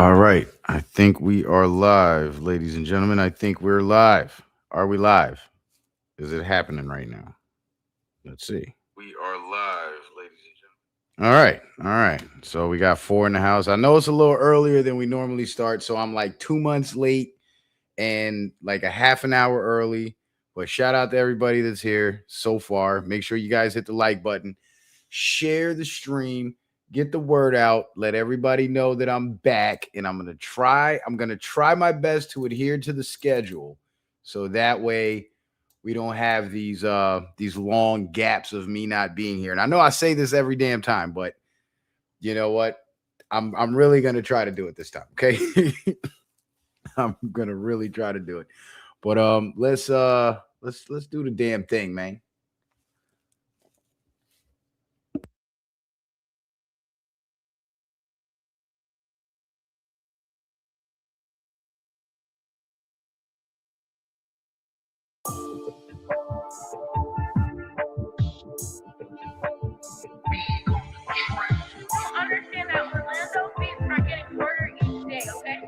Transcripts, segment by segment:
All right. I think we are live, ladies and gentlemen. I think we're live. Are we live? Is it happening right now? Let's see. We are live, ladies and gentlemen. All right. All right. So we got four in the house. I know it's a little earlier than we normally start. So I'm like 2 months late and like a half an hour early. But shout out to everybody that's here so far. Make sure you guys hit the like button, share the stream, get the word out, let everybody know that I'm back, and I'm going to try my best to adhere to the schedule so that way we don't have these long gaps of me not being here. And I know I say this every damn time, but you know what? I'm really going to try to do it this time, okay? I'm going to really try to do it. But let's do the damn thing, man. Don't understand that Orlando beats are getting harder each day, okay?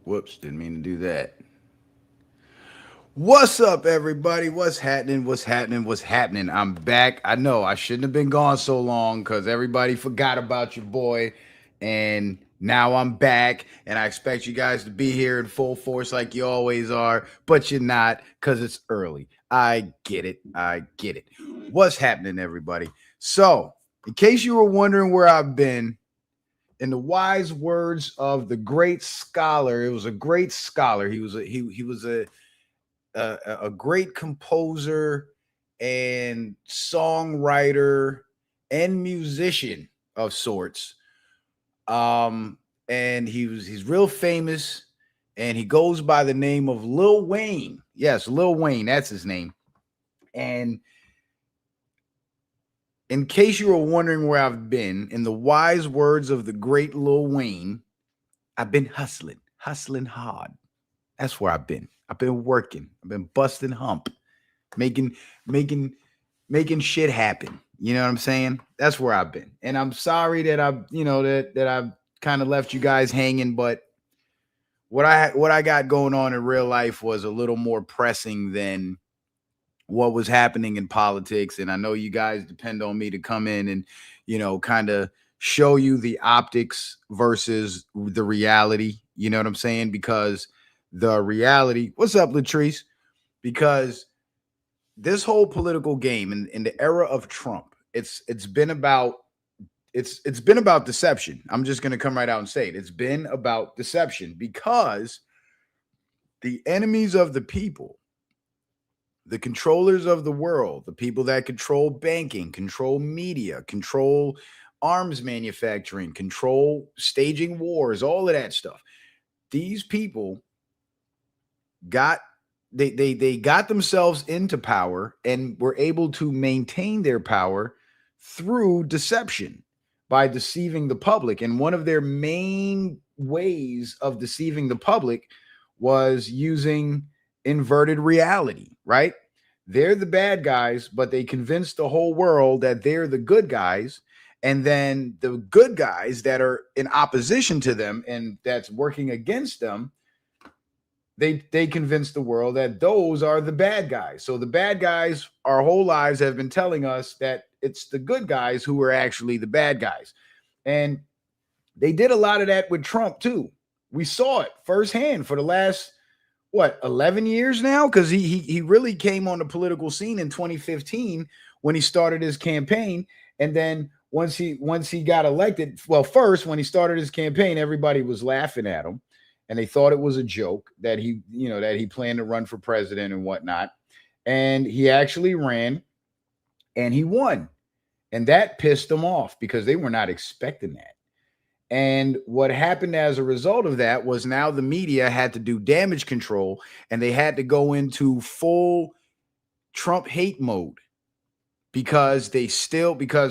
Whoops, didn't mean to do that. What's up, everybody? What's happening? What's happening? What's happening? I'm back. I know I shouldn't have been gone so long because everybody forgot about your boy. And now I'm back, and I expect you guys to be here in full force like you always are, but you're not because it's early. I get it. I get it. What's happening, everybody? So, in case you were wondering where I've been, in the wise words of the great scholar, it was a great scholar. He was a great composer and songwriter and musician of sorts. And he's real famous, and he goes by the name of Lil Wayne. Yes, Lil Wayne, that's his name. And in case you were wondering where I've been, in the wise words of the great Lil Wayne, I've been hustling hard. That's where I've been. I've been working. I've been busting hump, making shit happen. You know what I'm saying? That's where I've been. And I'm sorry that I've kind of left you guys hanging, but what I got going on in real life was a little more pressing than what was happening in politics. And I know you guys depend on me to come in and, kind of show you the optics versus the reality. You know what I'm saying? Because the reality, what's up, Latrice? Because this whole political game in the era of Trump, it's been about deception. I'm just going to come right out and say it. It's been about deception because the enemies of the people, the controllers of the world, the people that control banking, control media, control arms manufacturing, control staging wars, all of that stuff. These people got themselves into power and were able to maintain their power through deception by deceiving the public. And one of their main ways of deceiving the public was using inverted reality, right? They're the bad guys, but they convince the whole world that they're the good guys. And then the good guys that are in opposition to them and that's working against them, they convince the world that those are the bad guys. So the bad guys, our whole lives have been telling us that it's the good guys who are actually the bad guys. And they did a lot of that with Trump too. We saw it firsthand for the last 11 years now, because he really came on the political scene in 2015 when he started his campaign. And then once he got elected, first when he started his campaign, everybody was laughing at him and they thought it was a joke that he planned to run for president and whatnot. And he actually ran and he won. And that pissed them off because they were not expecting that. And what happened as a result of that was now the media had to do damage control and they had to go into full Trump hate mode because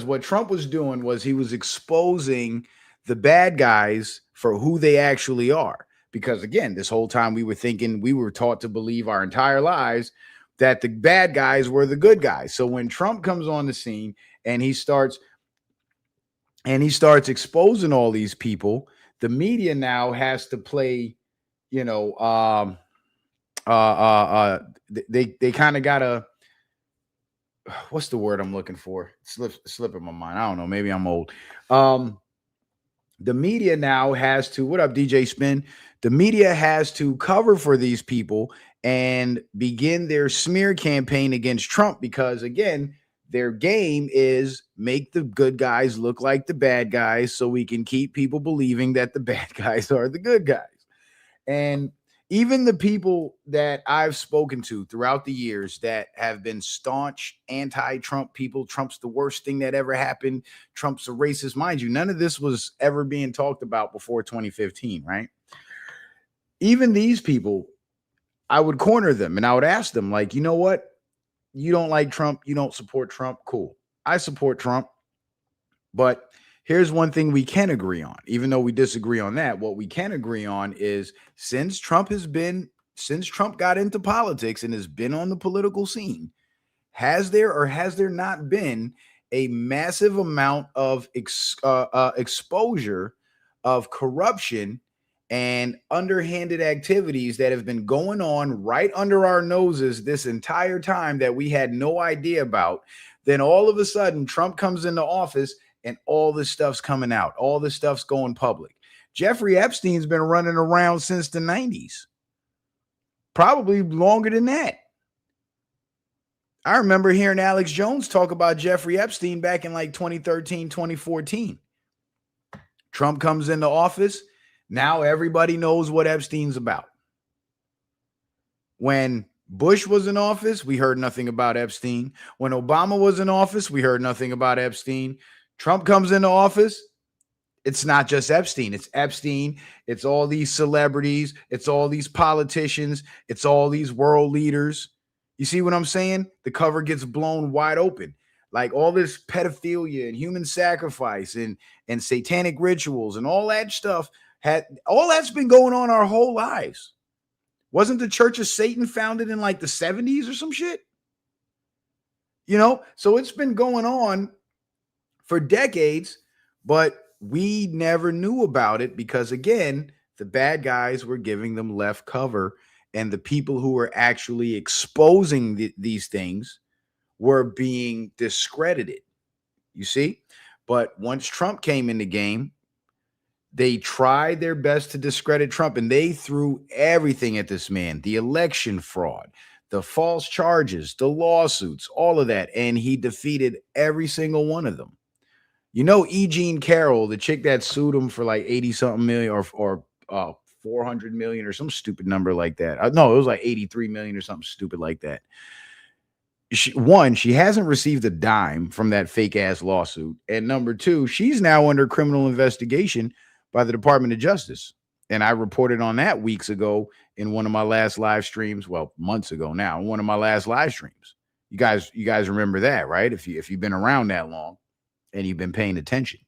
what Trump was doing was he was exposing the bad guys for who they actually are. Because again, this whole time we were taught to believe our entire lives that the bad guys were the good guys. So when Trump comes on the scene and he starts exposing all these people, the media now has to play, they kind of gotta, what's the word I'm looking for? Slipping my mind. I don't know. Maybe I'm old. The media now has to, what up, DJ Spin? The media has to cover for these people and begin their smear campaign against Trump because, again, their game is make the good guys look like the bad guys so we can keep people believing that the bad guys are the good guys. And even the people that I've spoken to throughout the years that have been staunch anti-Trump people, Trump's the worst thing that ever happened, Trump's a racist, mind you, none of this was ever being talked about before 2015, right? Even these people, I would corner them and I would ask them, like, you know what? You don't like Trump. You don't support Trump. Cool. I support Trump. But here's one thing we can agree on, even though we disagree on that. What we can agree on is since Trump got into politics and has been on the political scene, has there or has there not been a massive amount of exposure of corruption and underhanded activities that have been going on right under our noses this entire time that we had no idea about? Then all of a sudden Trump comes into office and all this stuff's coming out. All this stuff's going public. Jeffrey Epstein's been running around since the 90s. Probably longer than that. I remember hearing Alex Jones talk about Jeffrey Epstein back in like 2013, 2014. Trump comes into office. Now everybody knows what Epstein's about. When Bush was in office, we heard nothing about Epstein. When Obama was in office, we heard nothing about Epstein. Trump comes into office. It's not just Epstein. It's Epstein. It's all these celebrities. It's all these politicians. It's all these world leaders. You see what I'm saying? The cover gets blown wide open. Like all this pedophilia and human sacrifice and satanic rituals and all that stuff, all that's been going on our whole lives. Wasn't the Church of Satan founded in like the 70s or some shit? You know, so it's been going on for decades, but we never knew about it because, again, the bad guys were giving them left cover, and the people who were actually exposing these things were being discredited. You see? But once Trump came in the game, they tried their best to discredit Trump, and they threw everything at this man. The election fraud, the false charges, the lawsuits, all of that. And he defeated every single one of them. You know, E. Jean Carroll, the chick that sued him for like 80 something million or 400 million or some stupid number like that. No, it was like 83 million or something stupid like that. She hasn't received a dime from that fake ass lawsuit. And number two, she's now under criminal investigation by the Department of Justice. And I reported on that weeks ago in one of my last live streams. Well, months ago now, one of my last live streams. You guys remember that, right? If you've been around that long and you've been paying attention.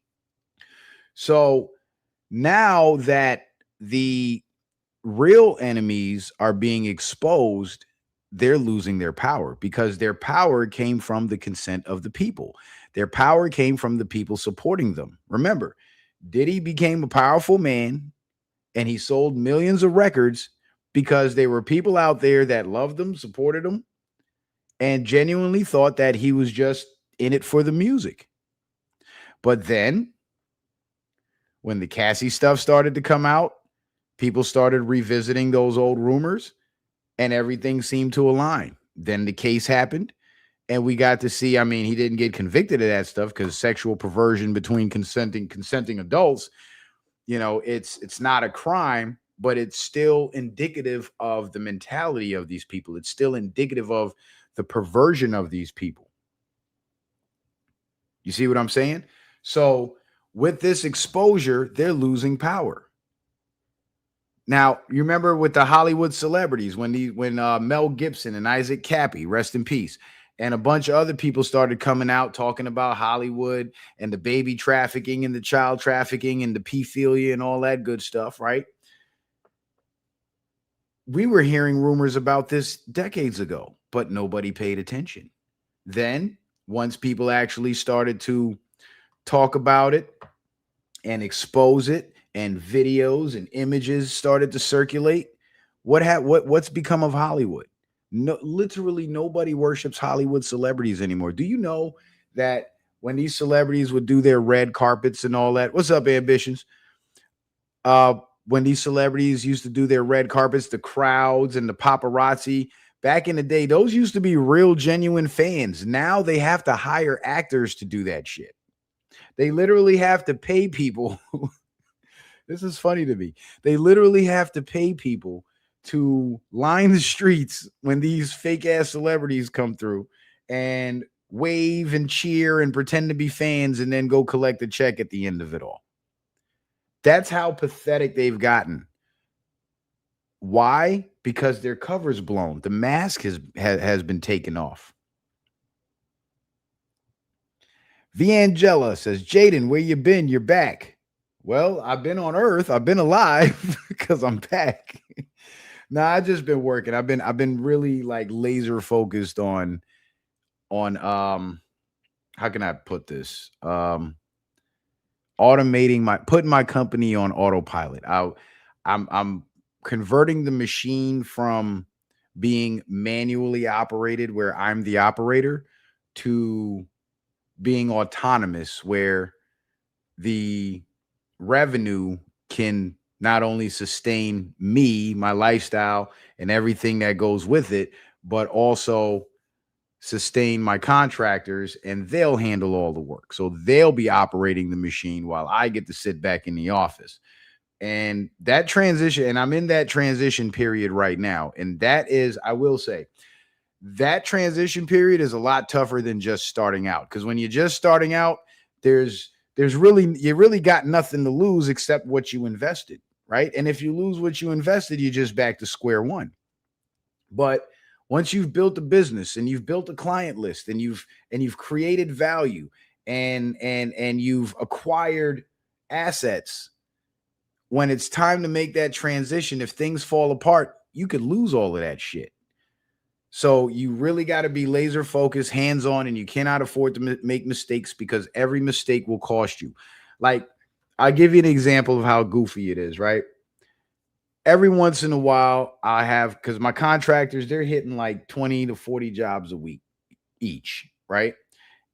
So now that the real enemies are being exposed, they're losing their power because their power came from the consent of the people. Their power came from the people supporting them. Remember, Diddy became a powerful man and he sold millions of records because there were people out there that loved him, supported him, and genuinely thought that he was just in it for the music. But then when the Cassie stuff started to come out, people started revisiting those old rumors and everything seemed to align. Then the case happened. And we got to see, I mean, he didn't get convicted of that stuff because sexual perversion between consenting adults, you know, it's not a crime, but it's still indicative of the mentality of these people. It's still indicative of the perversion of these people. You see what I'm saying? So with this exposure, they're losing power. Now, you remember with the Hollywood celebrities when Mel Gibson and Isaac Cappy, rest in peace, and a bunch of other people started coming out talking about Hollywood and the baby trafficking and the child trafficking and the pedophilia and all that good stuff, right? We were hearing rumors about this decades ago, but nobody paid attention. Then, once people actually started to talk about it and expose it, and videos and images started to circulate, what's become of Hollywood? No, literally nobody worships Hollywood celebrities anymore. Do you know that when these celebrities would do their red carpets and all that? What's up, Ambitions? When these celebrities used to do their red carpets, the crowds and the paparazzi, back in the day, those used to be real, genuine fans. Now they have to hire actors to do that shit. They literally have to pay people. This is funny to me. They literally have to pay people to line the streets when these fake ass celebrities come through and wave and cheer and pretend to be fans and then go collect a check at the end of it all. That's how pathetic they've gotten. Why? Because their cover's blown. The mask has been taken off. Viangela says, Jaden, where you been? You're back. Well, I've been on Earth. I've been alive because I'm back. Nah, I've just been working. I've been really like laser focused on how can I put this? Putting my company on autopilot. I'm converting the machine from being manually operated where I'm the operator to being autonomous where the revenue can not only sustain me, my lifestyle, and everything that goes with it, but also sustain my contractors, and they'll handle all the work. So they'll be operating the machine while I get to sit back in the office. And that transition, and I'm in that transition period right now. And that is, I will say, that transition period is a lot tougher than just starting out. Because when you're just starting out, you really got nothing to lose except what you invested, right? And if you lose what you invested, you're just back to square one. But once you've built a business and you've built a client list and you've created value and you've acquired assets, when it's time to make that transition, if things fall apart, you could lose all of that shit. So you really got to be laser focused, hands on, and you cannot afford to make mistakes because every mistake will cost you. Like, I'll give you an example of how goofy it is, right? Every once in a while, I have, because my contractors, they're hitting like 20 to 40 jobs a week each, right?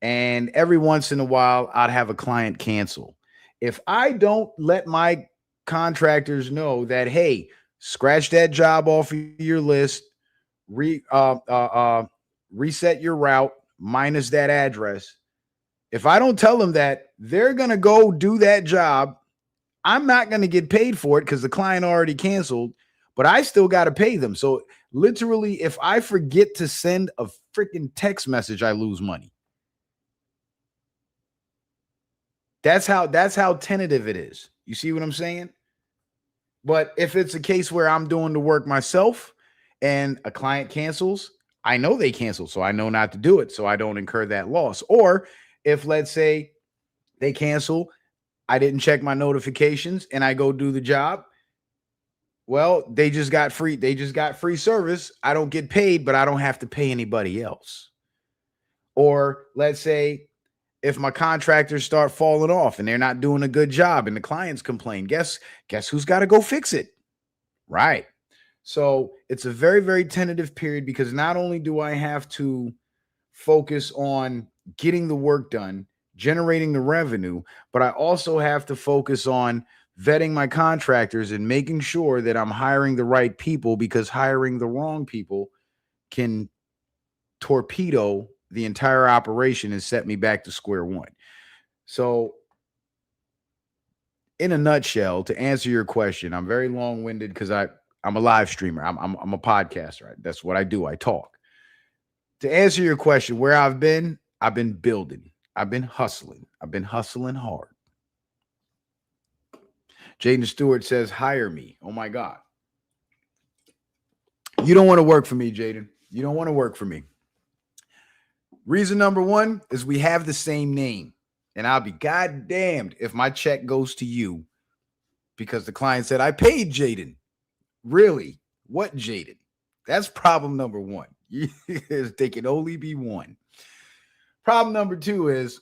And every once in a while, I'd have a client cancel. If I don't let my contractors know that, hey, scratch that job off of your list, reset your route minus that address. If I don't tell them that, they're going to go do that job. I'm not going to get paid for it because the client already canceled, but I still got to pay them. So literally, if I forget to send a freaking text message, I lose money. That's how tentative it is. You see what I'm saying? But if it's a case where I'm doing the work myself and a client cancels, I know they canceled, so I know not to do it, so I don't incur that loss. Or if, let's say, they cancel, I didn't check my notifications and I go do the job. Well, they just got free service. I don't get paid, but I don't have to pay anybody else. Or let's say if my contractors start falling off and they're not doing a good job and the clients complain, guess who's got to go fix it? Right. So it's a very, very tentative period because not only do I have to focus on getting the work done, generating the revenue, but I also have to focus on vetting my contractors and making sure that I'm hiring the right people, because hiring the wrong people can torpedo the entire operation and set me back to square one. So in a nutshell, to answer your question, I'm very long-winded because I'm a live streamer. I'm a podcaster. That's what I do. I talk. To answer your question, where I've been building. I've been hustling. I've been hustling hard. Jaden Stewart says, hire me. Oh my God. You don't want to work for me, Jaden. You don't want to work for me. Reason number one is we have the same name. And I'll be goddamned if my check goes to you because the client said, I paid Jaden. Really? What Jaden? That's problem number one. They can only be one. Problem number two is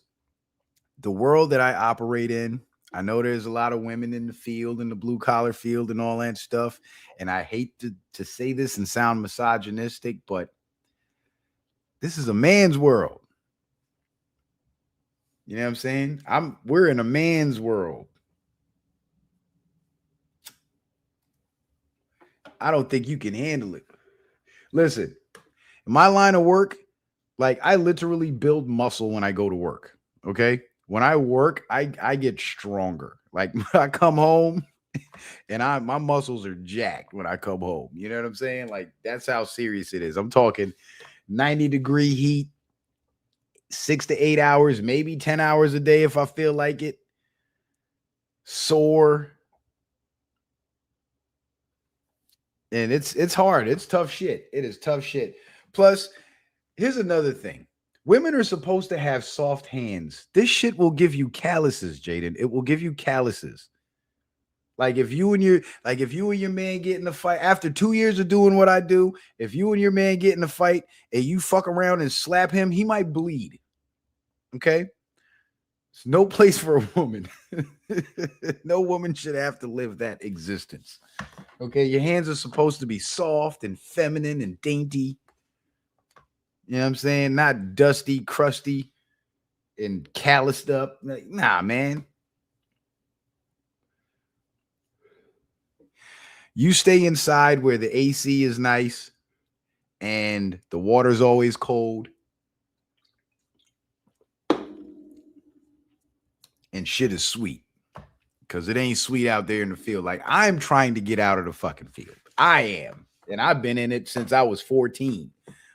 the world that I operate in. I know there's a lot of women in the field, in the blue collar field and all that stuff. And I hate to say this and sound misogynistic, but this is a man's world. You know what I'm saying? We're in a man's world. I don't think you can handle it. Listen, in my line of work, like I literally build muscle when I go to work. Okay. When I work, I get stronger. Like I come home and my muscles are jacked when I come home. You know what I'm saying? Like that's how serious it is. I'm talking 90-degree heat, 6 to 8 hours, maybe 10 hours a day if I feel like it. Sore. And it's hard. It's tough shit. It is tough shit. Plus, here's another thing. Women are supposed to have soft hands. This shit will give you calluses, Jaden. It will give you calluses. Like if you and your man get in a fight after 2 years of doing what I do, if you and your man get in a fight and you fuck around and slap him, he might bleed. Okay? It's no place for a woman. No woman should have to live that existence. Okay? Your hands are supposed to be soft and feminine and dainty. You know what I'm saying? Not dusty, crusty, and calloused up. Like, nah, man. You stay inside where the AC is nice and the water's always cold and shit is sweet because it ain't sweet out there in the field. Like, I'm trying to get out of the fucking field. I am. And I've been in it since I was 14.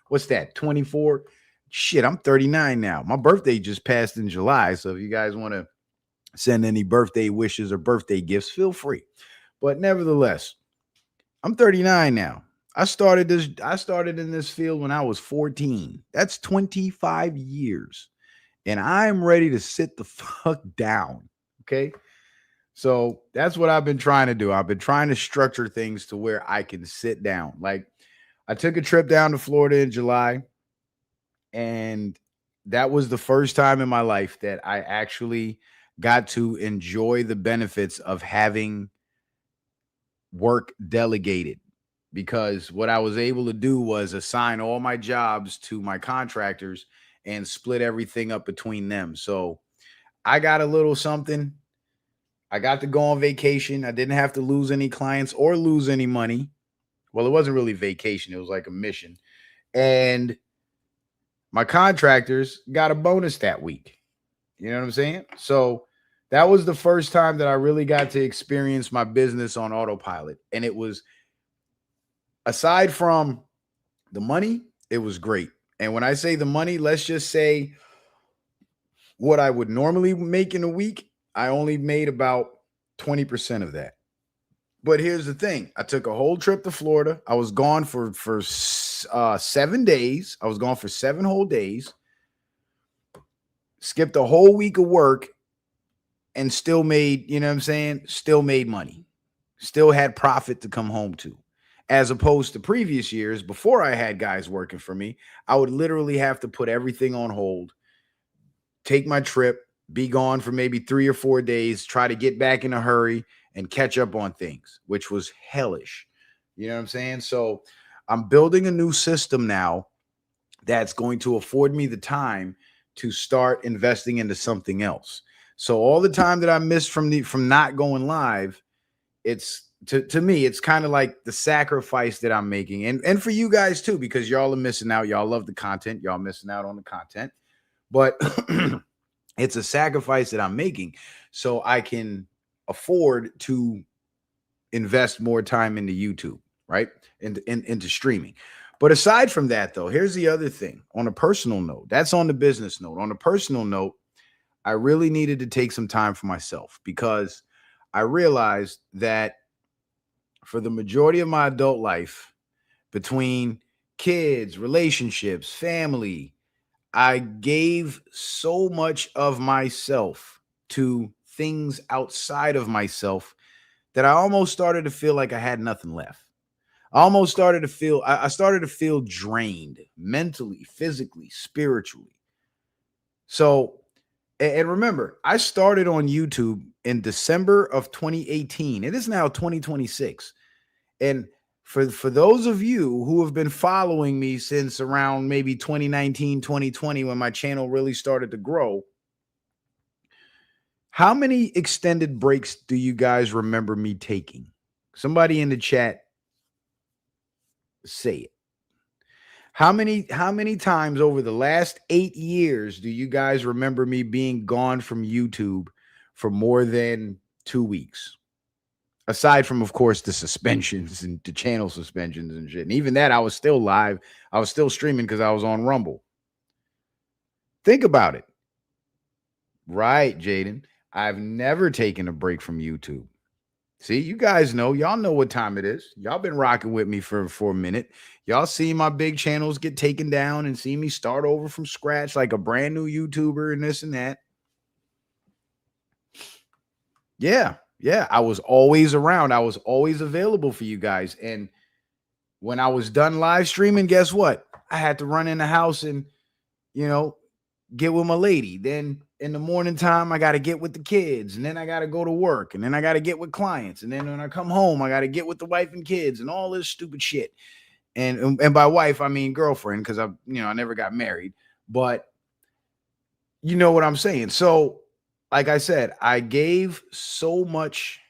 What's that? 24? Shit, I'm 39 now. My birthday just passed in July. So if you guys want to send any birthday wishes or birthday gifts, feel free. But nevertheless, I'm 39 now. I started in this field when I was 14. That's 25 years. And I'm ready to sit the fuck down. Okay. So that's what I've been trying to do. I've been trying to structure things to where I can sit down. Like, I took a trip down to Florida in July, and that was the first time in my life that I actually got to enjoy the benefits of having work delegated, because what I was able to do was assign all my jobs to my contractors and split everything up between them. So I got a little something. I got to go on vacation. I didn't have to lose any clients or lose any money. Well, it wasn't really vacation. It was like a mission. And my contractors got a bonus that week. You know what I'm saying? So that was the first time that I really got to experience my business on autopilot. And it was, aside from the money, it was great. And when I say the money, let's just say what I would normally make in a week, I only made about 20% of that. But here's the thing. I took a whole trip to Florida. I was gone for 7 days. I was gone for 7 whole days. Skipped a whole week of work and still made, you know what I'm saying? Still made money. Still had profit to come home to. As opposed to previous years, before I had guys working for me, I would literally have to put everything on hold, take my trip, be gone for maybe 3 or 4 days, try to get back in a hurry and catch up on things, which was hellish. You know what I'm saying? So I'm building a new system now that's going to afford me the time to start investing into something else. So all the time that I missed from not going live, it's to me, it's kind of like the sacrifice that I'm making. And for you guys too, because y'all are missing out. Y'all love the content. Y'all missing out on the content. But it's a sacrifice that I'm making so I can afford to invest more time into YouTube, right? Into streaming. But aside from that, though, here's the other thing. On a personal note, that's on the business note. On a personal note, I really needed to take some time for myself, because I realized that for the majority of my adult life, between kids, relationships, family, I gave so much of myself to things outside of myself that I almost started to feel like I had nothing left. I started to feel drained mentally, physically, spiritually. So, and remember, I started on YouTube in December of 2018. It is now 2026. And for those of you who have been following me since around maybe 2019, 2020, when my channel really started to grow, how many extended breaks do you guys remember me taking? Somebody in the chat, say it. How many times over the last 8 years do you guys remember me being gone from YouTube for more than 2 weeks? Aside from, of course, the suspensions and the channel suspensions and shit. And even that, I was still live. I was still streaming because I was on Rumble. Think about it. Right, Jaden. I've never taken a break from YouTube. See, you guys know. Y'all know what time it is. Y'all been rocking with me for a minute. Y'all see my big channels get taken down and see me start over from scratch like a brand new YouTuber and this and that. Yeah, I was always around. I was always available for you guys. And when I was done live streaming, guess what? I had to run in the house and, get with my lady. Then in the morning time, I got to get with the kids. And then I got to go to work. And then I got to get with clients. And then when I come home, I got to get with the wife and kids and all this stupid shit. And by wife, I mean girlfriend, because I never got married. But you know what I'm saying? So, like I said, I gave so much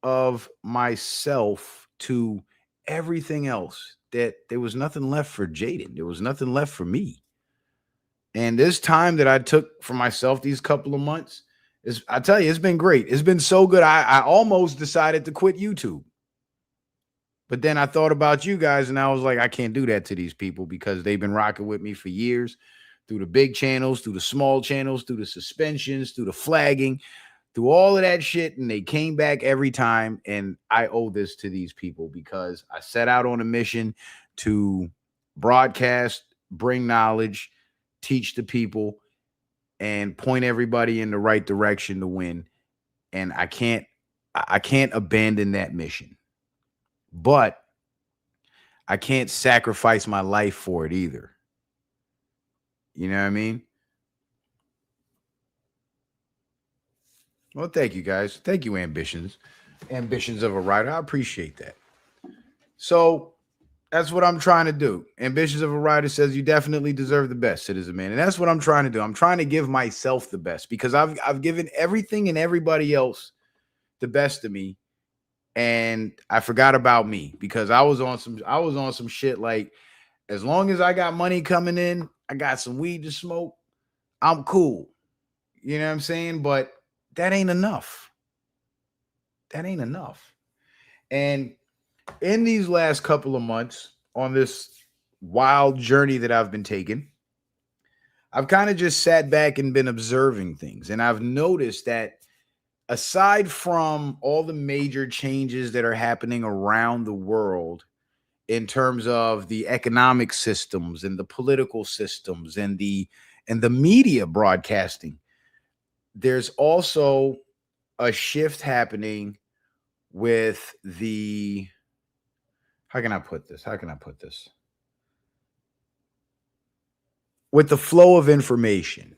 of myself to everything else that there was nothing left for Jaden. There was nothing left for me. And this time that I took for myself, these couple of months, I tell you, it's been great. It's been so good. I almost decided to quit YouTube. But then I thought about you guys and I was like, I can't do that to these people because they've been rocking with me for years through the big channels, through the small channels, through the suspensions, through the flagging, through all of that shit. And they came back every time. And I owe this to these people because I set out on a mission to broadcast, bring knowledge, teach the people, and point everybody in the right direction to win. And I can't abandon that mission. But I can't sacrifice my life for it either. You know what I mean? Well, thank you guys. Thank you, Ambitions of a Writer. I appreciate that. So that's what I'm trying to do. Ambitions of a Writer says you definitely deserve the best, Citizen Man. And that's what I'm trying to do. I'm trying to give myself the best because I've given everything and everybody else the best of me. And I forgot about me because I was on some shit like, as long as I got money coming in, I got some weed to smoke, I'm cool. You know what I'm saying? But that ain't enough. That ain't enough. And in these last couple of months on this wild journey that I've been taking, I've kind of just sat back and been observing things. And I've noticed that aside from all the major changes that are happening around the world in terms of the economic systems and the political systems and the media broadcasting, there's also a shift happening with the, how can I put this? With the flow of information.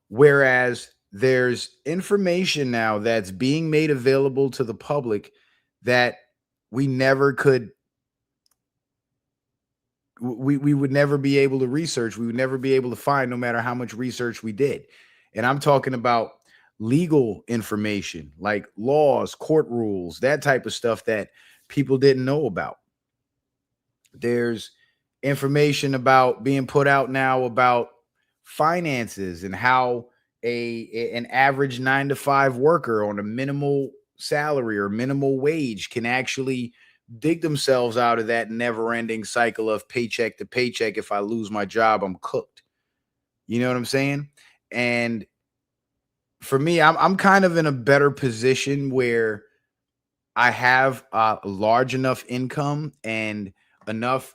Whereas there's information now that's being made available to the public that we never could, we would never be able to research. We would never be able to find, no matter how much research we did. And I'm talking about legal information like laws, court rules, that type of stuff that people didn't know about. There's information about being put out now about finances and how an average 9-to-5 worker on a minimal salary or minimal wage can actually dig themselves out of that never-ending cycle of paycheck to paycheck. If I lose my job, I'm cooked. You know what I'm saying? And for me, I'm kind of in a better position where I have a large enough income and enough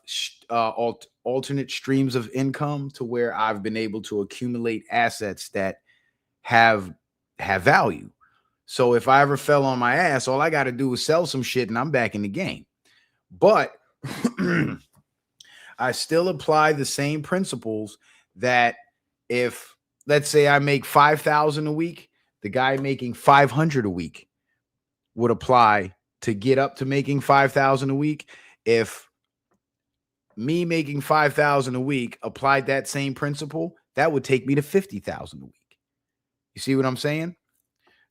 alternate streams of income to where I've been able to accumulate assets that have value. So if I ever fell on my ass, all I got to do is sell some shit and I'm back in the game. But I still apply the same principles that if, let's say I make 5,000 a week, the guy making 500 a week would apply to get up to making 5,000 a week. If me making 5,000 a week applied that same principle, that would take me to 50,000 a week. You see what I'm saying?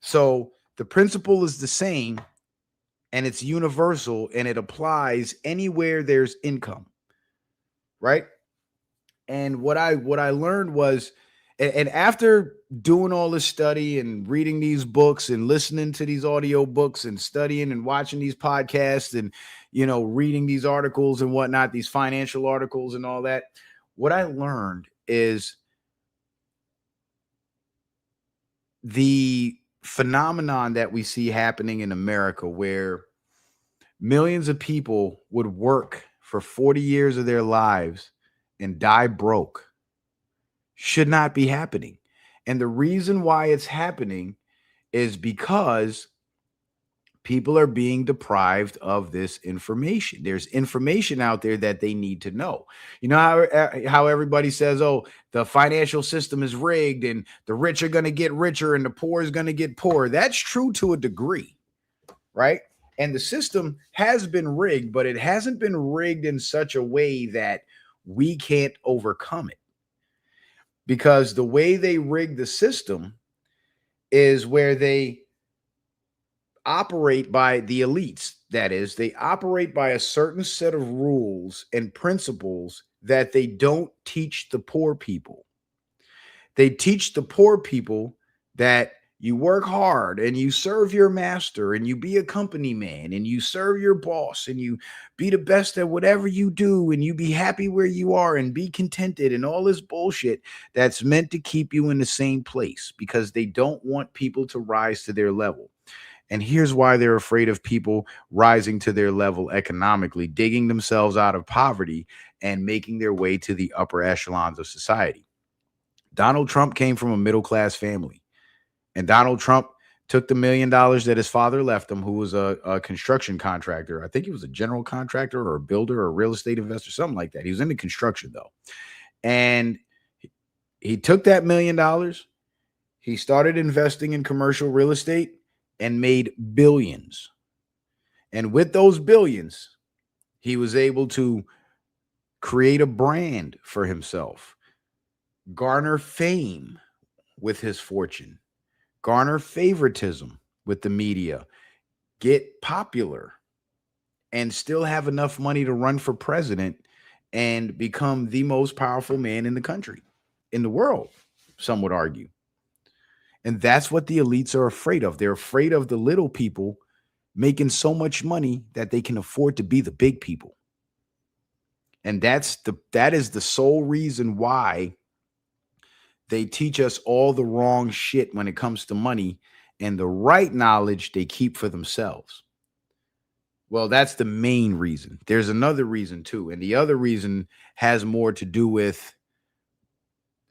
So the principle is the same and it's universal and it applies anywhere there's income, right? And what I learned was, and after doing all this study and reading these books and listening to these audio books and studying and watching these podcasts and, you know, reading these articles and whatnot, these financial articles and all that, what I learned is the phenomenon that we see happening in America where millions of people would work for 40 years of their lives and die broke should not be happening. And the reason why it's happening is because people are being deprived of this information. There's information out there that they need to know. You know how everybody says, oh, the financial system is rigged and the rich are going to get richer and the poor is going to get poorer. That's true to a degree, right? And the system has been rigged, but it hasn't been rigged in such a way that we can't overcome it. Because the way they rig the system is where they operate by the elites. That is, they operate by a certain set of rules and principles that they don't teach the poor people. They teach the poor people that you work hard and you serve your master and you be a company man and you serve your boss and you be the best at whatever you do and you be happy where you are and be contented and all this bullshit that's meant to keep you in the same place because they don't want people to rise to their level. And here's why they're afraid of people rising to their level economically, digging themselves out of poverty and making their way to the upper echelons of society. Donald Trump came from a middle class family. And Donald Trump took the $1 million that his father left him, who was a construction contractor. I think he was a general contractor or a builder or a real estate investor, something like that. He was into construction, though. And he took that $1 million. He started investing in commercial real estate and made billions. And with those billions, he was able to create a brand for himself, garner fame with his fortune, garner favoritism with the media, get popular, and still have enough money to run for president and become the most powerful man in the country, in the world, some would argue. And that's what the elites are afraid of. They're afraid of the little people making so much money that they can afford to be the big people. And that is the sole reason why they teach us all the wrong shit when it comes to money, and the right knowledge they keep for themselves. Well, that's the main reason. There's another reason too. And the other reason has more to do with,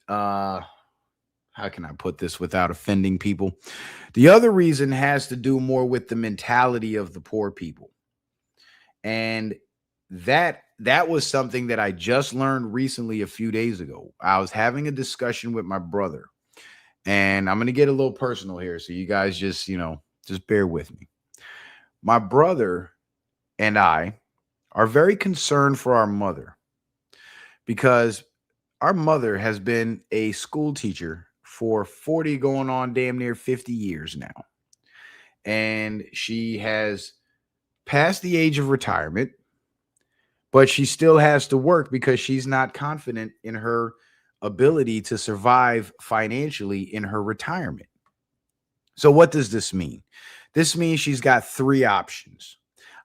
how can I put this without offending people? The other reason has to do more with the mentality of the poor people. And that was something that I just learned recently a few days ago. I was having a discussion with my brother, and I'm going to get a little personal here. So you guys just bear with me. My brother and I are very concerned for our mother because our mother has been a school teacher for 40 going on damn near 50 years now. And she has passed the age of retirement, but she still has to work because she's not confident in her ability to survive financially in her retirement. So what does this mean? This means she's got three options.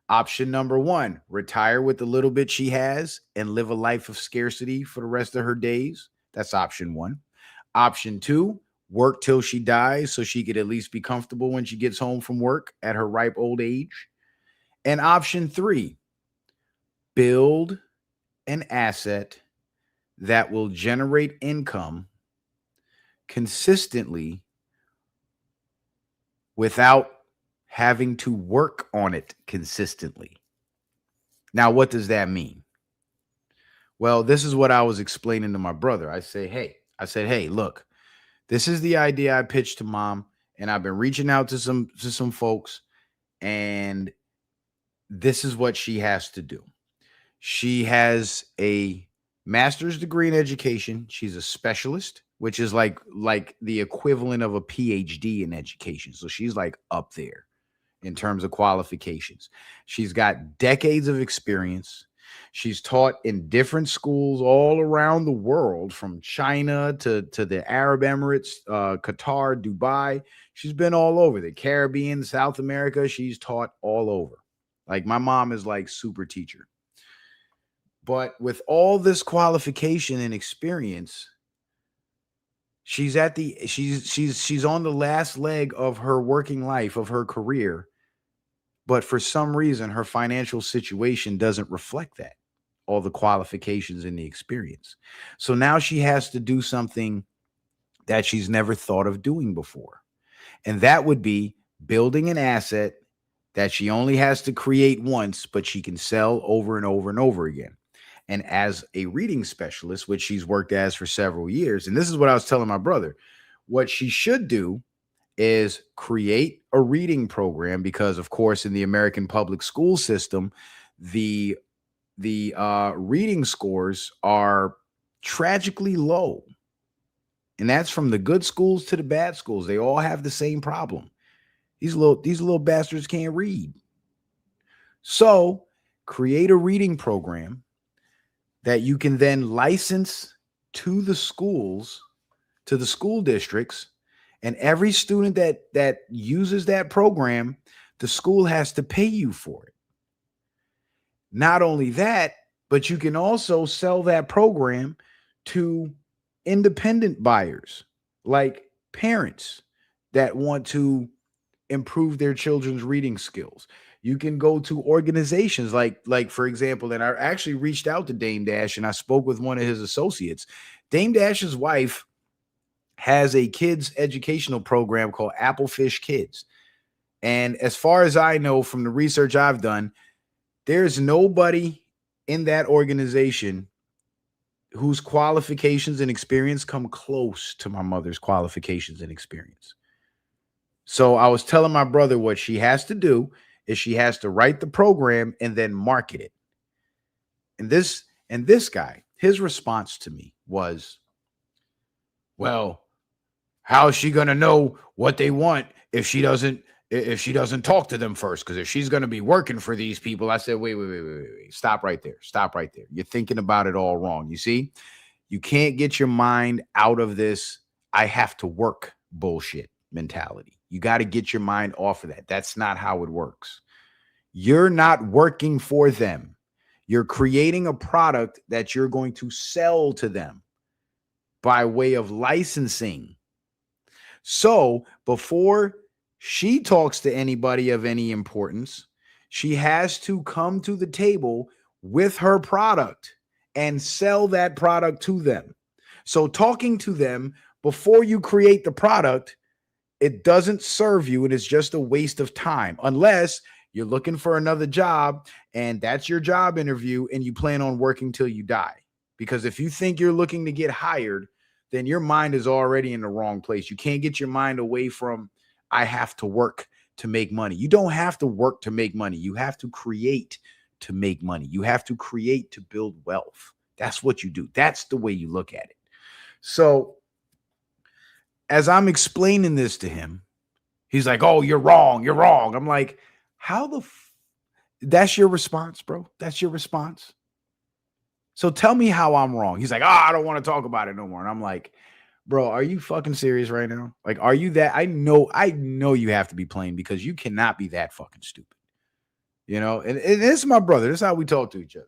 Option number one, retire with the little bit she has and live a life of scarcity for the rest of her days. That's option one. Option two, work till she dies so she could at least be comfortable when she gets home from work at her ripe old age. And option three, build an asset that will generate income consistently without having to work on it consistently. Now, what does that mean? Well, this is what I was explaining to my brother. I said, hey, look, this is the idea I pitched to mom, and I've been reaching out to some folks, and this is what she has to do. She has a master's degree in education. She's a specialist, which is like the equivalent of a PhD in education. So she's like up there in terms of qualifications. She's got decades of experience. She's taught in different schools all around the world, from China to the Arab Emirates, Qatar, Dubai. She's been all over the Caribbean, South America. She's taught all over. Like, my mom is like super teacher. But with all this qualification and experience, she's on the last leg of her working life, of her career. But for some reason, her financial situation doesn't reflect that, all the qualifications and the experience. So now she has to do something that she's never thought of doing before. And that would be building an asset that she only has to create once, but she can sell over and over and over again. And as a reading specialist, which she's worked as for several years, and this is what I was telling my brother, what she should do is create a reading program, because, of course, in the American public school system, the reading scores are tragically low. And that's from the good schools to the bad schools. They all have the same problem. These little bastards can't read. So create a reading program that you can then license to the schools, to the school districts, And every student that uses that program, the school has to pay you for it. Not only that, but you can also sell that program to independent buyers, like parents that want to improve their children's reading skills. You can go to organizations like for example, and I actually reached out to Dame Dash and I spoke with one of his associates. Dame Dash's wife has a kids educational program called Applefish Kids. And as far as I know from the research I've done, there's nobody in that organization whose qualifications and experience come close to my mother's qualifications and experience. So I was telling my brother what she has to do is she has to write the program and then market it. And this guy, his response to me was, well, how is she going to know what they want if she doesn't talk to them first? Because if she's going to be working for these people, I said, wait. Stop right there. Stop right there. You're thinking about it all wrong. You see, you can't get your mind out of this I have to work bullshit mentality. You got to get your mind off of that. That's not how it works. You're not working for them. You're creating a product that you're going to sell to them by way of licensing. So before she talks to anybody of any importance, she has to come to the table with her product and sell that product to them. So talking to them before you create the product, it doesn't serve you and it's just a waste of time unless you're looking for another job and that's your job interview and you plan on working till you die. Because if you think you're looking to get hired, then your mind is already in the wrong place. You can't get your mind away from I have to work to make money. You don't have to work to make money. You have to create to make money. You have to create to build wealth. That's what you do. That's the way you look at it. So as I'm explaining this to him, he's like, oh, you're wrong. You're wrong. I'm like, how that's your response, bro? That's your response? So tell me how I'm wrong. He's like, I don't want to talk about it no more. And I'm like, bro, are you fucking serious right now? Like, are you that? I know you have to be playing because you cannot be that fucking stupid. You know, and this is my brother. This is how we talk to each other.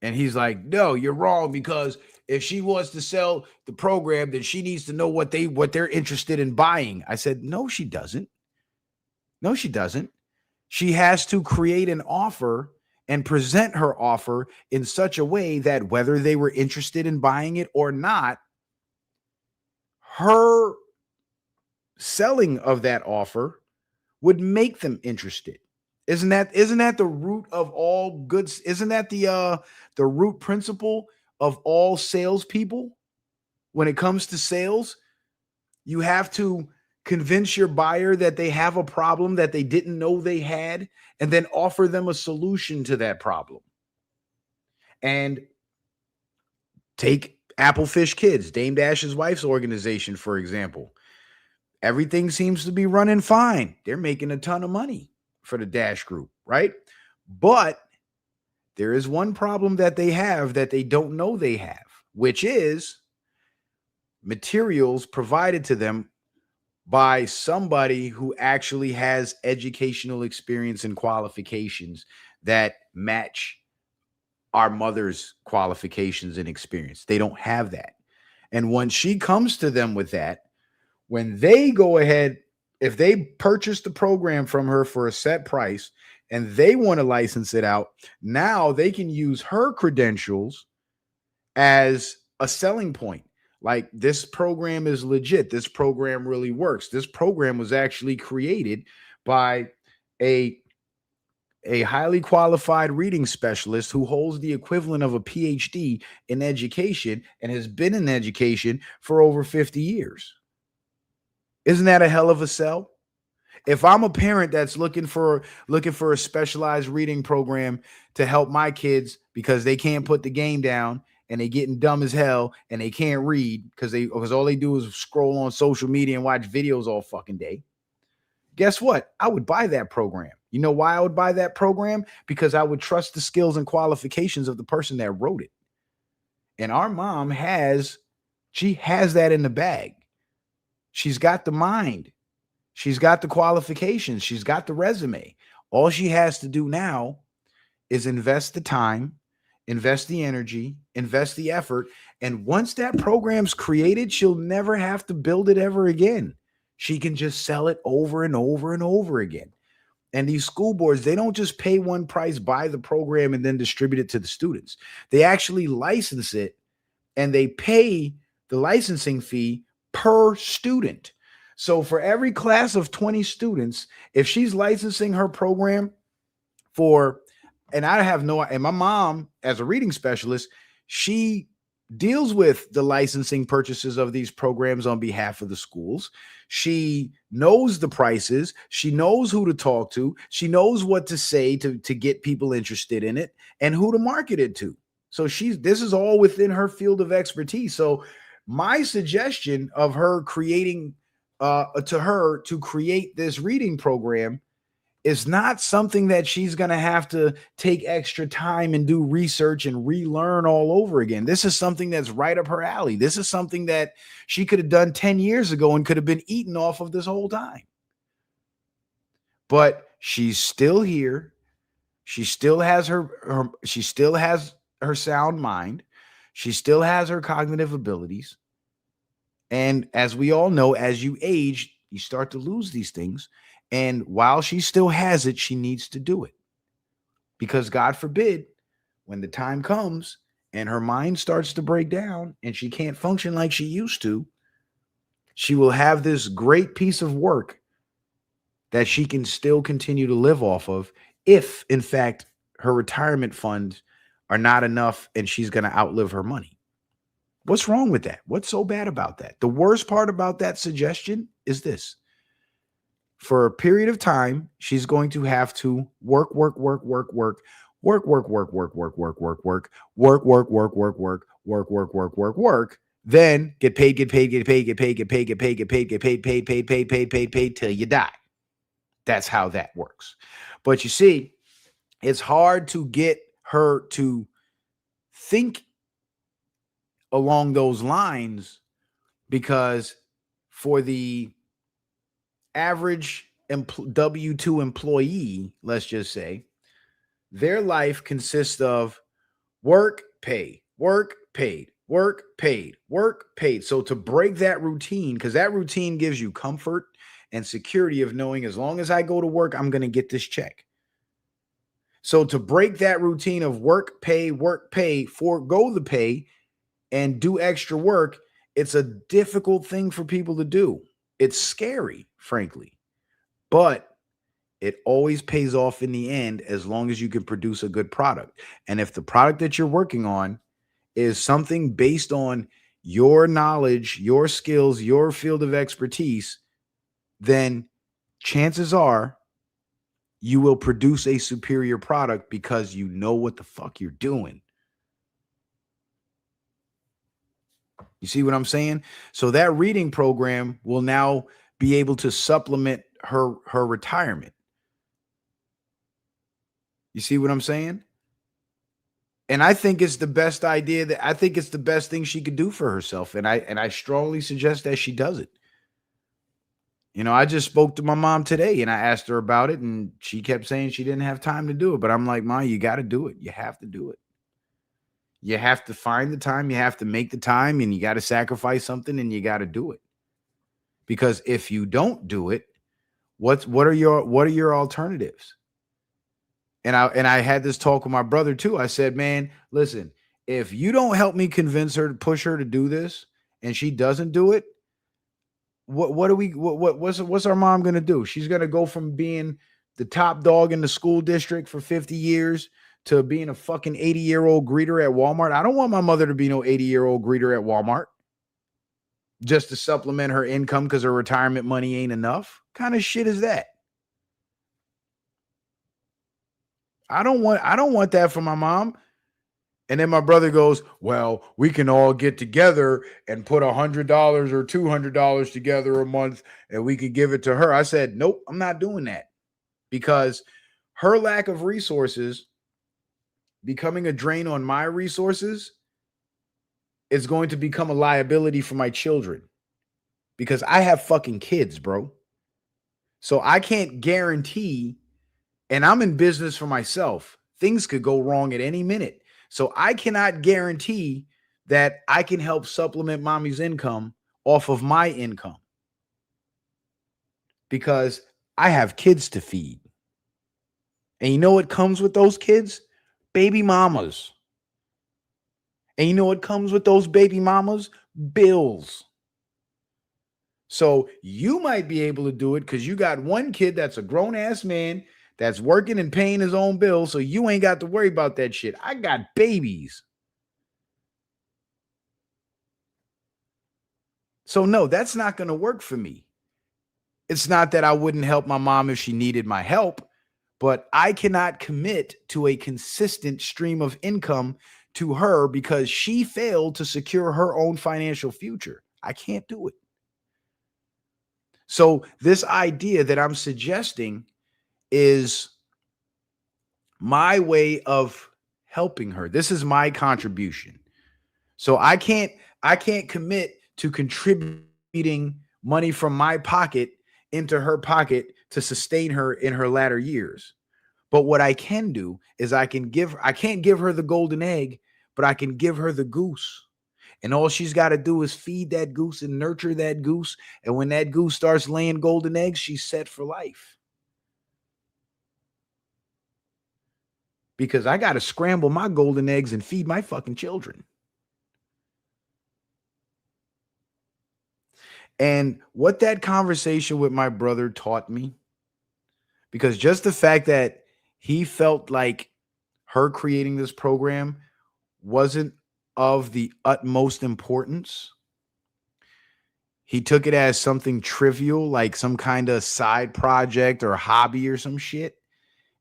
And he's like, no, you're wrong because if she wants to sell the program, then she needs to know what they're interested in buying. I said, no, she doesn't. No, she doesn't. She has to create an offer and present her offer in such a way that whether they were interested in buying it or not, her selling of that offer would make them interested. Isn't that the root of all goods? Isn't that the root principle of all salespeople? When it comes to sales, you have to convince your buyer that they have a problem that they didn't know they had, and then offer them a solution to that problem. And take Applefish Kids, Dame Dash's wife's organization, for example. Everything seems to be running fine. They're making a ton of money for the Dash Group, right? But there is one problem that they have that they don't know they have, which is materials provided to them by somebody who actually has educational experience and qualifications that match our mother's qualifications and experience. They don't have that. And when she comes to them with that, when they go ahead, if they purchase the program from her for a set price and they want to license it out, now they can use her credentials as a selling point. Like, this program is legit. This program really works. This program was actually created by a highly qualified reading specialist who holds the equivalent of a PhD in education and has been in education for over 50 years. Isn't that a hell of a sell? If I'm a parent that's looking for a specialized reading program to help my kids because they can't put the game down and they getting dumb as hell and they can't read because all they do is scroll on social media and watch videos all fucking day, guess what? I would buy that program. You know why I would buy that program? Because I would trust the skills and qualifications of the person that wrote it. And our mom has that in the bag. She's got the mind. She's got the qualifications. She's got the resume. All she has to do now is invest the time, invest the energy, invest the effort. And once that program's created, she'll never have to build it ever again. She can just sell it over and over and over again. And these school boards, they don't just pay one price, buy the program, and then distribute it to the students. They actually license it, and they pay the licensing fee per student. So for every class of 20 students, if she's licensing her program for, and I have no, and my mom, as a reading specialist, she deals with the licensing purchases of these programs on behalf of the schools. She knows the prices. She knows who to talk to. She knows what to say to get people interested in it and who to market it to. So this is all within her field of expertise. So my suggestion of her creating to create this reading program is not something that she's going to have to take extra time and do research and relearn all over again. This is something that's right up her alley. This is something that she could have done 10 years ago and could have been eaten off of this whole time. But she's still here. She still has her sound mind. She still has her cognitive abilities. And as we all know, as you age, you start to lose these things. And while she still has it, she needs to do it. Because God forbid, when the time comes and her mind starts to break down and she can't function like she used to, she will have this great piece of work that she can still continue to live off of if, in fact, her retirement funds are not enough and she's going to outlive her money. What's wrong with that? What's so bad about that? The worst part about that suggestion is this. For a period of time, she's going to have to work, then get paid till you die. That's how that works. But you see, it's hard to get her to think along those lines because for the average W-2 employee, let's just say, their life consists of work, pay, work, paid, work, paid, work, paid. So to break that routine, because that routine gives you comfort and security of knowing as long as I go to work, I'm going to get this check. So to break that routine of work, pay, forego the pay, and do extra work, it's a difficult thing for people to do. It's scary, frankly, but it always pays off in the end as long as you can produce a good product. And if the product that you're working on is something based on your knowledge, your skills, your field of expertise, then chances are you will produce a superior product because you know what the fuck you're doing. You see what I'm saying? So that reading program will now be able to supplement her retirement. You see what I'm saying? And I think it's the best idea I think it's the best thing she could do for herself. And I strongly suggest that she does it. You know, I just spoke to my mom today and I asked her about it and she kept saying she didn't have time to do it. But I'm like, Mom, you got to do it. You have to do it. You have to find the time. You have to make the time and you got to sacrifice something and you got to do it. Because if you don't do it, what are your alternatives? And I had this talk with my brother too. I said, man, listen, if you don't help me convince her to push her to do this and she doesn't do it, what's our mom going to do? She's going to go from being the top dog in the school district for 50 years to being a fucking 80-year-old greeter at Walmart. I don't want my mother to be no 80-year-old greeter at Walmart just to supplement her income because her retirement money ain't enough. What kind of shit is that? I don't want that for my mom. And then my brother goes, well, we can all get together and put $100 or $200 together a month and we could give it to her. I said, nope, I'm not doing that because her lack of resources becoming a drain on my resources is going to become a liability for my children. because I have fucking kids, bro. So I can't guarantee, and I'm in business for myself. Things could go wrong at any minute. So I cannot guarantee that I can help supplement mommy's income off of my income because I have kids to feed. And you know what comes with those kids? Baby mamas. And you know what comes with those baby mamas? Bills. So you might be able to do it because you got one kid that's a grown ass man that's working and paying his own bills. So you ain't got to worry about that shit. I got babies. So no, that's not going to work for me. It's not that I wouldn't help my mom if she needed my help, but I cannot commit to a consistent stream of income to her because she failed to secure her own financial future. I can't do it. So this idea that I'm suggesting is my way of helping her. This is my contribution. So I can't commit to contributing money from my pocket into her pocket to sustain her in her latter years. But what I can do is I can't give her the golden egg, but I can give her the goose. And all she's got to do is feed that goose and nurture that goose. And when that goose starts laying golden eggs, she's set for life. Because I got to scramble my golden eggs and feed my fucking children. And what that conversation with my brother taught me, because just the fact that he felt like her creating this program wasn't of the utmost importance. He took it as something trivial, like some kind of side project or hobby or some shit.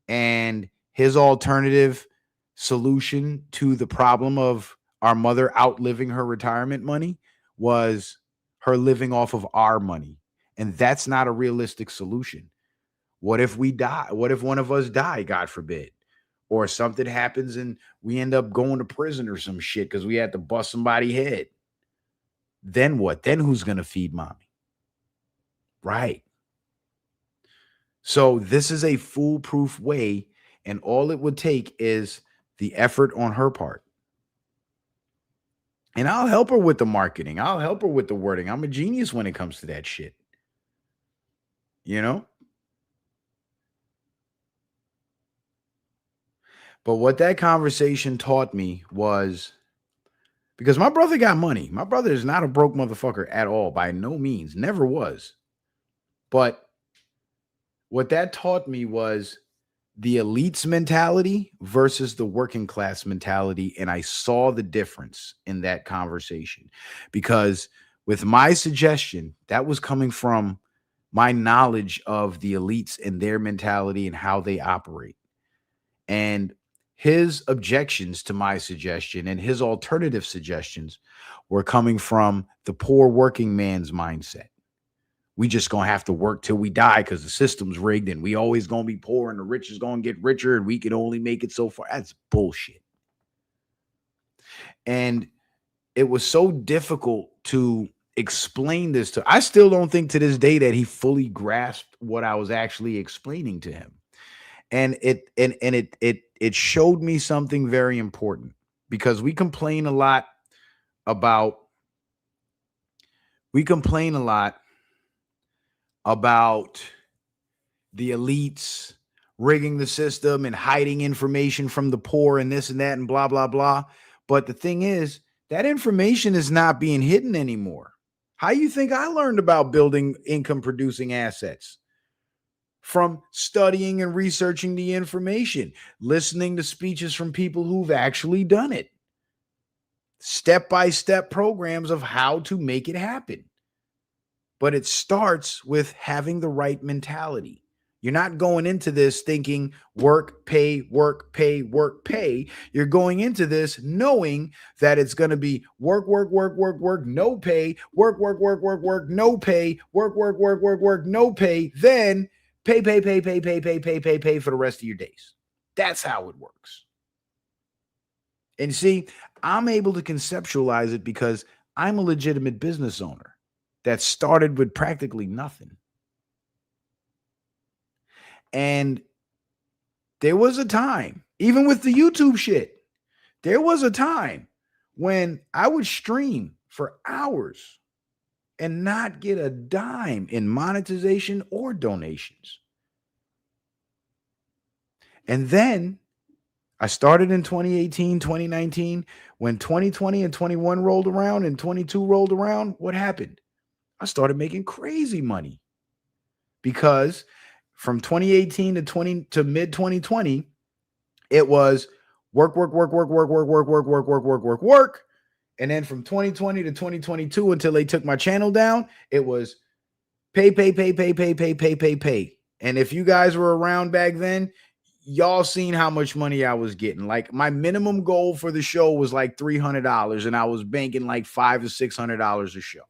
And his alternative solution to the problem of our mother outliving her retirement money was her living off of our money. And that's not a realistic solution. What if we die? What if one of us die, God forbid? Or something happens and we end up going to prison or some shit because we had to bust somebody's head. Then what? Then who's going to feed mommy? Right. So this is a foolproof way, and all it would take is the effort on her part. And I'll help her with the marketing. I'll help her with the wording. I'm a genius when it comes to that shit. You know? But what that conversation taught me was, because my brother got money. My brother is not a broke motherfucker at all, by no means, never was. But what that taught me was the elites mentality versus the working class mentality. And I saw the difference in that conversation because with my suggestion, that was coming from my knowledge of the elites and their mentality and how they operate. And his objections to my suggestion and his alternative suggestions were coming from the poor working man's mindset. We just gonna have to work till we die because the system's rigged and we always gonna be poor and the rich is gonna get richer and we can only make it so far. That's bullshit. And it was so difficult to explain this to. I still don't think to this day that he fully grasped what I was actually explaining to him. And it showed me something very important because we complain a lot about the elites rigging the system and hiding information from the poor and this and that and blah, blah, blah. But the thing is, that information is not being hidden anymore. How you think I learned about building income producing assets? From studying and researching the information, listening to speeches from people who've actually done it. Step-by-step programs of how to make it happen. But it starts with having the right mentality. You're not going into this thinking work, pay, work, pay, work, pay. You're going into this knowing that it's going to be work, work, work, work, work, no pay, work, work, work, work, work, no pay, work, work, work, work, work, no pay, then pay for the rest of your days. That's how it works. And see, I'm able to conceptualize it because I'm a legitimate business owner. that started with practically nothing. And there was a time, even with the YouTube shit, there was a time when I would stream for hours and not get a dime in monetization or donations. And then I started in 2018, 2019. When 2020 and 21 rolled around and 22 rolled around, what happened? I started making crazy money because from 2018 to mid 2020, it was work. And then from 2020 to 2022 until they took my channel down, it was pay. And if you guys were around back then, y'all seen how much money I was getting. Like my minimum goal for the show was like $300, and I was banking like $500 to $600 a show.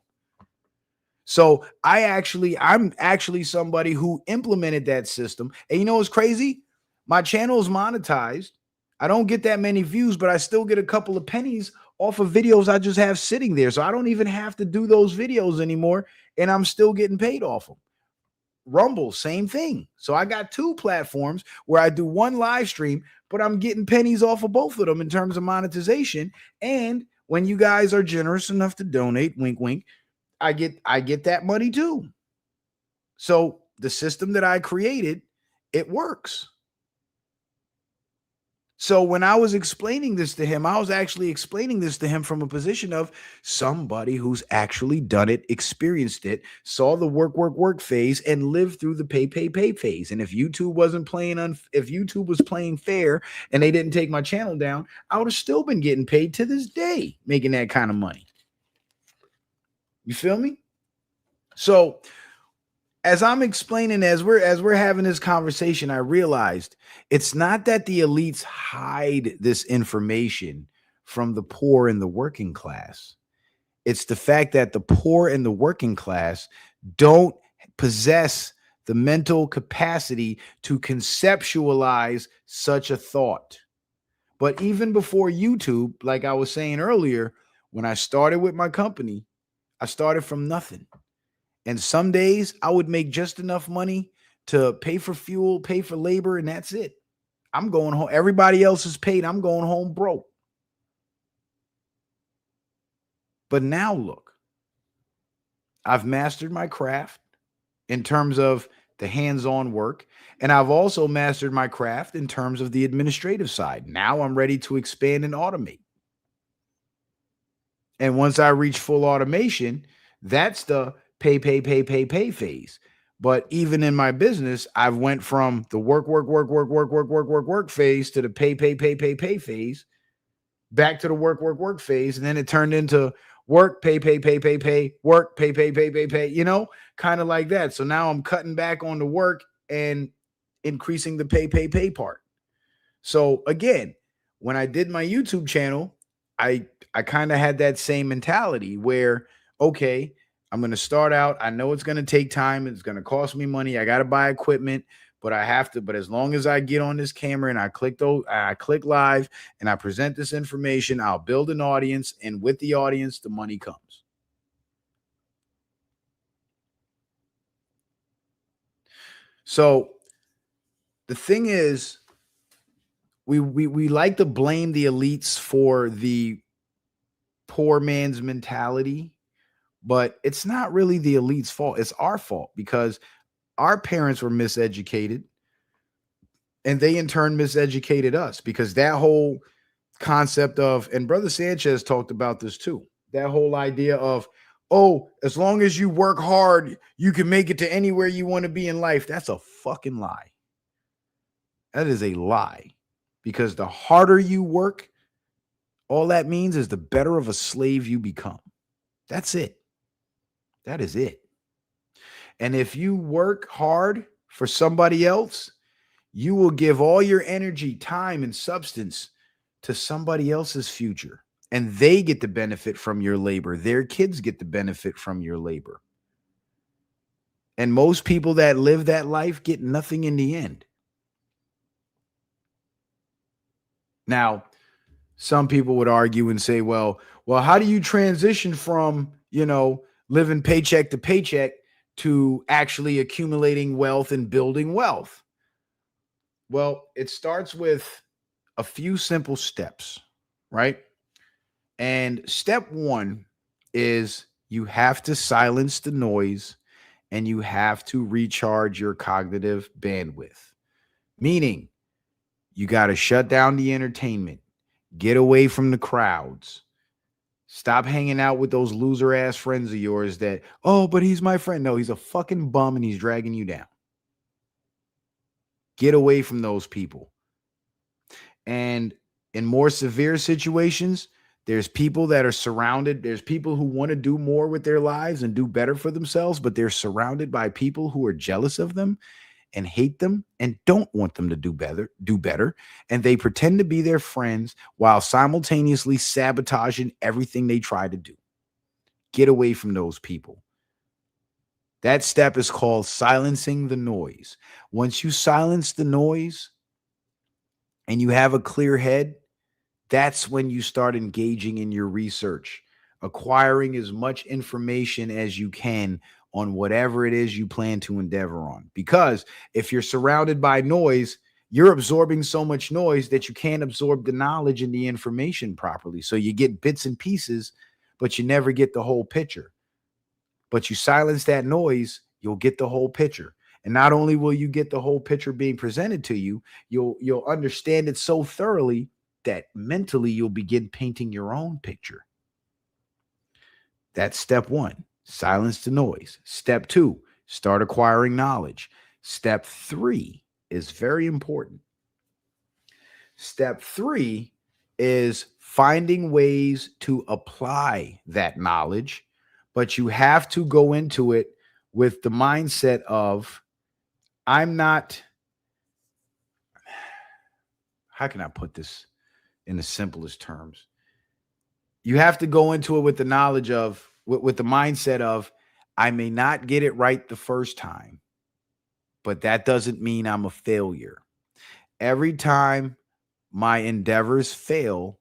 So I'm actually somebody who implemented that system. And you know what's crazy? My channel is monetized. I don't get that many views, but I still get a couple of pennies off of videos I just have sitting there. So I don't even have to do those videos anymore, and I'm still getting paid off them. Rumble, same thing. So I got two platforms where I do one live stream, but I'm getting pennies off of both of them in terms of monetization. And when you guys are generous enough to donate, wink, wink, I get that money too. So the system that I created, it works. So when I was explaining this to him, I was actually explaining this to him from a position of somebody who's actually done it, experienced it, saw the work phase, and lived through the pay phase. And if YouTube wasn't playing if YouTube was playing fair and they didn't take my channel down, I would have still been getting paid to this day, making that kind of money. You feel me? So as I'm explaining, as we're having this conversation, I realized it's not that the elites hide this information from the poor and the working class. It's the fact that the poor and the working class don't possess the mental capacity to conceptualize such a thought. But even before YouTube, like I was saying earlier, when I started with my company, I started from nothing. And some days I would make just enough money to pay for fuel, pay for labor, and that's it. I'm going home. Everybody else is paid. I'm going home broke. But now look, I've mastered my craft in terms of the hands-on work, and I've also mastered my craft in terms of the administrative side. Now I'm ready to expand and automate. And once I reach full automation, that's the pay phase. But even in my business, I've went from the work phase to the pay phase, back to the work phase, and then it turned into work, pay, work, pay, you know, kind of like that. So now I'm cutting back on the work and increasing the pay part. So again, when I did my YouTube channel, I kind of had that same mentality where, okay, I'm going to start out. I know it's going to take time. It's going to cost me money. I got to buy equipment, but I have to. But as long as I get on this camera and I click live and I present this information, I'll build an audience. And with the audience, the money comes. So the thing is, we like to blame the elites for the poor man's mentality. But it's not really the elite's fault. It's our fault because our parents were miseducated and they in turn miseducated us, because that whole concept of, and Brother Sanchez talked about this too, that whole idea of, oh, as long as you work hard, you can make it to anywhere you want to be in life. That's a fucking lie. That is a lie, because the harder you work, all that means is the better of a slave you become. That's it. That is it. And if you work hard for somebody else, you will give all your energy, time, and substance to somebody else's future. And they get the benefit from your labor. Their kids get the benefit from your labor. And most people that live that life get nothing in the end. Now, some people would argue and say, well, how do you transition from, living paycheck to paycheck to actually accumulating wealth and building wealth? Well, it starts with a few simple steps, right? And step one is you have to silence the noise and you have to recharge your cognitive bandwidth, meaning you got to shut down the entertainment, get away from the crowds, stop hanging out with those loser ass friends of yours that, oh, but he's my friend. No, he's a fucking bum and he's dragging you down. Get away from those people. And in more severe situations, there's people that are surrounded. There's people who want to do more with their lives and do better for themselves, but they're surrounded by people who are jealous of them and hate them and don't want them to do better. And they pretend to be their friends while simultaneously sabotaging everything they try to do. Get away from those people. That step is called silencing the noise. Once you silence the noise and you have a clear head, that's when you start engaging in your research, acquiring as much information as you can on whatever it is you plan to endeavor on. Because if you're surrounded by noise, you're absorbing so much noise that you can't absorb the knowledge and the information properly. So you get bits and pieces, but you never get the whole picture. But you silence that noise, you'll get the whole picture. And not only will you get the whole picture being presented to you, you'll understand it so thoroughly that mentally you'll begin painting your own picture. That's step one, silence the noise. Step two, start acquiring knowledge. Step three is very important. Step three is finding ways to apply that knowledge, but you have to go into it with the mindset of, I'm not, how can I put this in the simplest terms? You have to go into it with the knowledge of, with the mindset of, I may not get it right the first time, but that doesn't mean I'm a failure. Every time my endeavors fail,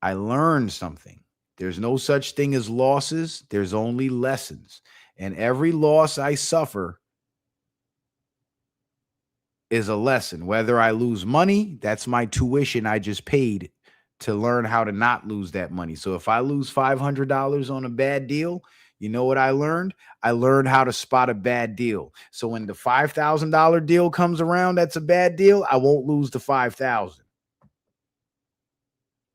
I learn something. There's no such thing as losses. There's only lessons. And every loss I suffer is a lesson. Whether I lose money, that's my tuition I just paid to learn how to not lose that money. So if I lose $500 on a bad deal, you know what I learned? I learned how to spot a bad deal. So when the $5,000 deal comes around, that's a bad deal, I won't lose the $5,000.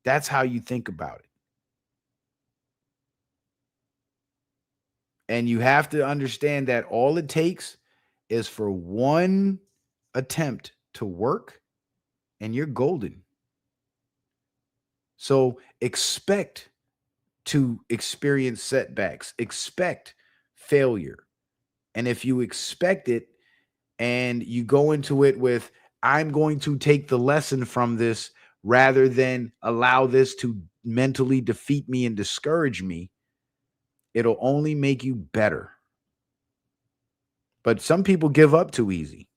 That's how you think about it. And you have to understand that all it takes is for one attempt to work and you're golden. So expect to experience setbacks, expect failure. And if you expect it and you go into it with, I'm going to take the lesson from this rather than allow this to mentally defeat me and discourage me, it'll only make you better. But some people give up too easy.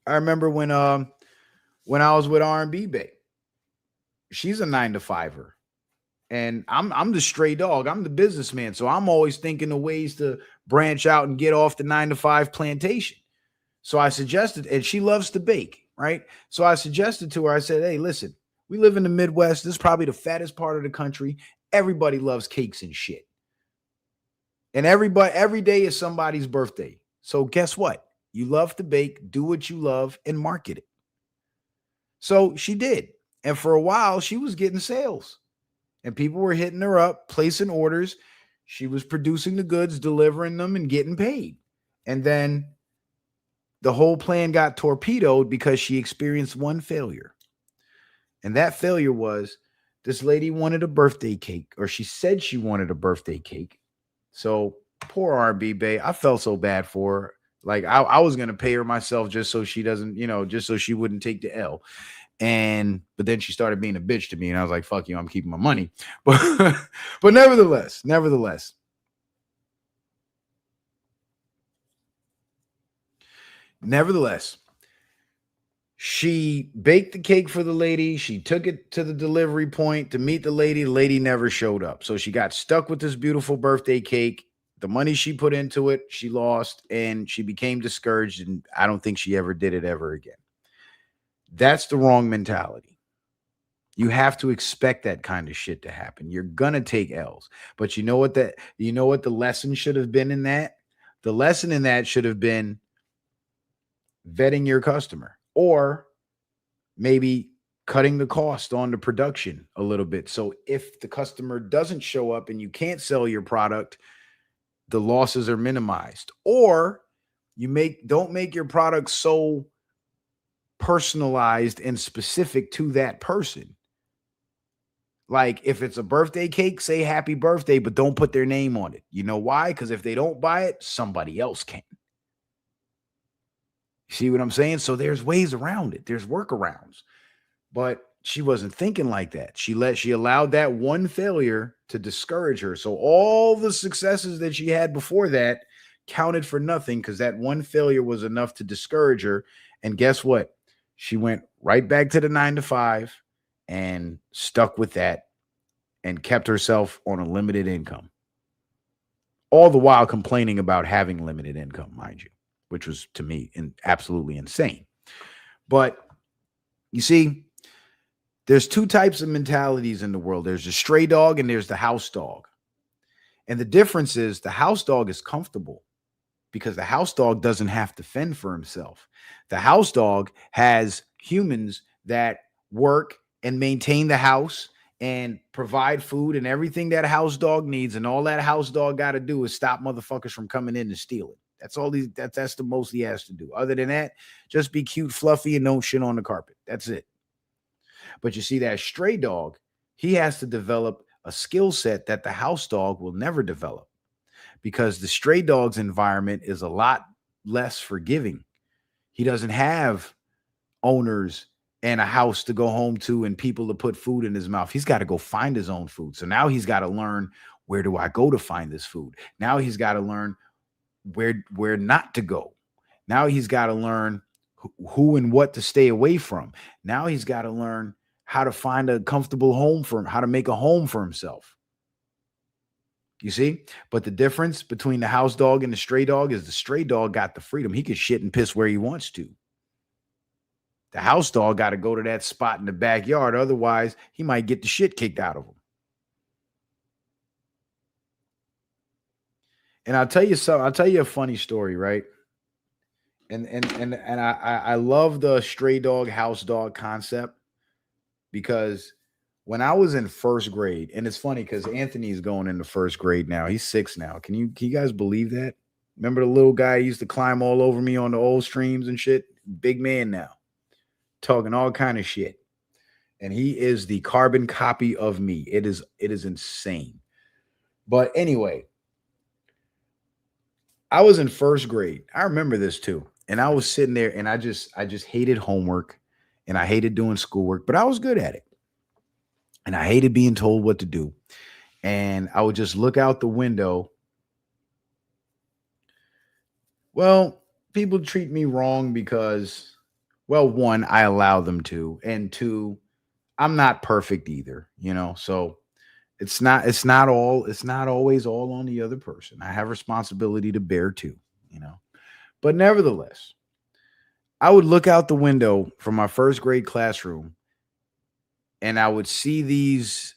I remember when I was with R&B Bay. She's a 9-to-5er. And I'm the stray dog. I'm the businessman. So I'm always thinking of ways to branch out and get off the 9-to-5 plantation. So I suggested, and she loves to bake, right? So I suggested to her, I said, hey, listen, we live in the Midwest. This is probably the fattest part of the country. Everybody loves cakes and shit. And every day is somebody's birthday. So guess what? You love to bake, do what you love, and market it. So she did. And for a while, she was getting sales. And people were hitting her up, placing orders. She was producing the goods, delivering them, and getting paid. And then the whole plan got torpedoed because she experienced one failure. And that failure was this lady wanted a birthday cake, or she said she wanted a birthday cake. So poor R&B Bay, I felt so bad for her. Like I was going to pay her myself just so she doesn't, just so she wouldn't take the L. But then she started being a bitch to me and I was like, fuck you, I'm keeping my money. But nevertheless, She baked the cake for the lady. She took it to the delivery point to meet the lady. The lady never showed up. So she got stuck with this beautiful birthday cake. The money she put into it, she lost, and she became discouraged. And I don't think she ever did it ever again. That's the wrong mentality. You have to expect that kind of shit to happen. You're gonna take L's. But you know what the lesson should have been in that? The lesson in that should have been vetting your customer, or maybe cutting the cost on the production a little bit. So if the customer doesn't show up and you can't sell your product, the losses are minimized. Or don't make your product so personalized and specific to that person. Like if it's a birthday cake, say happy birthday, but don't put their name on it. You know why? Because if they don't buy it, somebody else can. See what I'm saying? So there's ways around it. There's workarounds. But she wasn't thinking like that. She allowed that one failure to discourage her. So all the successes that she had before that counted for nothing, because that one failure was enough to discourage her. And guess what? She went right back to the 9 to 5 and stuck with that and kept herself on a limited income. All the while complaining about having limited income, mind you, which was to me absolutely insane. But you see, there's two types of mentalities in the world. There's the stray dog and there's the house dog. And the difference is the house dog is comfortable because the house dog doesn't have to fend for himself. The house dog has humans that work and maintain the house and provide food and everything that a house dog needs. And all that house dog got to do is stop motherfuckers from coming in and stealing. That's the most he has to do. Other than that, just be cute, fluffy, and don't shit on the carpet. That's it. But you see, that stray dog, he has to develop a skill set that the house dog will never develop, because the stray dog's environment is a lot less forgiving. He doesn't have owners and a house to go home to and people to put food in his mouth. He's got to go find his own food. So now he's got to learn, where do I go to find this food? Now he's got to learn where not to go. Now he's got to learn who and what to stay away from. Now he's got to learn how to find a comfortable home for him, how to make a home for himself. You see? But the difference between the house dog and the stray dog is the stray dog got the freedom. He can shit and piss where he wants to. The house dog got to go to that spot in the backyard. Otherwise, he might get the shit kicked out of him. And I'll tell you a funny story, right? And I love the stray dog, house dog concept, because when I was in first grade, and it's funny because Anthony's going into first grade now. He's 6 now. Can you guys believe that? Remember the little guy who used to climb all over me on the old streams and shit? Big man now, talking all kind of shit. And he is the carbon copy of me. It is insane. But anyway, I was in first grade. I remember this too. And I was sitting there and I just hated homework and I hated doing schoolwork, but I was good at it. And I hated being told what to do. And I would just look out the window. Well, people treat me wrong because, well, one, I allow them to, and two, I'm not perfect either, so it's not always all on the other person. I have responsibility to bear too, but nevertheless, I would look out the window from my first grade classroom and I would see these.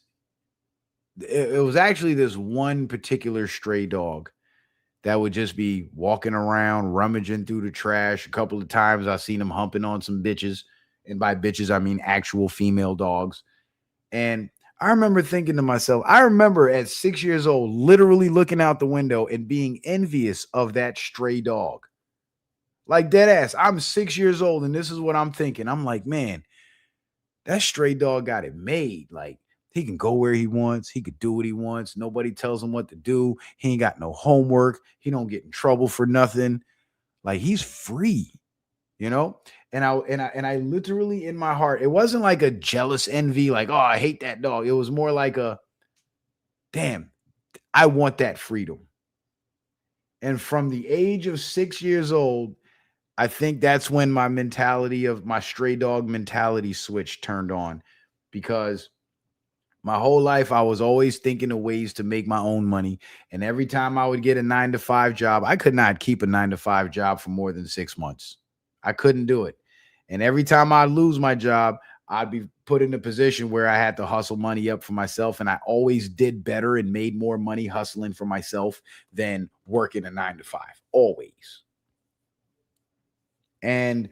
It was actually this one particular stray dog that would just be walking around, rummaging through the trash. A couple of times I seen him humping on some bitches. And by bitches, I mean actual female dogs. And I remember thinking to myself, I remember at 6 years old, literally looking out the window and being envious of that stray dog. Like dead ass. I'm 6 years old and this is what I'm thinking. I'm like, man, that stray dog got it made. Like, he can go where he wants. He could do what he wants. Nobody tells him what to do. He ain't got no homework. He don't get in trouble for nothing. Like, he's free, And I literally in my heart, it wasn't like a jealous envy, like, oh, I hate that dog. It was more like a, damn, I want that freedom. And from the age of 6 years old, I think that's when my mentality of my stray dog mentality switch turned on, because my whole life I was always thinking of ways to make my own money. And every time I would get a 9 to 5 job, I could not keep a 9 to 5 job for more than 6 months. I couldn't do it. And every time I lose my job, I'd be put in a position where I had to hustle money up for myself. And I always did better and made more money hustling for myself than working a 9 to 5. Always. And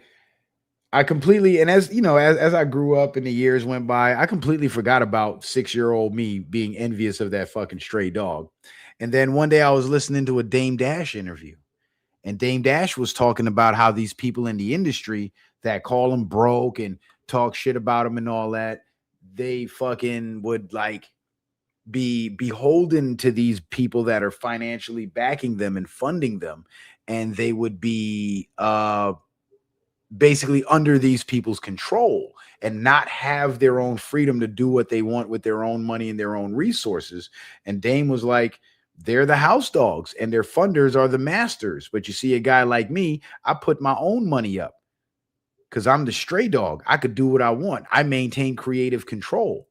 I completely, and as you know, as I grew up and the years went by, I completely forgot about 6-year-old me being envious of that fucking stray dog. And then one day I was listening to a Dame Dash interview, and Dame Dash was talking about how these people in the industry that call him broke and talk shit about him and all that, they fucking would like be beholden to these people that are financially backing them and funding them. And they would be basically under these people's control and not have their own freedom to do what they want with their own money and their own resources. And Dame was like, they're the house dogs and their funders are the masters. But you see, a guy like me, I put my own money up because I'm the stray dog. I could do what I want. I maintain creative control.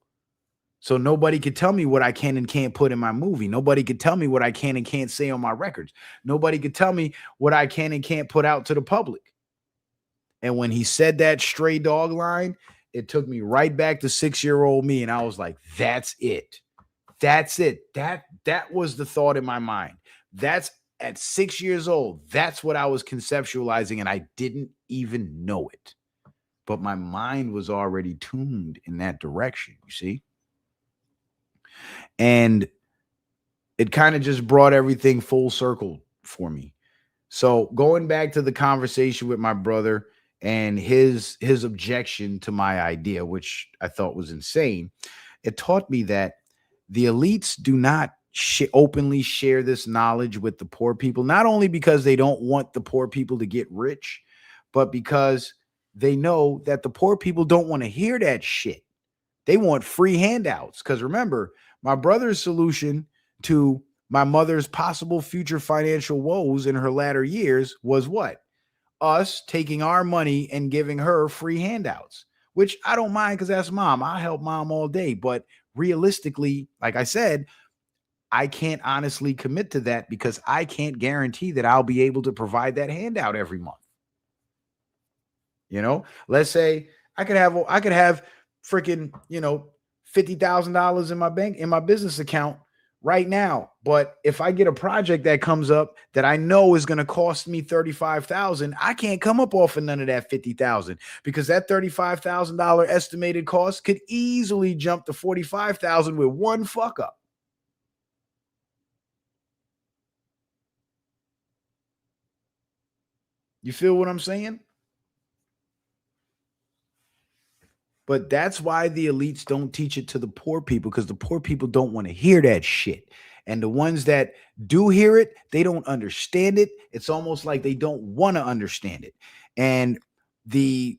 So nobody could tell me what I can and can't put in my movie. Nobody could tell me what I can and can't say on my records. Nobody could tell me what I can and can't put out to the public. And when he said that stray dog line, it took me right back to 6-year-old me. And I was like, that's it. That's it. That was the thought in my mind. That's at 6 years old. That's what I was conceptualizing. And I didn't even know it. But my mind was already tuned in that direction, you see? And it kind of just brought everything full circle for me. So going back to the conversation with my brother and his objection to my idea, which I thought was insane, it taught me that the elites do not openly share this knowledge with the poor people, not only because they don't want the poor people to get rich, but because they know that the poor people don't want to hear that shit. They want free handouts. Because remember, my brother's solution to my mother's possible future financial woes in her latter years was what? Us taking our money and giving her free handouts, which I don't mind because that's mom. I help mom all day. But realistically, like I said, I can't honestly commit to that because I can't guarantee that I'll be able to provide that handout every month. You know, let's say I could have freaking, $50,000 in my business account right now. But if I get a project that comes up that I know is going to cost me $35,000, I can't come up off of none of that $50,000 because that $35,000 estimated cost could easily jump to $45,000 with one fuck up. You feel what I'm saying? But that's why the elites don't teach it to the poor people, because the poor people don't want to hear that shit. And the ones that do hear it, they don't understand it. It's almost like they don't want to understand it. And the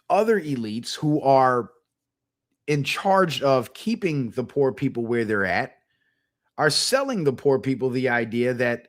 other elites who are in charge of keeping the poor people where they're at are selling the poor people the idea that,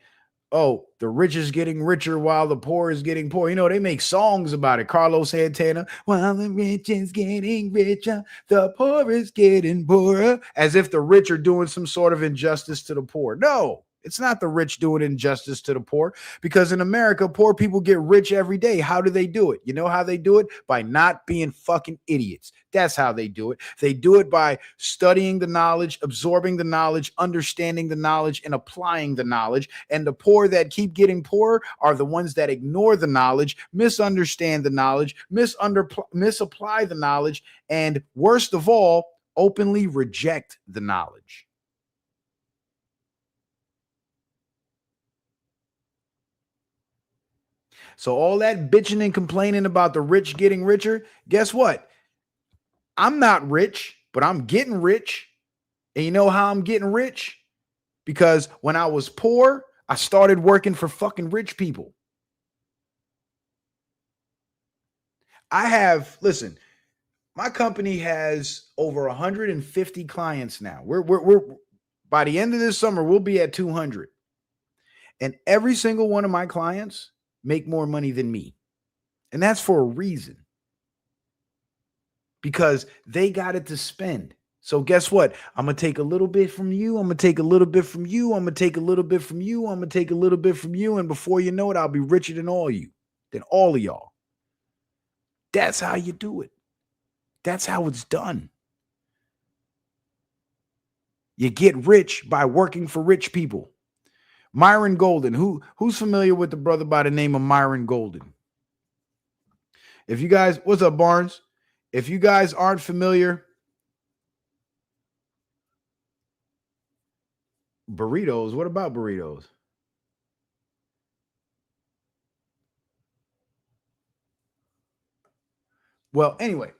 oh, the rich is getting richer while the poor is getting poor. You know, they make songs about it. Carlos Santana, while the rich is getting richer, the poor is getting poorer, as if the rich are doing some sort of injustice to the poor. No, it's not the rich doing injustice to the poor, because in America, poor people get rich every day. How do they do it? You know how they do it? By not being fucking idiots. That's how they do it. They do it by studying the knowledge, absorbing the knowledge, understanding the knowledge, and applying the knowledge. And the poor that keep getting poorer are the ones that ignore the knowledge, misunderstand the knowledge, misapply the knowledge, and worst of all, openly reject the knowledge. So all that bitching and complaining about the rich getting richer, guess what? I'm not rich, but I'm getting rich. And you know how I'm getting rich? Because when I was poor, I started working for fucking rich people. Listen, my company has over 150 clients now. We're by the end of this summer, we'll be at 200. And every single one of my clients make more money than me. And that's for a reason. Because they got it to spend. So guess what? I'm going to take a little bit from you. I'm going to take a little bit from you. I'm going to take a little bit from you. I'm going to take a little bit from you. And before you know it, I'll be richer than all of y'all. That's how you do it. That's how it's done. You get rich by working for rich people. Myron Golden. Who's familiar with the brother by the name of Myron Golden? If you guys, what's up, Barnes? If you guys aren't familiar, burritos, what about burritos? Well, anyway,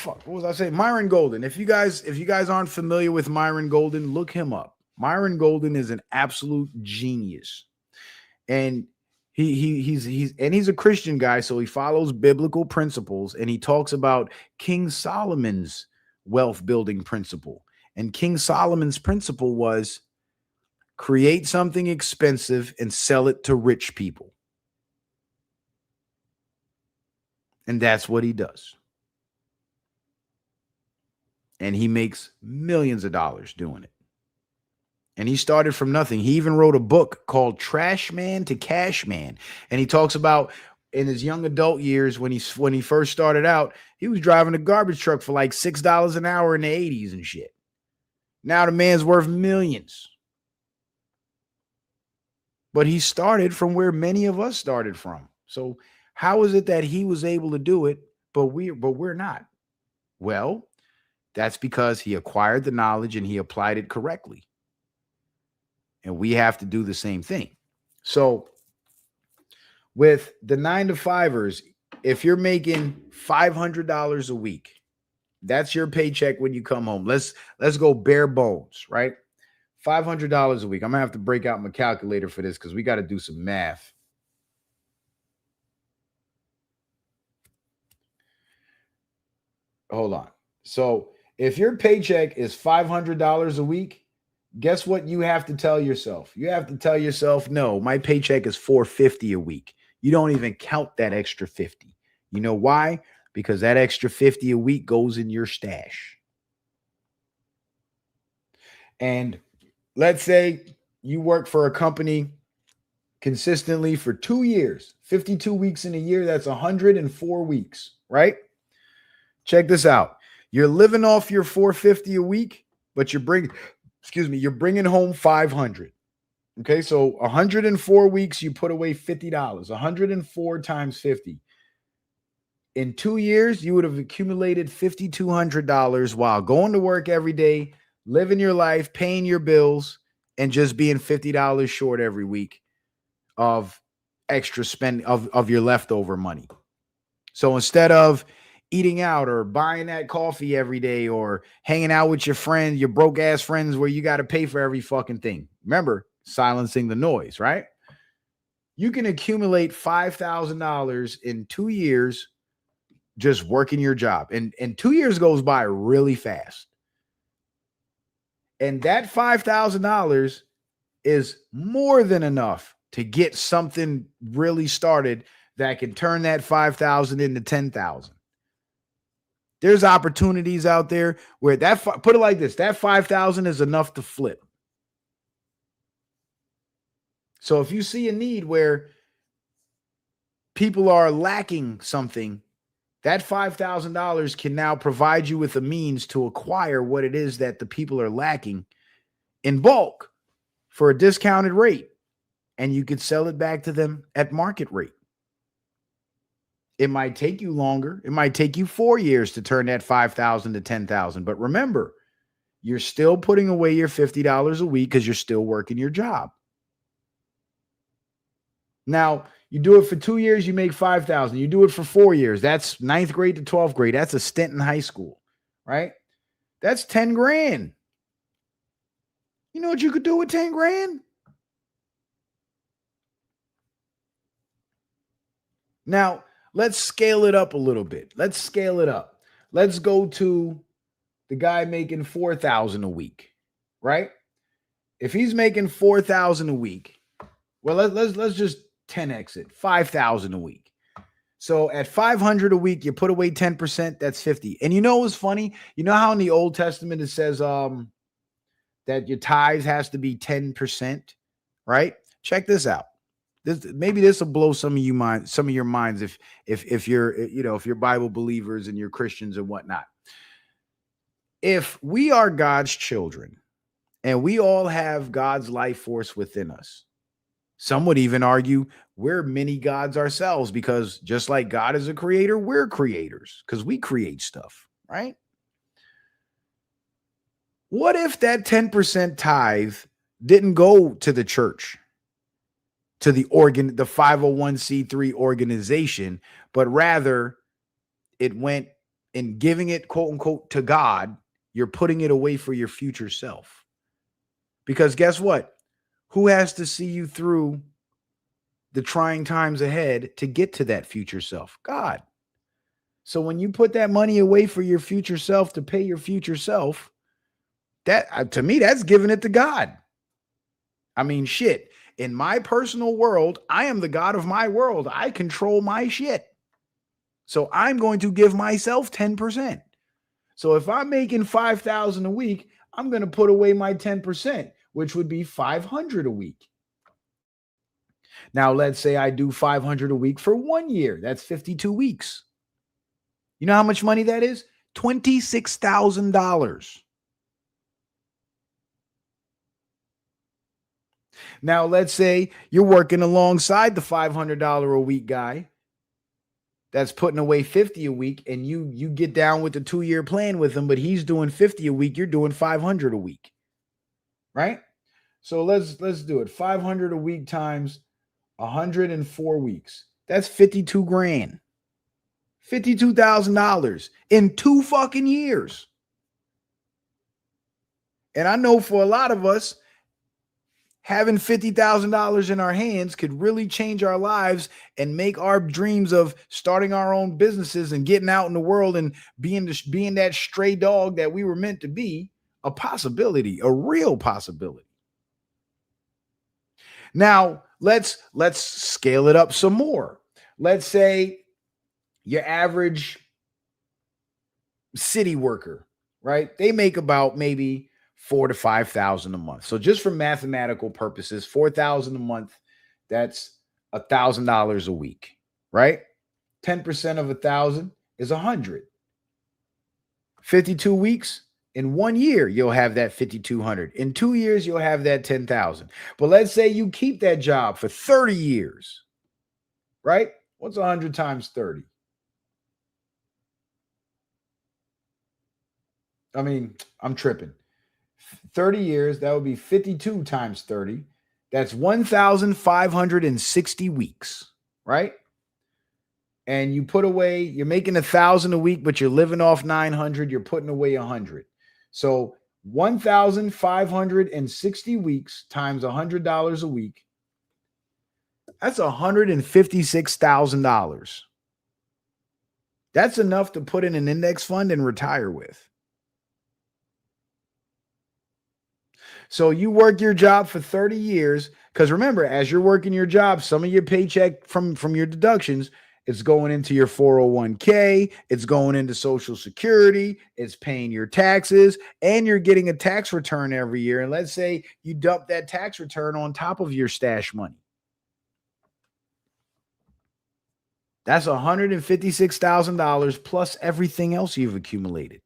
what was I saying? Myron Golden. If you guys aren't familiar with Myron Golden, look him up. Myron Golden is an absolute genius. And he's a Christian guy, so he follows biblical principles, and he talks about King Solomon's wealth building principle. And King Solomon's principle was create something expensive and sell it to rich people. And that's what he does. And he makes millions of dollars doing it. And he started from nothing. He even wrote a book called Trash Man to Cash Man. And he talks about in his young adult years when he first started out, he was driving a garbage truck for like $6 an hour in the 80s and shit. Now the man's worth millions. But he started from where many of us started from. So how is it that he was able to do it, but we're not? Well, that's because he acquired the knowledge and he applied it correctly. And we have to do the same thing. So with the 9-to-5ers, if you're making $500 a week, that's your paycheck when you come home. Let's go bare bones, right? $500 a week. I'm gonna have to break out my calculator for this because we got to do some math. Hold on. So if your paycheck is $500 a week, guess what you have to tell yourself? You have to tell yourself, no, my paycheck is $450 a week. You don't even count that extra 50. You know why? Because that extra 50 a week goes in your stash. And let's say you work for a company consistently for 2 years, 52 weeks in a year. That's 104 weeks, right? Check this out. You're living off your $450 a week, but you're bringing home $500. Okay, so 104 weeks, you put away $50. 104 times 50. In 2 years, you would have accumulated $5,200 while going to work every day, living your life, paying your bills, and just being $50 short every week of extra spend of your leftover money. So instead of eating out or buying that coffee every day or hanging out with your friends, your broke ass friends where you got to pay for every fucking thing. Remember, silencing the noise, right? You can accumulate $5,000 in 2 years just working your job. And 2 years goes by really fast. And that $5,000 is more than enough to get something really started that can turn that $5,000 into $10,000. There's opportunities out there where put it like this, that $5,000 is enough to flip. So if you see a need where people are lacking something, that $5,000 can now provide you with a means to acquire what it is that the people are lacking in bulk for a discounted rate. And you could sell it back to them at market rate. It might take you longer. It might take you 4 years to turn that $5,000 to $10,000. But remember, you're still putting away your $50 a week because you're still working your job. Now, you do it for 2 years, you make $5,000. You do it for 4 years. That's 9th grade to 12th grade. That's a stint in high school, right? That's 10 grand. You know what you could do with 10 grand? Now, let's scale it up a little bit. Let's scale it up. Let's go to the guy making $4,000 a week, right? If he's making $4,000 a week, well, let's just 10x it, 5,000 a week. So at 500 a week, you put away 10%, that's 50. And you know what's funny? You know how in the Old Testament it says that your tithes has to be 10%, right? Check this out. Maybe this will blow some of your minds if you're if you're Bible believers and you're Christians and whatnot. If we are God's children and we all have God's life force within us, some would even argue we're mini gods ourselves, because just like God is a creator, we're creators because we create stuff, right? What if that 10% tithe didn't go to the church, to the 501c3 organization, but rather it went in giving it, quote unquote, to God? You're putting it away for your future self. Because guess what? Who has to see you through the trying times ahead to get to that future self? God. So when you put that money away for your future self to pay your future self, that to me, that's giving it to God. I mean, shit. In my personal world, I am the God of my world. I control my shit. So I'm going to give myself 10%. So if I'm making 5,000 a week, I'm going to put away my 10%, which would be 500 a week. Now, let's say I do 500 a week for 1 year. That's 52 weeks. You know how much money that is? $26,000. Now, let's say you're working alongside the $500 a week guy that's putting away 50 a week, and you get down with the 2-year plan with him, but he's doing 50 a week. You're doing 500 a week, right? So let's do it. 500 a week times 104 weeks. That's 52 grand. $52,000 in 2 fucking years. And I know for a lot of us, having $50,000 in our hands could really change our lives and make our dreams of starting our own businesses and getting out in the world and being that stray dog that we were meant to be a possibility, a real possibility. Now, let's scale it up some more. Let's say your average city worker, right? They make about maybe $4,000 to $5,000 a month. So just for mathematical purposes, $4,000 a month, that's $1,000 a week, right? 10% of 1,000 is 100. 52 weeks. In 1 year, you'll have that 5,200. In 2 years, you'll have that 10,000. But let's say you keep that job for 30 years, right? What's 100 times 30? I mean, I'm tripping. 30 years, that would be 52 times 30. That's 1,560 weeks, right? And you put away, you're making 1,000 a week, but you're living off 900. You're putting away 100. So 1,560 weeks times $100 a week. That's $156,000. That's enough to put in an index fund and retire with. So you work your job for 30 years, because remember, as you're working your job, some of your paycheck from your deductions, it's going into your 401k, it's going into Social Security, it's paying your taxes, and you're getting a tax return every year. And let's say you dump that tax return on top of your stash money. That's $156,000 plus everything else you've accumulated.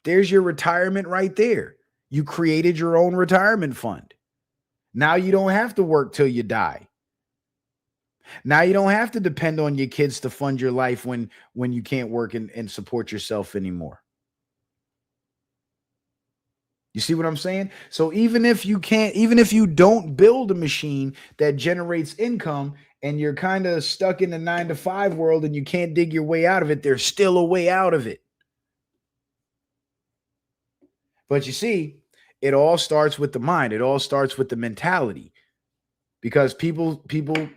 There's your retirement right there. You created your own retirement fund. Now you don't have to work till you die. Now you don't have to depend on your kids to fund your life when you can't work and support yourself anymore. You see what I'm saying? So even if you don't build a machine that generates income and you're kind of stuck in the 9-to-5 world and you can't dig your way out of it, there's still a way out of it. But you see, it all starts with the mind. It all starts with the mentality, because people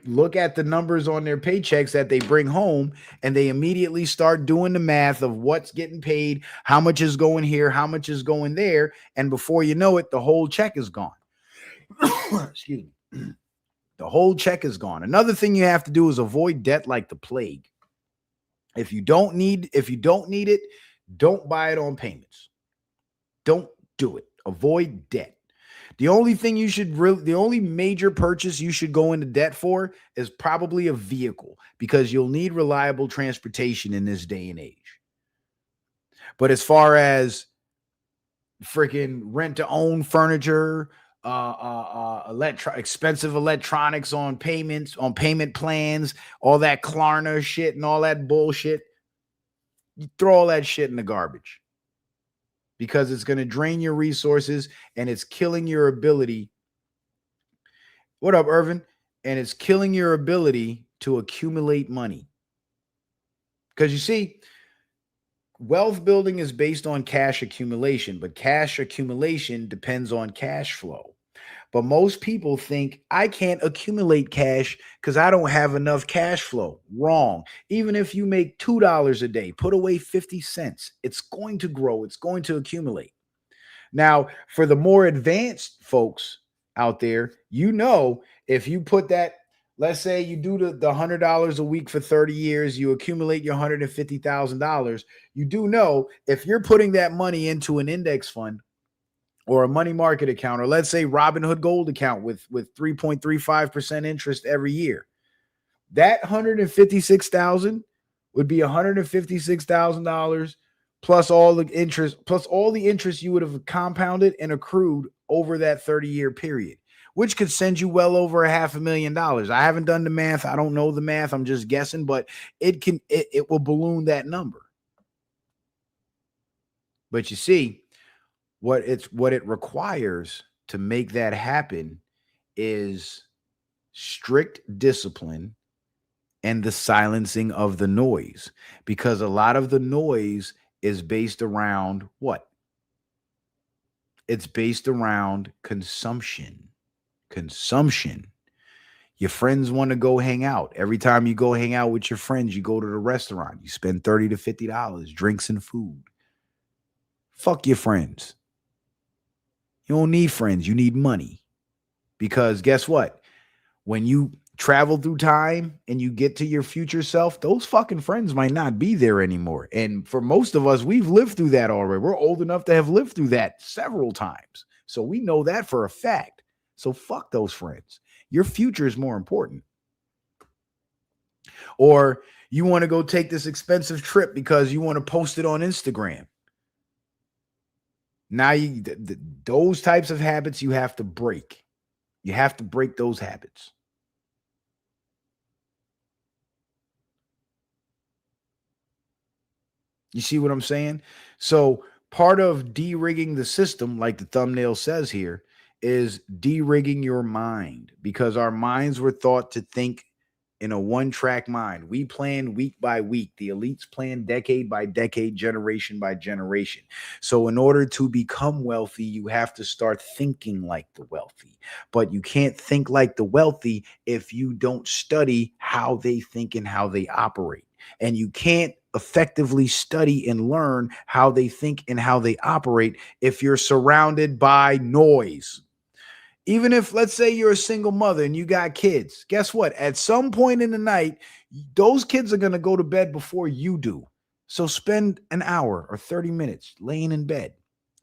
look at the numbers on their paychecks that they bring home and they immediately start doing the math of what's getting paid, how much is going here, how much is going there. And before you know it, the whole check is gone. Excuse me. The whole check is gone. Another thing you have to do is avoid debt like the plague. If you don't need it, don't buy it on payments. Don't do it. Avoid debt. The only thing the only major purchase you should go into debt for is probably a vehicle, because you'll need reliable transportation in this day and age. But as far as freaking rent to own furniture, expensive electronics on payments, on payment plans, all that Klarna shit and all that bullshit, you throw all that shit in the garbage, because it's going to drain your resources and it's killing your ability. What up, Irvin? And it's killing your ability to accumulate money. Because you see, wealth building is based on cash accumulation, but cash accumulation depends on cash flow. But most people think, I can't accumulate cash because I don't have enough cash flow. Wrong. Even if you make $2 a day, put away 50 cents. It's going to grow. It's going to accumulate. Now, for the more advanced folks out there, if you put that, let's say you do the $100 a week for 30 years, you accumulate your $150,000. You do know if you're putting that money into an index fund or a money market account, or let's say Robinhood Gold account with 3.35% interest every year, that $156,000 would be $156,000 plus all the interest you would have compounded and accrued over that 30-year period, which could send you well over $500,000. I haven't done the math. I don't know the math. I'm just guessing, but it will balloon that number. But you see, what it requires to make that happen is strict discipline and the silencing of the noise, because a lot of the noise is based around what? It's based around consumption. Your friends want to go hang out. Every time you go hang out with your friends, you go to the restaurant, you spend $30 to $50, drinks and food. Fuck your friends. You don't need friends. You need money. Because guess what? When you travel through time and you get to your future self, those fucking friends might not be there anymore. And for most of us, we've lived through that already. We're old enough to have lived through that several times. So we know that for a fact. So fuck those friends. Your future is more important. Or you want to go take this expensive trip because you want to post it on Instagram. Now those types of habits you have to break. You have to break those habits. You see what I'm saying? So part of de-rigging the system, like the thumbnail says here, is de-rigging your mind, because our minds were thought to think in a one-track mind. We plan week by week. The elites plan decade by decade, generation by generation. So in order to become wealthy, you have to start thinking like the wealthy. But you can't think like the wealthy if you don't study how they think and how they operate. And you can't effectively study and learn how they think and how they operate if you're surrounded by noise. Even if, let's say, you're a single mother and you got kids, guess what? At some point in the night, those kids are going to go to bed before you do. So spend an hour or 30 minutes laying in bed,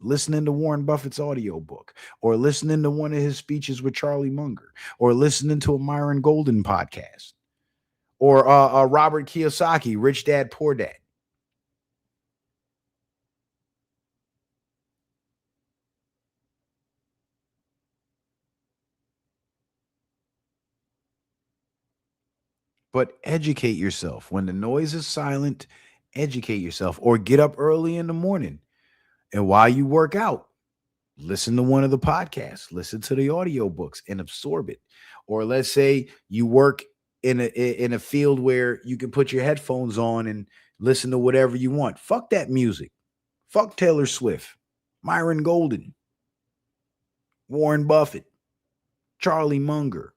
listening to Warren Buffett's audiobook, or listening to one of his speeches with Charlie Munger, or listening to a Myron Golden podcast, or Robert Kiyosaki, Rich Dad, Poor Dad. But educate yourself. When the noise is silent, educate yourself, or get up early in the morning. And while you work out, listen to one of the podcasts, listen to the audiobooks and absorb it. Or let's say you work in a field where you can put your headphones on and listen to whatever you want. Fuck that music. Fuck Taylor Swift, Myron Golden, Warren Buffett, Charlie Munger,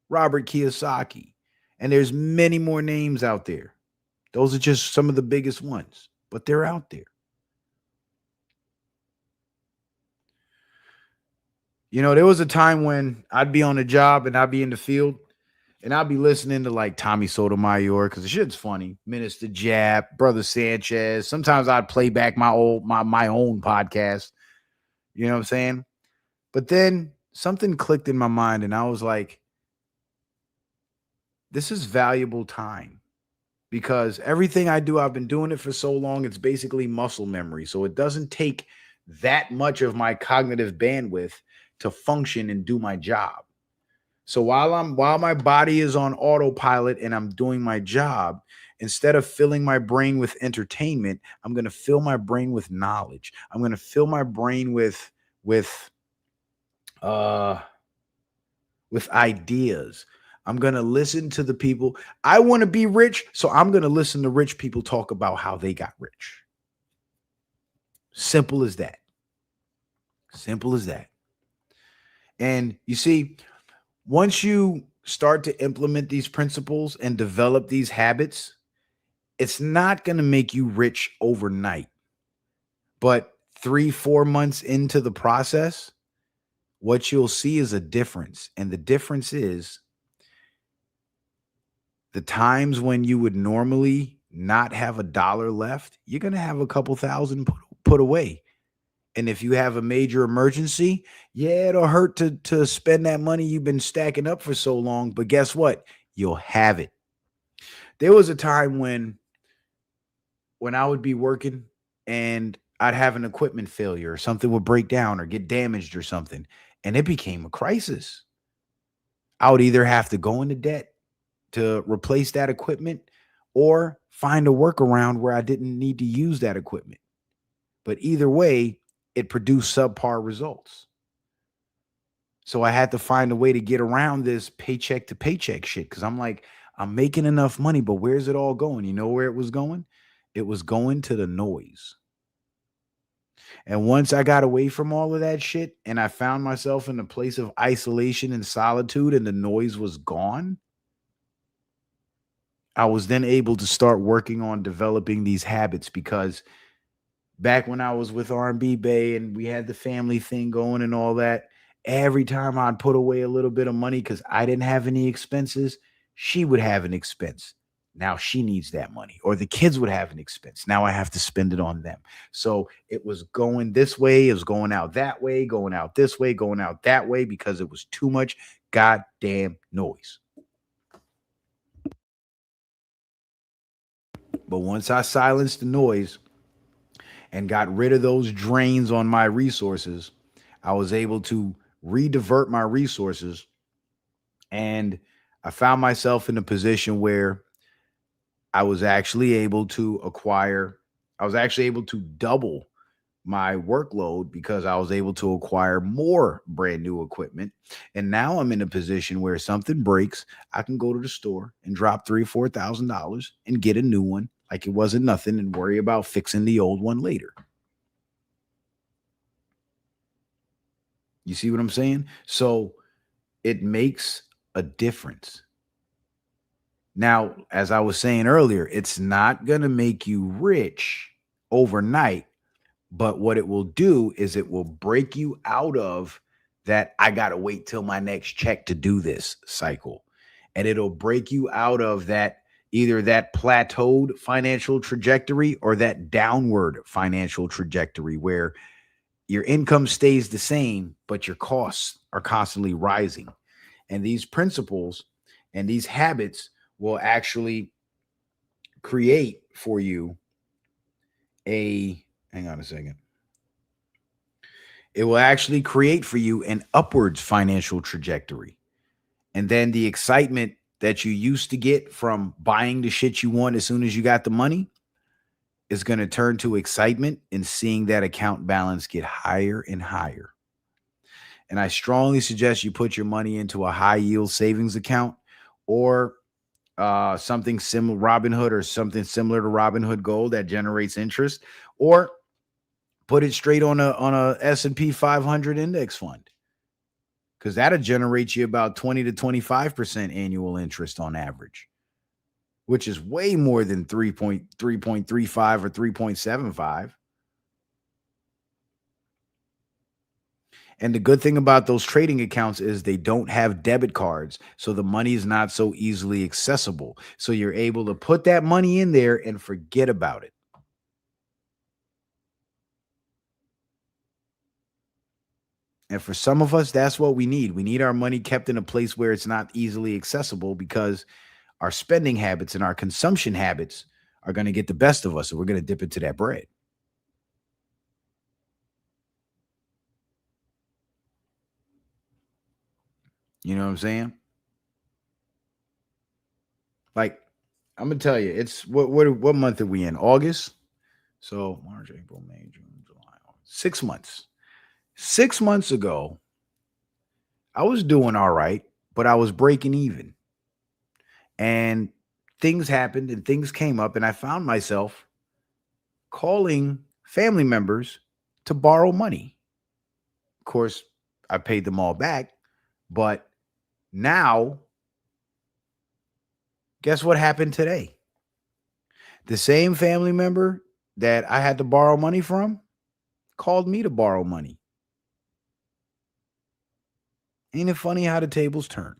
Robert Kiyosaki. And there's many more names out there. Those are just some of the biggest ones, but they're out there. You know, there was a time when I'd be on a job and I'd be in the field And I'll be listening to like Tommy Sotomayor because the shit's funny. Minister Jap, Brother Sanchez. Sometimes I'd play back my own podcast. You know what I'm saying? But then something clicked in my mind, and I was like, this is valuable time. Because everything I do, I've been doing it for so long, it's basically muscle memory. So it doesn't take that much of my cognitive bandwidth to function and do my job. So while my body is on autopilot and I'm doing my job, instead of filling my brain with entertainment, I'm going to fill my brain with knowledge. I'm going to fill my brain with ideas. I'm going to listen to the people. I want to be rich, so I'm going to listen to rich people talk about how they got rich. Simple as that. Simple as that. And you see, once you start to implement these principles and develop these habits, it's not going to make you rich overnight. But 3-4 months into the process, what you'll see is a difference. And the difference is the times when you would normally not have $1 left, you're going to have a couple thousand put away. And if you have a major emergency, yeah, it'll hurt to spend that money you've been stacking up for so long. But guess what? You'll have it. There was a time when I would be working and I'd have an equipment failure or something would break down or get damaged or something. And it became a crisis. I would either have to go into debt to replace that equipment or find a workaround where I didn't need to use that equipment. But either way, it produced subpar results. So I had to find a way to get around this paycheck to paycheck shit. Cause I'm like, I'm making enough money, but where's it all going? You know where it was going? It was going to the noise. And once I got away from all of that shit and I found myself in a place of isolation and solitude and the noise was gone, I was then able to start working on developing these habits because back when I was with R&B Bay and we had the family thing going and all that, every time I'd put away a little bit of money because I didn't have any expenses, she would have an expense. Now she needs that money. Or the kids would have an expense. Now I have to spend it on them. So it was going this way, it was going out that way, going out this way, going out that way because it was too much goddamn noise. But once I silenced the noise and got rid of those drains on my resources, I was able to redivert my resources. And I found myself in a position where I was actually able to double my workload because I was able to acquire more brand new equipment. And now I'm in a position where something breaks, I can go to the store and drop $3,000 or $4,000 and get a new one like it wasn't nothing and worry about fixing the old one later. You see what I'm saying? So it makes a difference. Now, as I was saying earlier, it's not going to make you rich overnight, but what it will do is it will break you out of that I got to wait till my next check to do this cycle. And it'll break you out of that, either that plateaued financial trajectory or that downward financial trajectory where your income stays the same, but your costs are constantly rising. And these principles and these habits will actually create for you hang on a second. It will actually create for you an upwards financial trajectory. And then the excitement that you used to get from buying the shit you want as soon as you got the money is going to turn to excitement in seeing that account balance get higher and higher. And I strongly suggest you put your money into a high yield savings account or something similar, Robinhood or something similar to Robinhood Gold that generates interest, or put it straight on a S&P 500 index fund, because that'll generate you about 20 to 25% annual interest on average, which is way more than 3.35 or 3.75. And the good thing about those trading accounts is they don't have debit cards. So the money is not so easily accessible. So you're able to put that money in there and forget about it. And for some of us, that's what we need. We need our money kept in a place where it's not easily accessible, because our spending habits and our consumption habits are going to get the best of us. And we're going to dip into that bread. You know what I'm saying? Like, I'm gonna tell you, it's what month are we in? August. So March, April, May, June, July, August. 6 months. 6 months ago, I was doing all right, but I was breaking even. And things happened and things came up, and I found myself calling family members to borrow money. Of course, I paid them all back, but now, guess what happened today? The same family member that I had to borrow money from called me to borrow money. Ain't it funny how the tables turn?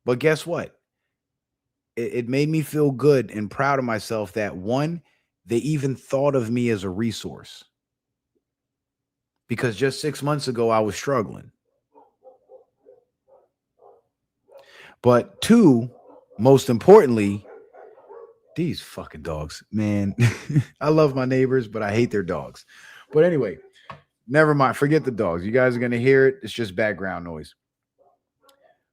But guess what? It made me feel good and proud of myself that, one, they even thought of me as a resource. Because just 6 months ago, I was struggling. But two, most importantly, these fucking dogs, man. I love my neighbors, but I hate their dogs. But anyway, never mind. Forget the dogs. You guys are going to hear it. It's just background noise.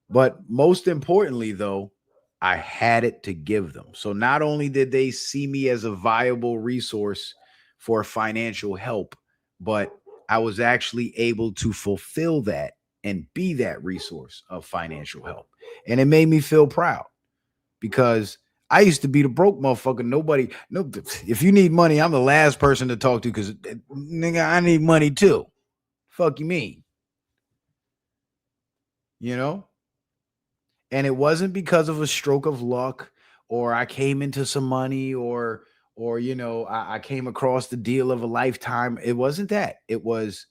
But most importantly, though, I had it to give them. So not only did they see me as a viable resource for financial help, but I was actually able to fulfill that and be that resource of financial help. And it made me feel proud, because I used to be the broke motherfucker. No, if you need money, I'm the last person to talk to, because nigga, I need money too. Fuck you mean? You know? And it wasn't because of a stroke of luck, or I came into some money, or I came across the deal of a lifetime. It wasn't that. It was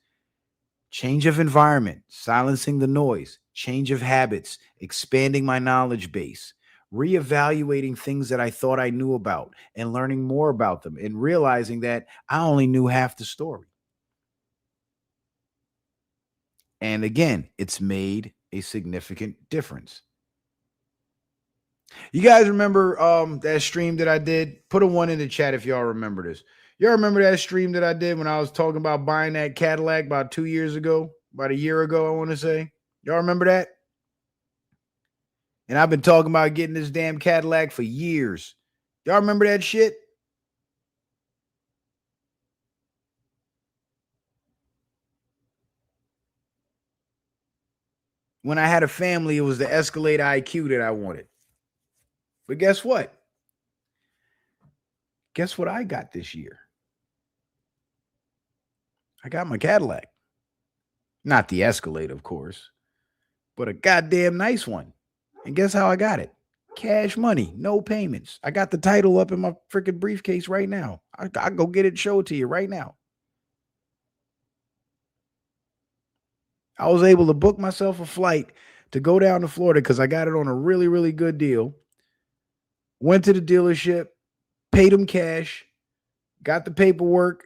change of environment, silencing the noise, change of habits, expanding my knowledge base, reevaluating things that I thought I knew about and learning more about them, and realizing that I only knew half the story. And again, it's made a significant difference. You guys remember that stream that I did? Put a 1 in the chat if y'all remember this. Y'all remember that stream that I did when I was talking about buying that Cadillac about 2 years ago? About a year ago, I want to say. Y'all remember that? And I've been talking about getting this damn Cadillac for years. Y'all remember that shit? When I had a family, it was the Escalade IQ that I wanted. But guess what? Guess what I got this year? I got my Cadillac. Not the Escalade, of course, but a goddamn nice one. And guess how I got it? Cash money, no payments. I got the title up in my freaking briefcase right now. I'll go get it and show it to you right now. I was able to book myself a flight to go down to Florida because I got it on a really, really good deal. Went to the dealership, paid him cash, got the paperwork,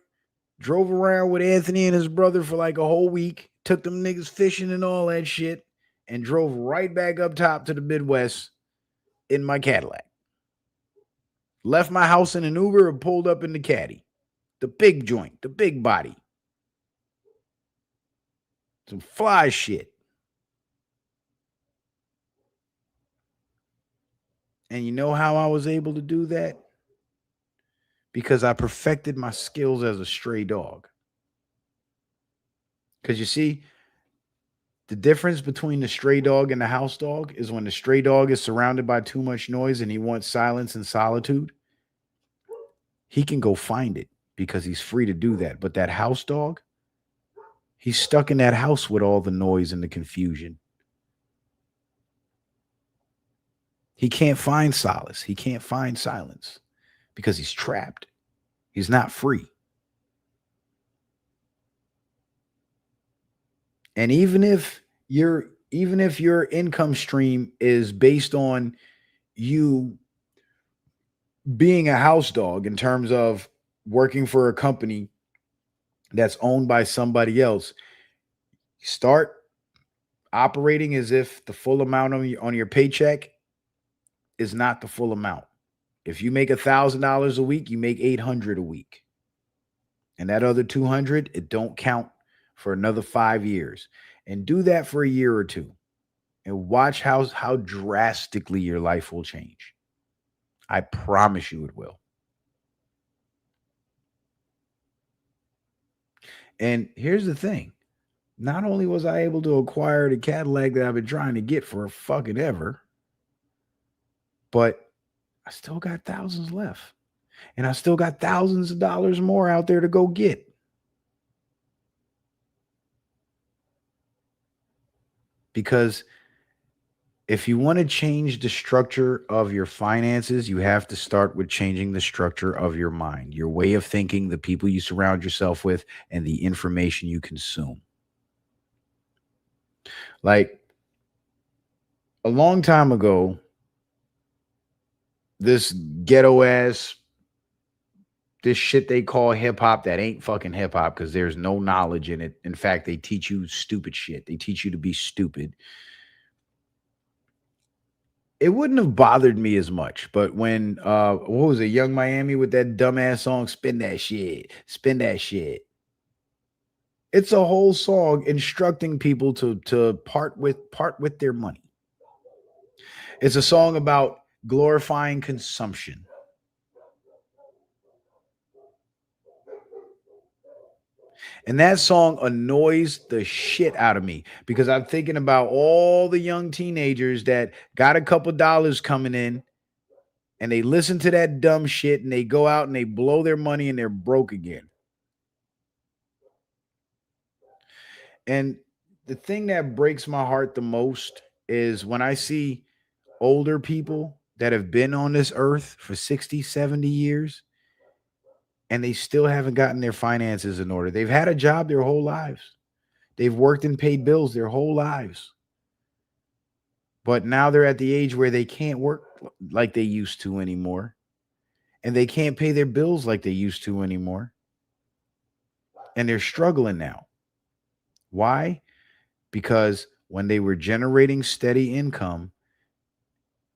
drove around with Anthony and his brother for like a whole week, took them niggas fishing and all that shit, and drove right back up top to the Midwest in my Cadillac. Left my house in an Uber and pulled up in the Caddy. The big joint, the big body. Some fly shit. And you know how I was able to do that? Because I perfected my skills as a stray dog. Because you see, the difference between the stray dog and the house dog is when the stray dog is surrounded by too much noise and he wants silence and solitude, he can go find it because he's free to do that. But that house dog, he's stuck in that house with all the noise and the confusion. He can't find solace. He can't find silence because he's trapped. He's not free. And even if your income stream is based on you being a house dog in terms of working for a company that's owned by somebody else, start operating as if the full amount on your paycheck is not the full amount. If you make $1,000 a week, you make 800 a week. And that other 200, it don't count for another 5 years. And do that for a year or two. And watch how drastically your life will change. I promise you it will. And here's the thing. Not only was I able to acquire the Cadillac that I've been trying to get for fucking ever, but I still got thousands left. And I still got thousands of dollars more out there to go get. Because if you want to change the structure of your finances, you have to start with changing the structure of your mind, your way of thinking, the people you surround yourself with, and the information you consume. Like a long time ago, this ghetto ass, this shit they call hip hop that ain't fucking hip hop because there's no knowledge in it. In fact, they teach you stupid shit. They teach you to be stupid. It wouldn't have bothered me as much, but when what was it, Young Miami with that dumbass song, spin that shit. It's a whole song instructing people to part with their money. It's a song about glorifying consumption. And that song annoys the shit out of me because I'm thinking about all the young teenagers that got a couple dollars coming in and they listen to that dumb shit and they go out and they blow their money and they're broke again. And the thing that breaks my heart the most is when I see older people that have been on this earth for 60, 70 years and they still haven't gotten their finances in order. They've had a job their whole lives. They've worked and paid bills their whole lives. But now they're at the age where they can't work like they used to anymore. And they can't pay their bills like they used to anymore. And they're struggling now. Why? Because when they were generating steady income,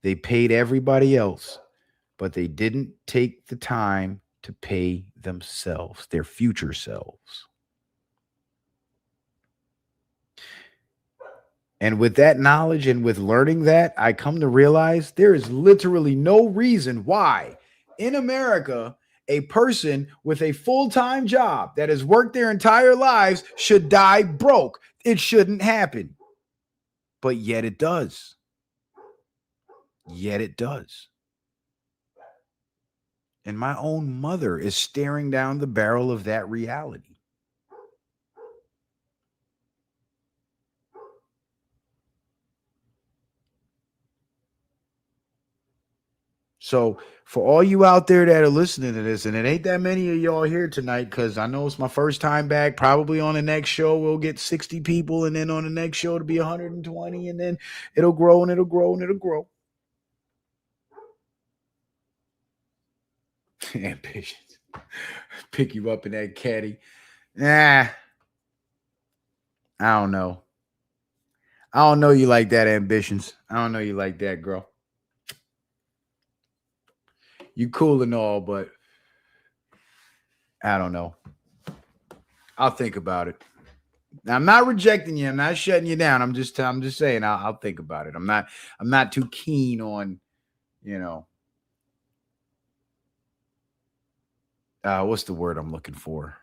they paid everybody else, but they didn't take the time to pay themselves, their future selves. And with that knowledge and with learning that, I come to realize there is literally no reason why in America a person with a full-time job that has worked their entire lives should die broke. It shouldn't happen. But yet it does. Yet it does. And my own mother is staring down the barrel of that reality. So for all you out there that are listening to this, and it ain't that many of y'all here tonight, because I know it's my first time back. Probably on the next show, we'll get 60 people, and then on the next show, it'll be 120, and then it'll grow and it'll grow and it'll grow. Ambitions. Pick you up in that caddy. Nah. I don't know. I don't know you like that, Ambitions. I don't know you like that, girl. You cool and all, but I don't know. I'll think about it. Now, I'm not rejecting you. I'm not shutting you down. I'm just saying I'll think about it. I'm not too keen on, what's the word I'm looking for?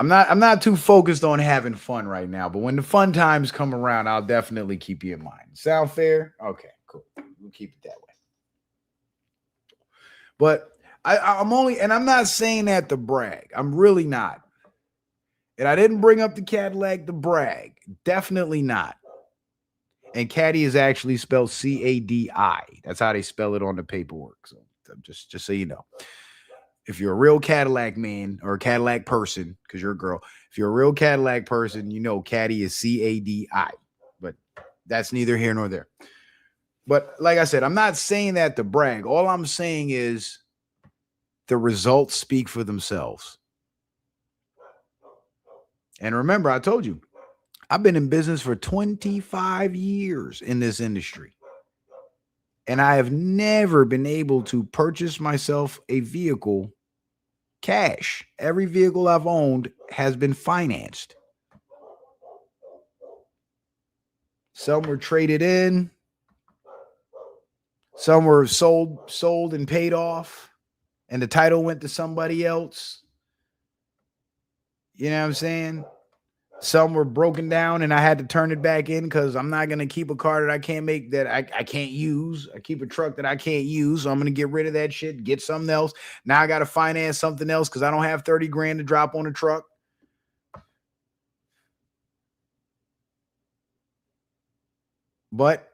I'm not too focused on having fun right now, but when the fun times come around, I'll definitely keep you in mind. Sound fair? Okay, cool. We'll keep it that way. But I'm only, and I'm not saying that to brag. I'm really not. And I didn't bring up the Cadillac to brag. Definitely not. And Caddy is actually spelled C-A-D-I. That's how they spell it on the paperwork. So just so you know. If you're a real Cadillac man or a Cadillac person, because you're a girl, if you're a real Cadillac person, you know Caddy is Cadi. But that's neither here nor there. But like I said, I'm not saying that to brag. All I'm saying is the results speak for themselves. And remember, I told you, I've been in business for 25 years in this industry. And I have never been able to purchase myself a vehicle cash. Every vehicle I've owned has been financed. Some were traded in. Some were sold and paid off. And the title went to somebody else. You know what I'm saying? Some were broken down and I had to turn it back in because I'm not going to keep a car that I can't make, that I can't use. I keep a truck that I can't use. So I'm going to get rid of that shit, get something else. Now I got to finance something else because I don't have 30 grand to drop on a truck. But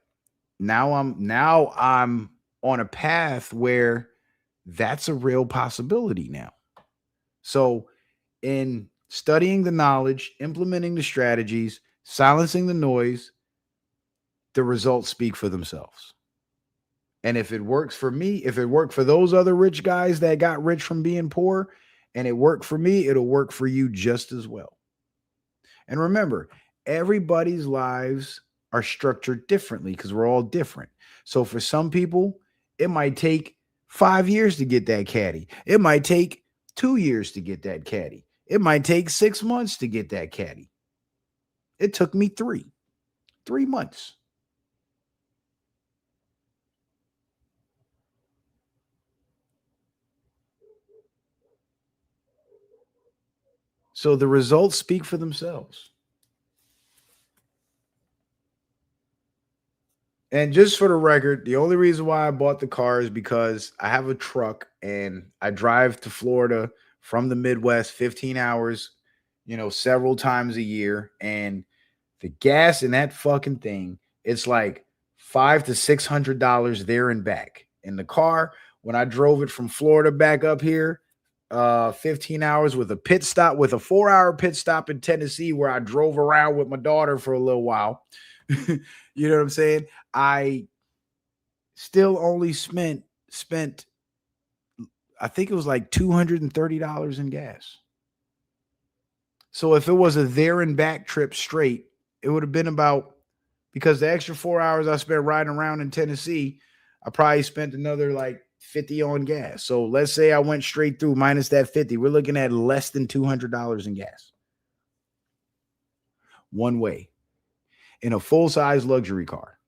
now I'm on a path where that's a real possibility now. So in studying the knowledge, implementing the strategies, silencing the noise, the results speak for themselves. And if it works for me, if it worked for those other rich guys that got rich from being poor, and it worked for me, it'll work for you just as well. And remember, everybody's lives are structured differently because we're all different. So for some people, it might take 5 years to get that caddy. It might take 2 years to get that caddy. It might take 6 months to get that caddy. It took me 3 months. So the results speak for themselves. And just for the record, the only reason why I bought the car is because I have a truck and I drive to Florida from the Midwest 15 hours, several times a year. And the gas in that fucking thing, it's like $500 to $600 there and back. In the car, when I drove it from Florida back up here, 15 hours with a 4-hour pit stop in Tennessee where I drove around with my daughter for a little while. You know what I'm saying? I still only spent I think it was like $230 in gas. So if it was a there and back trip straight, it would have been about, because the extra 4 hours I spent riding around in Tennessee, I probably spent another like 50 on gas. So let's say I went straight through minus that 50. We're looking at less than $200 in gas. One way. In a full-size luxury car.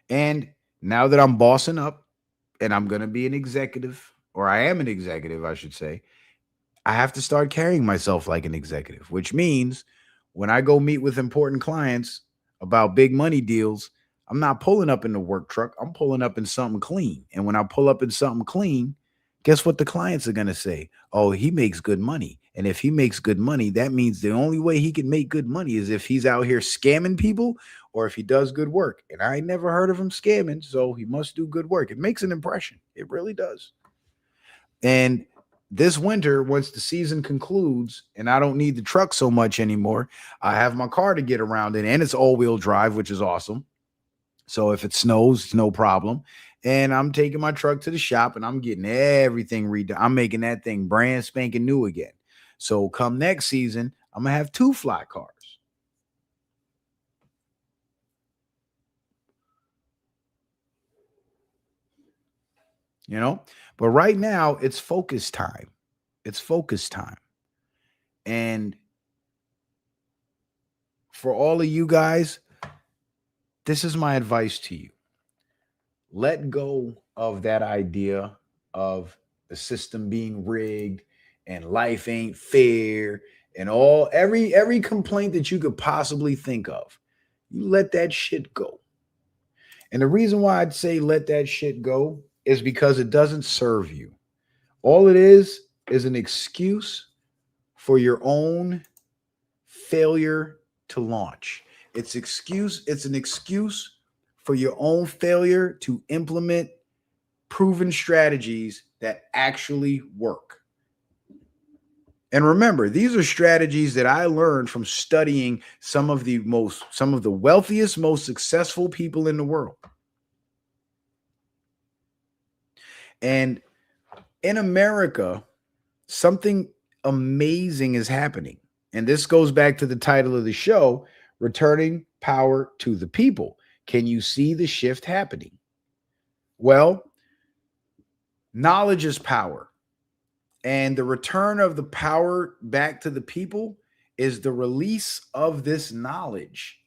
And now that I'm bossing up and I'm going to be an executive, or I am an executive, I should say, I have to start carrying myself like an executive, which means when I go meet with important clients about big money deals, I'm not pulling up in the work truck. I'm pulling up in something clean. And when I pull up in something clean, guess what the clients are going to say? Oh, he makes good money. And if he makes good money, that means the only way he can make good money is if he's out here scamming people or if he does good work. And I ain't never heard of him scamming, so he must do good work. It makes an impression. It really does. And this winter, once the season concludes and I don't need the truck so much anymore, I have my car to get around in, and it's all-wheel drive, which is awesome. So if it snows, it's no problem. And I'm taking my truck to the shop and I'm getting everything redone. I'm making that thing brand spanking new again. So come next season, I'm going to have 2 fly cars. But right now it's focus time. It's focus time. And for all of you guys, this is my advice to you. Let go of that idea of the system being rigged and life ain't fair and every complaint that you could possibly think of. You let that shit go. And the reason why I'd say let that shit go is because it doesn't serve you. All it is an excuse for your own failure to launch. It's an excuse for your own failure to implement proven strategies that actually work. And remember, these are strategies that I learned from studying some of the wealthiest, most successful people in the world. And in America, something amazing is happening. And this goes back to the title of the show, Returning Power to the People. Can you see the shift happening? Well, knowledge is power. And the return of the power back to the people is the release of this knowledge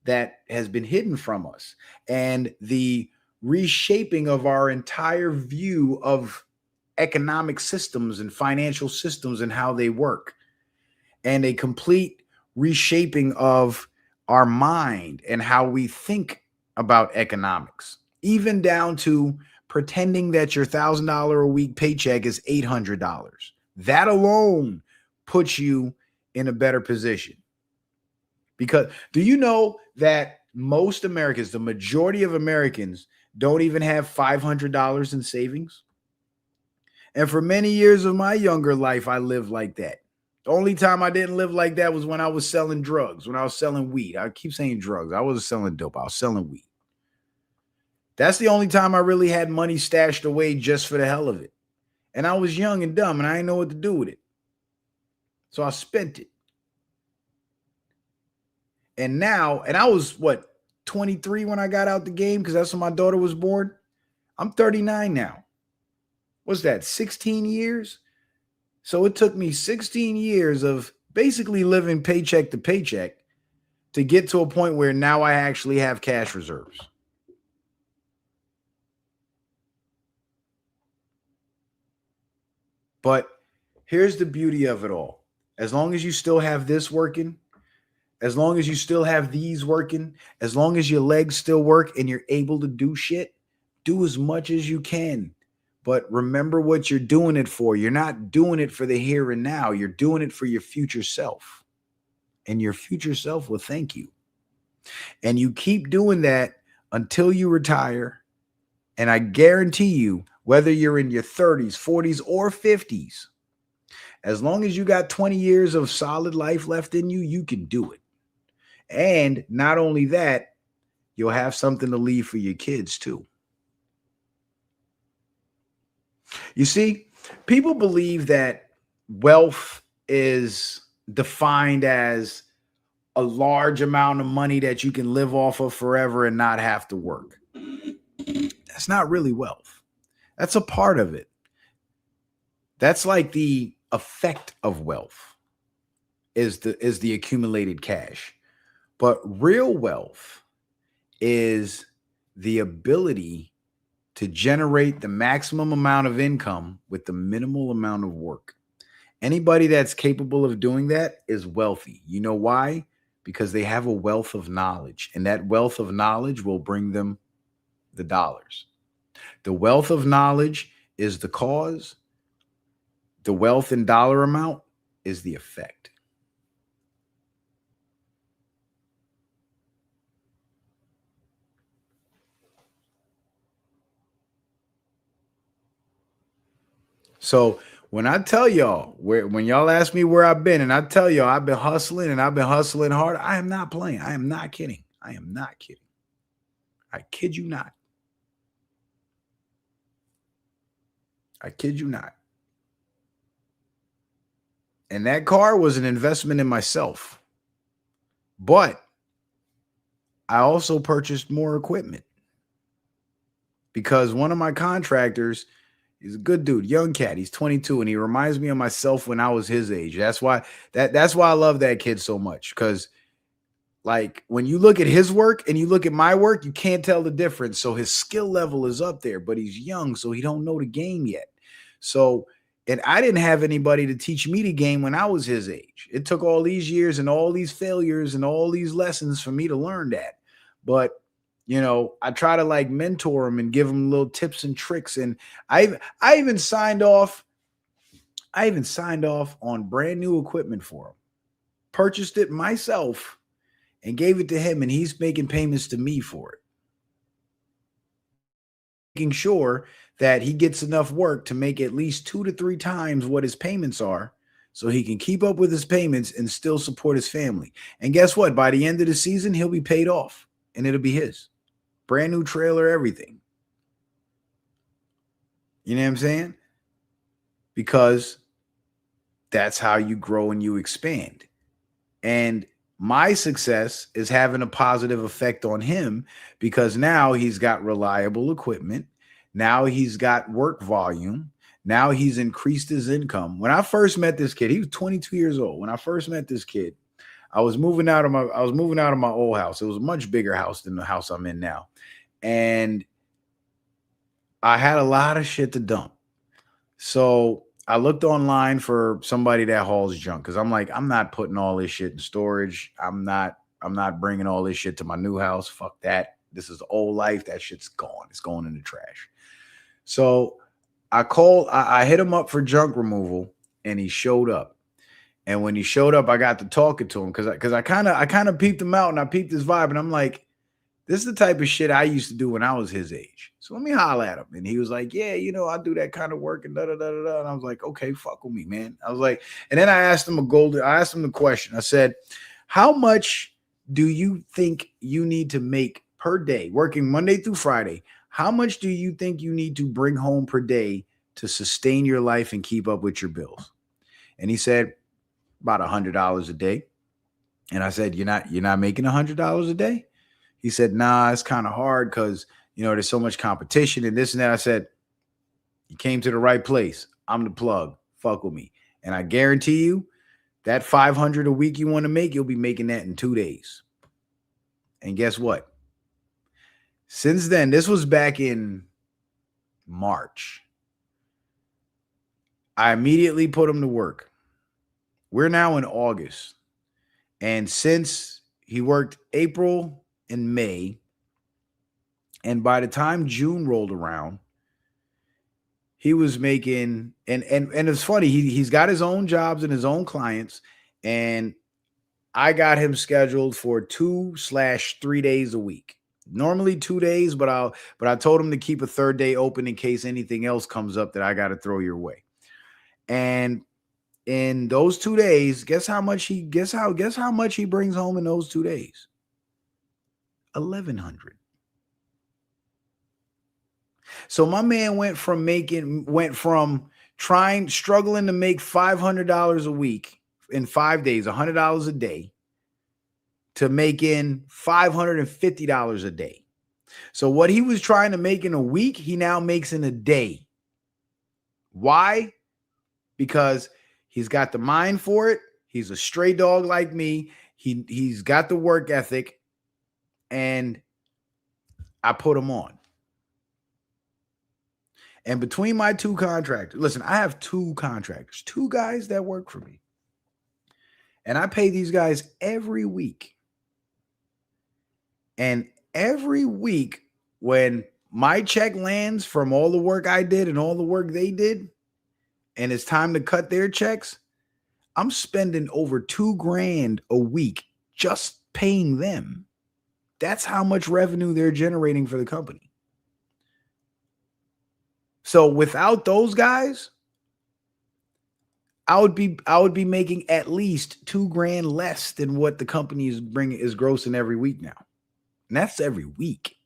that has been hidden from us and the reshaping of our entire view of economic systems and financial systems and how they work, and a complete reshaping of our mind and how we think about economics, even down to pretending that your $1,000 a week paycheck is $800. That alone puts you in a better position. Because do you know that most Americans, the majority of Americans, don't even have $500 in savings? And for many years of my younger life, I lived like that. The only time I didn't live like that was when I was selling drugs, when I was selling weed. I keep saying drugs. I wasn't selling dope. I was selling weed. That's the only time I really had money stashed away just for the hell of it. And I was young and dumb and I didn't know what to do with it. So I spent it. And now, and I was 23 when I got out the game, because that's when my daughter was born. I'm 39 now. What's that, 16 years? So it took me 16 years of basically living paycheck to paycheck to get to a point where now I actually have cash reserves. But here's the beauty of it all. As long as you still have this working, as long as you still have these working, as long as your legs still work and you're able to do shit, do as much as you can. But remember what you're doing it for. You're not doing it for the here and now. You're doing it for your future self. And your future self will thank you. And you keep doing that until you retire. And I guarantee you, whether you're in your 30s, 40s, or 50s, as long as you got 20 years of solid life left in you, you can do it. And not only that, you'll have something to leave for your kids too. You see, people believe that wealth is defined as a large amount of money that you can live off of forever and not have to work. That's not really wealth. That's a part of it. That's like the effect of wealth is the accumulated cash. But real wealth is the ability to generate the maximum amount of income with the minimal amount of work. Anybody that's capable of doing that is wealthy. You know why? Because they have a wealth of knowledge, and that wealth of knowledge will bring them the dollars. The wealth of knowledge is the cause. The wealth in dollar amount is the effect. So when I tell y'all, when y'all ask me where I've been, and I tell y'all I've been hustling and I've been hustling hard, I am not playing. I am not kidding. I am not kidding. I kid you not. I kid you not. And that car was an investment in myself. But I also purchased more equipment because one of my contractors, he's a good dude, young cat. He's 22, and he reminds me of myself when I was his age. That's why I love that kid so much, because like when you look at his work and you look at my work, you can't tell the difference. So his skill level is up there, but he's young, so he don't know the game yet. So, and I didn't have anybody to teach me the game when I was his age. It took all these years and all these failures and all these lessons for me to learn that. But you know, I try to like mentor him and give him little tips and tricks. And I even signed off on brand new equipment for him. purchased it myself and gave it to him, and he's making payments to me for it. Making sure that he gets enough work to make at least 2 to 3 times what his payments are so he can keep up with his payments and still support his family. And guess what? By the end of the season, he'll be paid off and it'll be his. Brand new trailer, everything. You know what I'm saying? Because that's how you grow and you expand. And my success is having a positive effect on him because now he's got reliable equipment. Now he's got work volume. Now he's increased his income. When I first met this kid, he was 22 years old. When I first met this kid, I was moving out of my old house. It was a much bigger house than the house I'm in now. And I had a lot of shit to dump. So I looked online for somebody that hauls junk because I'm like, I'm not putting all this shit in storage. I'm not bringing all this shit to my new house. Fuck that. This is old life. That shit's gone. It's going in the trash. So I hit him up for junk removal and he showed up. And when he showed up, I got to talking to him because I kind of peeped him out and I peeped his vibe. And I'm like, this is the type of shit I used to do when I was his age. So let me holler at him. And he was like, yeah, I do that kind of work and da-da-da-da-da. And I was like, okay, fuck with me, man. I was like, and then I asked him the question. I said, how much do you think you need to make per day, working Monday through Friday? How much do you think you need to bring home per day to sustain your life and keep up with your bills? And he said, about $100 a day. And I said, you're not making $100 a day? He said, nah, it's kind of hard because, there's so much competition and this and that. I said, you came to the right place. I'm the plug. Fuck with me. And I guarantee you that $500 a week you want to make, you'll be making that in 2 days. And guess what? Since then, this was back in March. I immediately put him to work. We're now in August. And since he worked April and May, and by the time June rolled around, he was making, and it's funny, he's got his own jobs and his own clients, and I got him scheduled for 2/3 days a week. Normally 2 days, but I told him to keep a third day open in case anything else comes up that I got to throw your way. And in those 2 days, guess how much he brings home in those 2 days? $1,100. So my man went from struggling to make $500 a week in 5 days, $100 a day, to making $550 a day. So what he was trying to make in a week, he now makes in a day. Why? Because he's got the mind for it. He's a stray dog like me. He's got the work ethic, and I put him on. And between my 2 contractors, listen, I have 2 contractors, 2 guys that work for me. And I pay these guys every week. And every week when my check lands from all the work I did and all the work they did, and it's time to cut their checks, I'm spending over $2,000 a week just paying them. That's how much revenue they're generating for the company. So without those guys, I would be making at least $2,000 less than what the company is grossing every week now. And that's every week.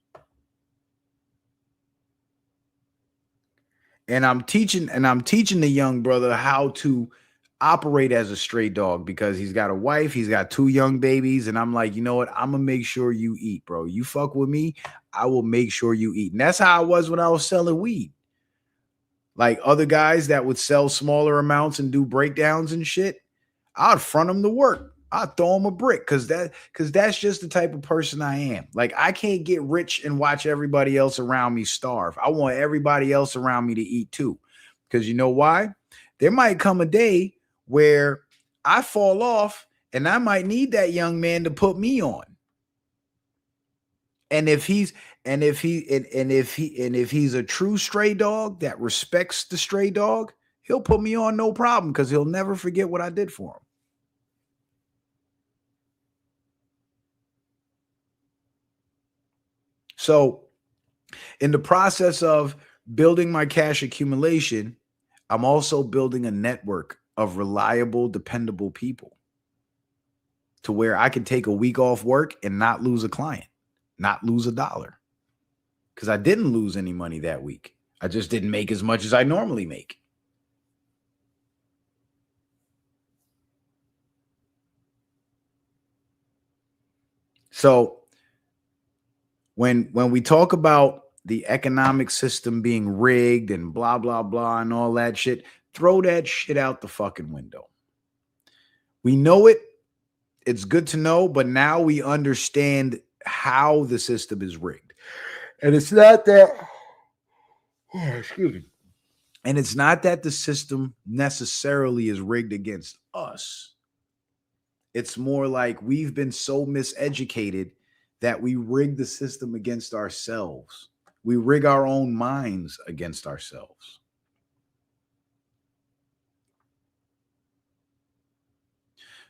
And I'm teaching the young brother how to operate as a stray dog because he's got a wife, he's got 2 young babies, and I'm like, you know what? I'm gonna make sure you eat, bro. You fuck with me, I will make sure you eat. And that's how I was when I was selling weed. Like other guys that would sell smaller amounts and do breakdowns and shit, I'd front them to work. I'd throw them a brick because that's just the type of person I am. Like I can't get rich and watch everybody else around me starve. I want everybody else around me to eat too. Because you know why? There might come a day where I fall off and I might need that young man to put me on. And if he's a true stray dog that respects the stray dog, he'll put me on no problem because he'll never forget what I did for him. So in the process of building my cash accumulation, I'm also building a network of reliable, dependable people to where I can take a week off work and not lose a client, not lose $1. Because I didn't lose any money that week. I just didn't make as much as I normally make. So when we talk about the economic system being rigged and blah, blah, blah, and all that shit, throw that shit out the fucking window. We know it. It's good to know, but now we understand how the system is rigged. And it's not that, excuse me. And it's not that the system necessarily is rigged against us. It's more like we've been so miseducated that we rig the system against ourselves. We rig our own minds against ourselves.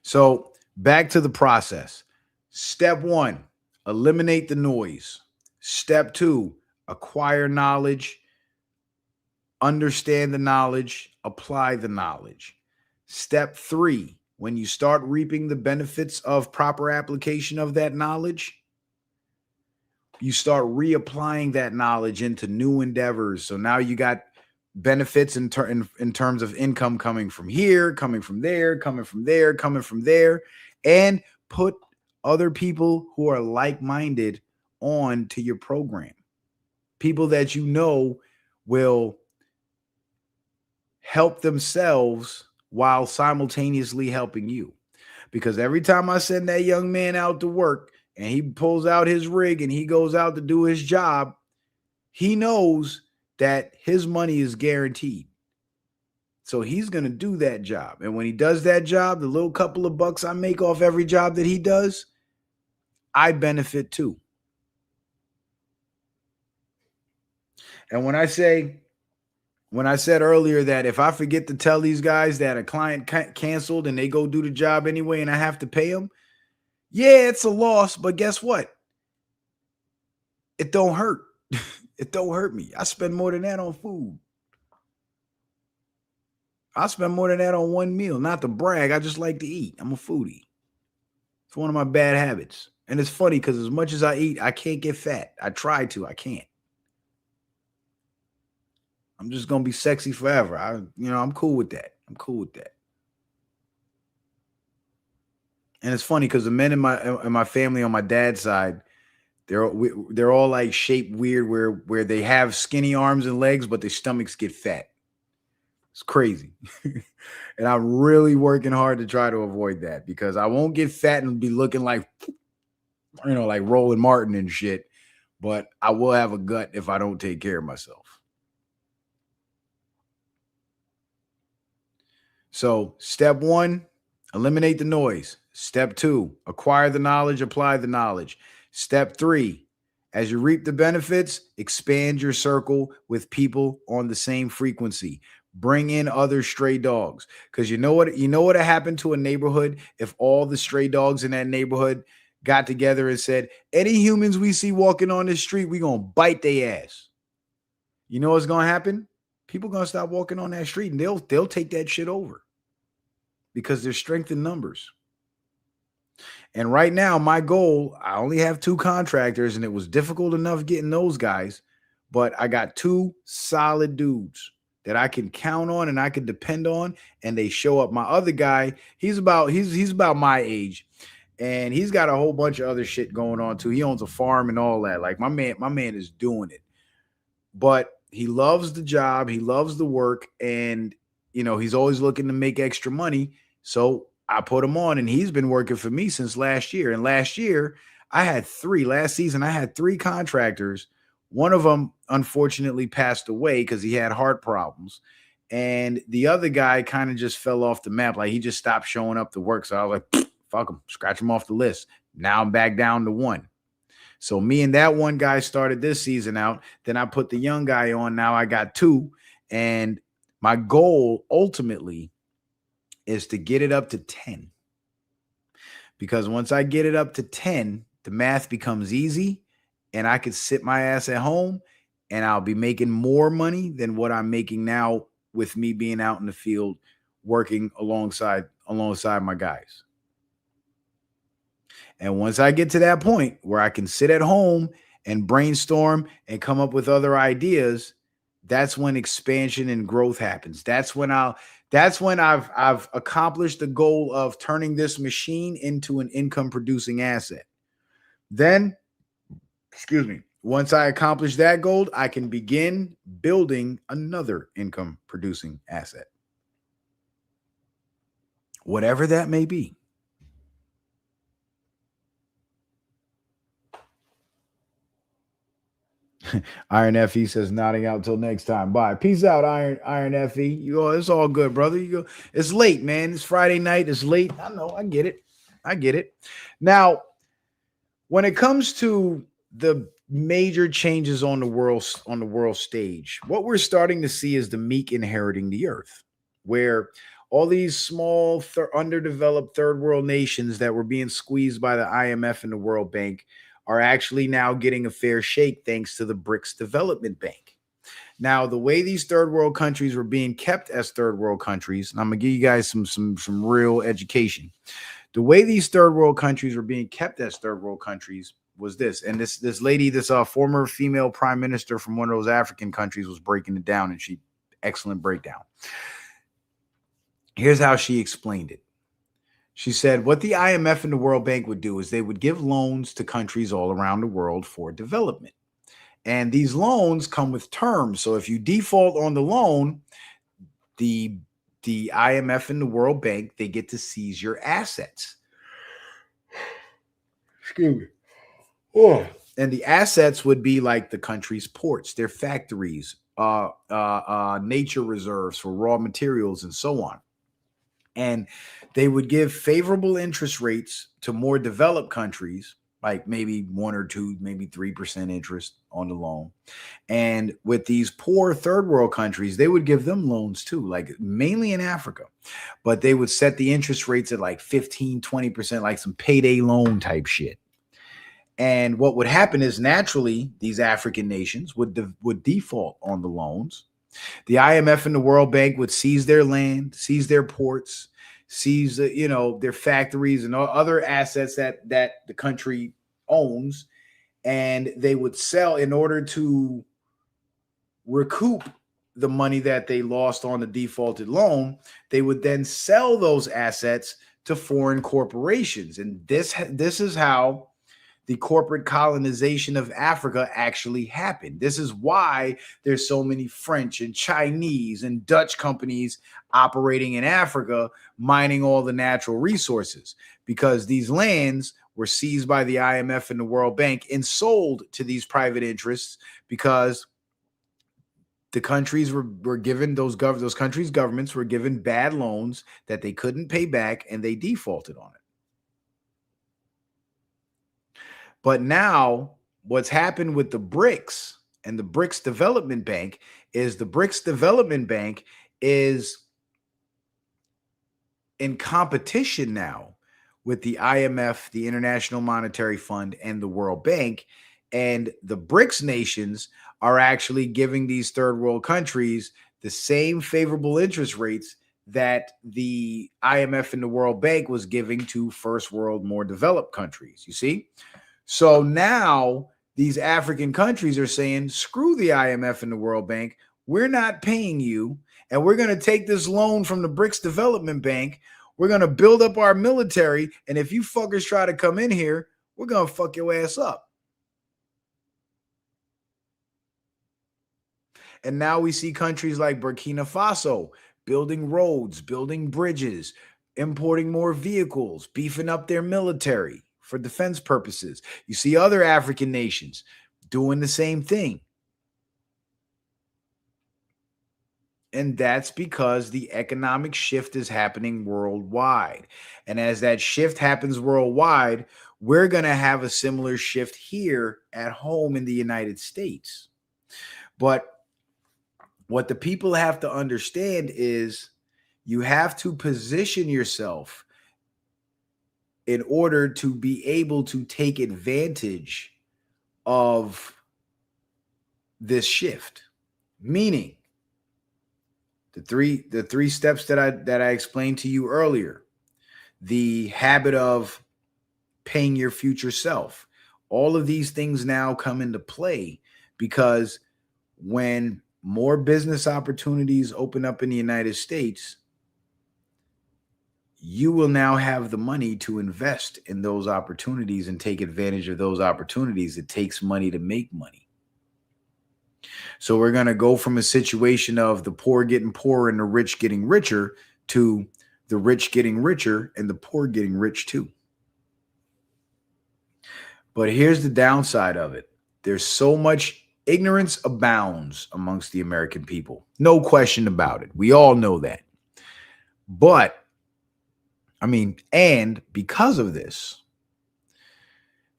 So back to the process. Step 1, eliminate the noise. Step 2, acquire knowledge, understand the knowledge, apply the knowledge. Step 3, when you start reaping the benefits of proper application of that knowledge, you start reapplying that knowledge into new endeavors. So now you got benefits in terms of income coming from here, coming from there, coming from there, coming from there, and put other people who are like-minded on to your program. People that you know will help themselves while simultaneously helping you. Because every time I send that young man out to work and he pulls out his rig and he goes out to do his job, he knows that his money is guaranteed. So he's going to do that job. And when he does that job, the little couple of bucks I make off every job that he does, I benefit too. And when I said earlier that if I forget to tell these guys that a client canceled and they go do the job anyway and I have to pay them, yeah, it's a loss, but guess what? It don't hurt. It don't hurt me. I spend more than that on food. I spend more than that on one meal. Not to brag, I just like to eat. I'm a foodie. It's one of my bad habits. And it's funny because as much as I eat, I can't get fat. I try to, I can't. I'm just gonna be sexy forever. I'm cool with that. I'm cool with that. And it's funny because the men in my family on my dad's side, they're all like shaped weird, where they have skinny arms and legs, but their stomachs get fat. It's crazy. And I'm really working hard to try to avoid that because I won't get fat and be looking like, like Roland Martin and shit. But I will have a gut if I don't take care of myself. So step 1, eliminate the noise. Step 2, acquire the knowledge, apply the knowledge. Step 3, as you reap the benefits, expand your circle with people on the same frequency. Bring in other stray dogs. Because you know what happened to a neighborhood if all the stray dogs in that neighborhood got together and said, any humans we see walking on the street, we gonna bite their ass. You know what's gonna happen? People gonna stop walking on that street and they'll take that shit over. Because there's strength in numbers. And right now, my goal, I only have 2 contractors, and it was difficult enough getting those guys, but I got 2 solid dudes that I can count on and I can depend on, and they show up. My other guy, he's about my age, and he's got a whole bunch of other shit going on too. He owns a farm and all that. Like my man is doing it. But he loves the job, he loves the work, and he's always looking to make extra money. So I put him on, and he's been working for me since last year. And last season, I had 3 contractors. One of them, unfortunately, passed away because he had heart problems. And the other guy kind of just fell off the map. Like he just stopped showing up to work. So I was like, fuck him, scratch him off the list. Now I'm back down to 1. So me and that one guy started this season out. Then I put the young guy on. Now I got 2. And my goal ultimately is to get it up to 10. Because once I get it up to 10, the math becomes easy and I could sit my ass at home and I'll be making more money than what I'm making now with me being out in the field working alongside my guys. And once I get to that point where I can sit at home and brainstorm and come up with other ideas, that's when expansion and growth happens. That's when I've accomplished the goal of turning this machine into an income producing asset. Then, once I accomplish that goal, I can begin building another income producing asset. Whatever that may be. Iron FE says nodding out till next time. Bye. Peace out, Iron FE. It's all good, brother. It's late, man. It's Friday night. It's late. I know. I get it. Now, when it comes to the major changes on the world stage, what we're starting to see is the meek inheriting the earth, where all these small, underdeveloped third world nations that were being squeezed by the IMF and the World Bank are actually now getting a fair shake thanks to the BRICS Development Bank. Now, the way these third world countries were being kept as third world countries, and I'm gonna give you guys some real education. The way these third world countries were being kept as third world countries was this, and this lady, this former female prime minister from one of those African countries, was breaking it down, and excellent breakdown. Here's how she explained it. She said what the IMF and the World Bank would do is they would give loans to countries all around the world for development. And these loans come with terms. So if you default on the loan, the IMF and the World Bank, they get to seize your assets. Excuse me. Oh. And the assets would be like the country's ports, their factories, nature reserves for raw materials, and so on. And they would give favorable interest rates to more developed countries, like maybe 1 or 2, maybe 3% interest on the loan. And with these poor third world countries, they would give them loans too, like mainly in Africa. But they would set the interest rates at like 15, 20%, like some payday loan type shit. And what would happen is naturally these African nations would default on the loans. The IMF and the World Bank would seize their land, seize their ports, seize their factories and other assets that the country owns, and they would sell in order to recoup the money that they lost on the defaulted loan. They would then sell those assets to foreign corporations, and this is how the corporate colonization of Africa actually happened. This is why there's so many French and Chinese and Dutch companies operating in Africa, mining all the natural resources, because these lands were seized by the IMF and the World Bank and sold to these private interests, because the countries were given, those countries' governments were given bad loans that they couldn't pay back, and they defaulted on it. But now what's happened with the BRICS and the BRICS Development Bank is the BRICS Development Bank is in competition now with the IMF, the International Monetary Fund, and the World Bank. And the BRICS nations are actually giving these third world countries the same favorable interest rates that the IMF and the World Bank was giving to first world, more developed countries. You see? So now these African countries are saying, screw the IMF and the World Bank. We're not paying you. And we're going to take this loan from the BRICS Development Bank. We're going to build up our military. And if you fuckers try to come in here, we're going to fuck your ass up. And now we see countries like Burkina Faso building roads, building bridges, importing more vehicles, beefing up their military for defense purposes. You see other African nations doing the same thing. And that's because the economic shift is happening worldwide. And as that shift happens worldwide, we're going to have a similar shift here at home in the United States. But what the people have to understand is you have to position yourself in order to be able to take advantage of this shift, meaning the three steps that I explained to you earlier, the habit of paying your future self. All of these things now come into play because when more business opportunities open up in the United States, you will now have the money to invest in those opportunities and take advantage of those opportunities. It takes money to make money. So we're going to go from a situation of the poor getting poorer and the rich getting richer to the rich getting richer and the poor getting rich too. But here's the downside of it. There's so much ignorance abounds amongst the American people. No question about it. We all know that. But and because of this,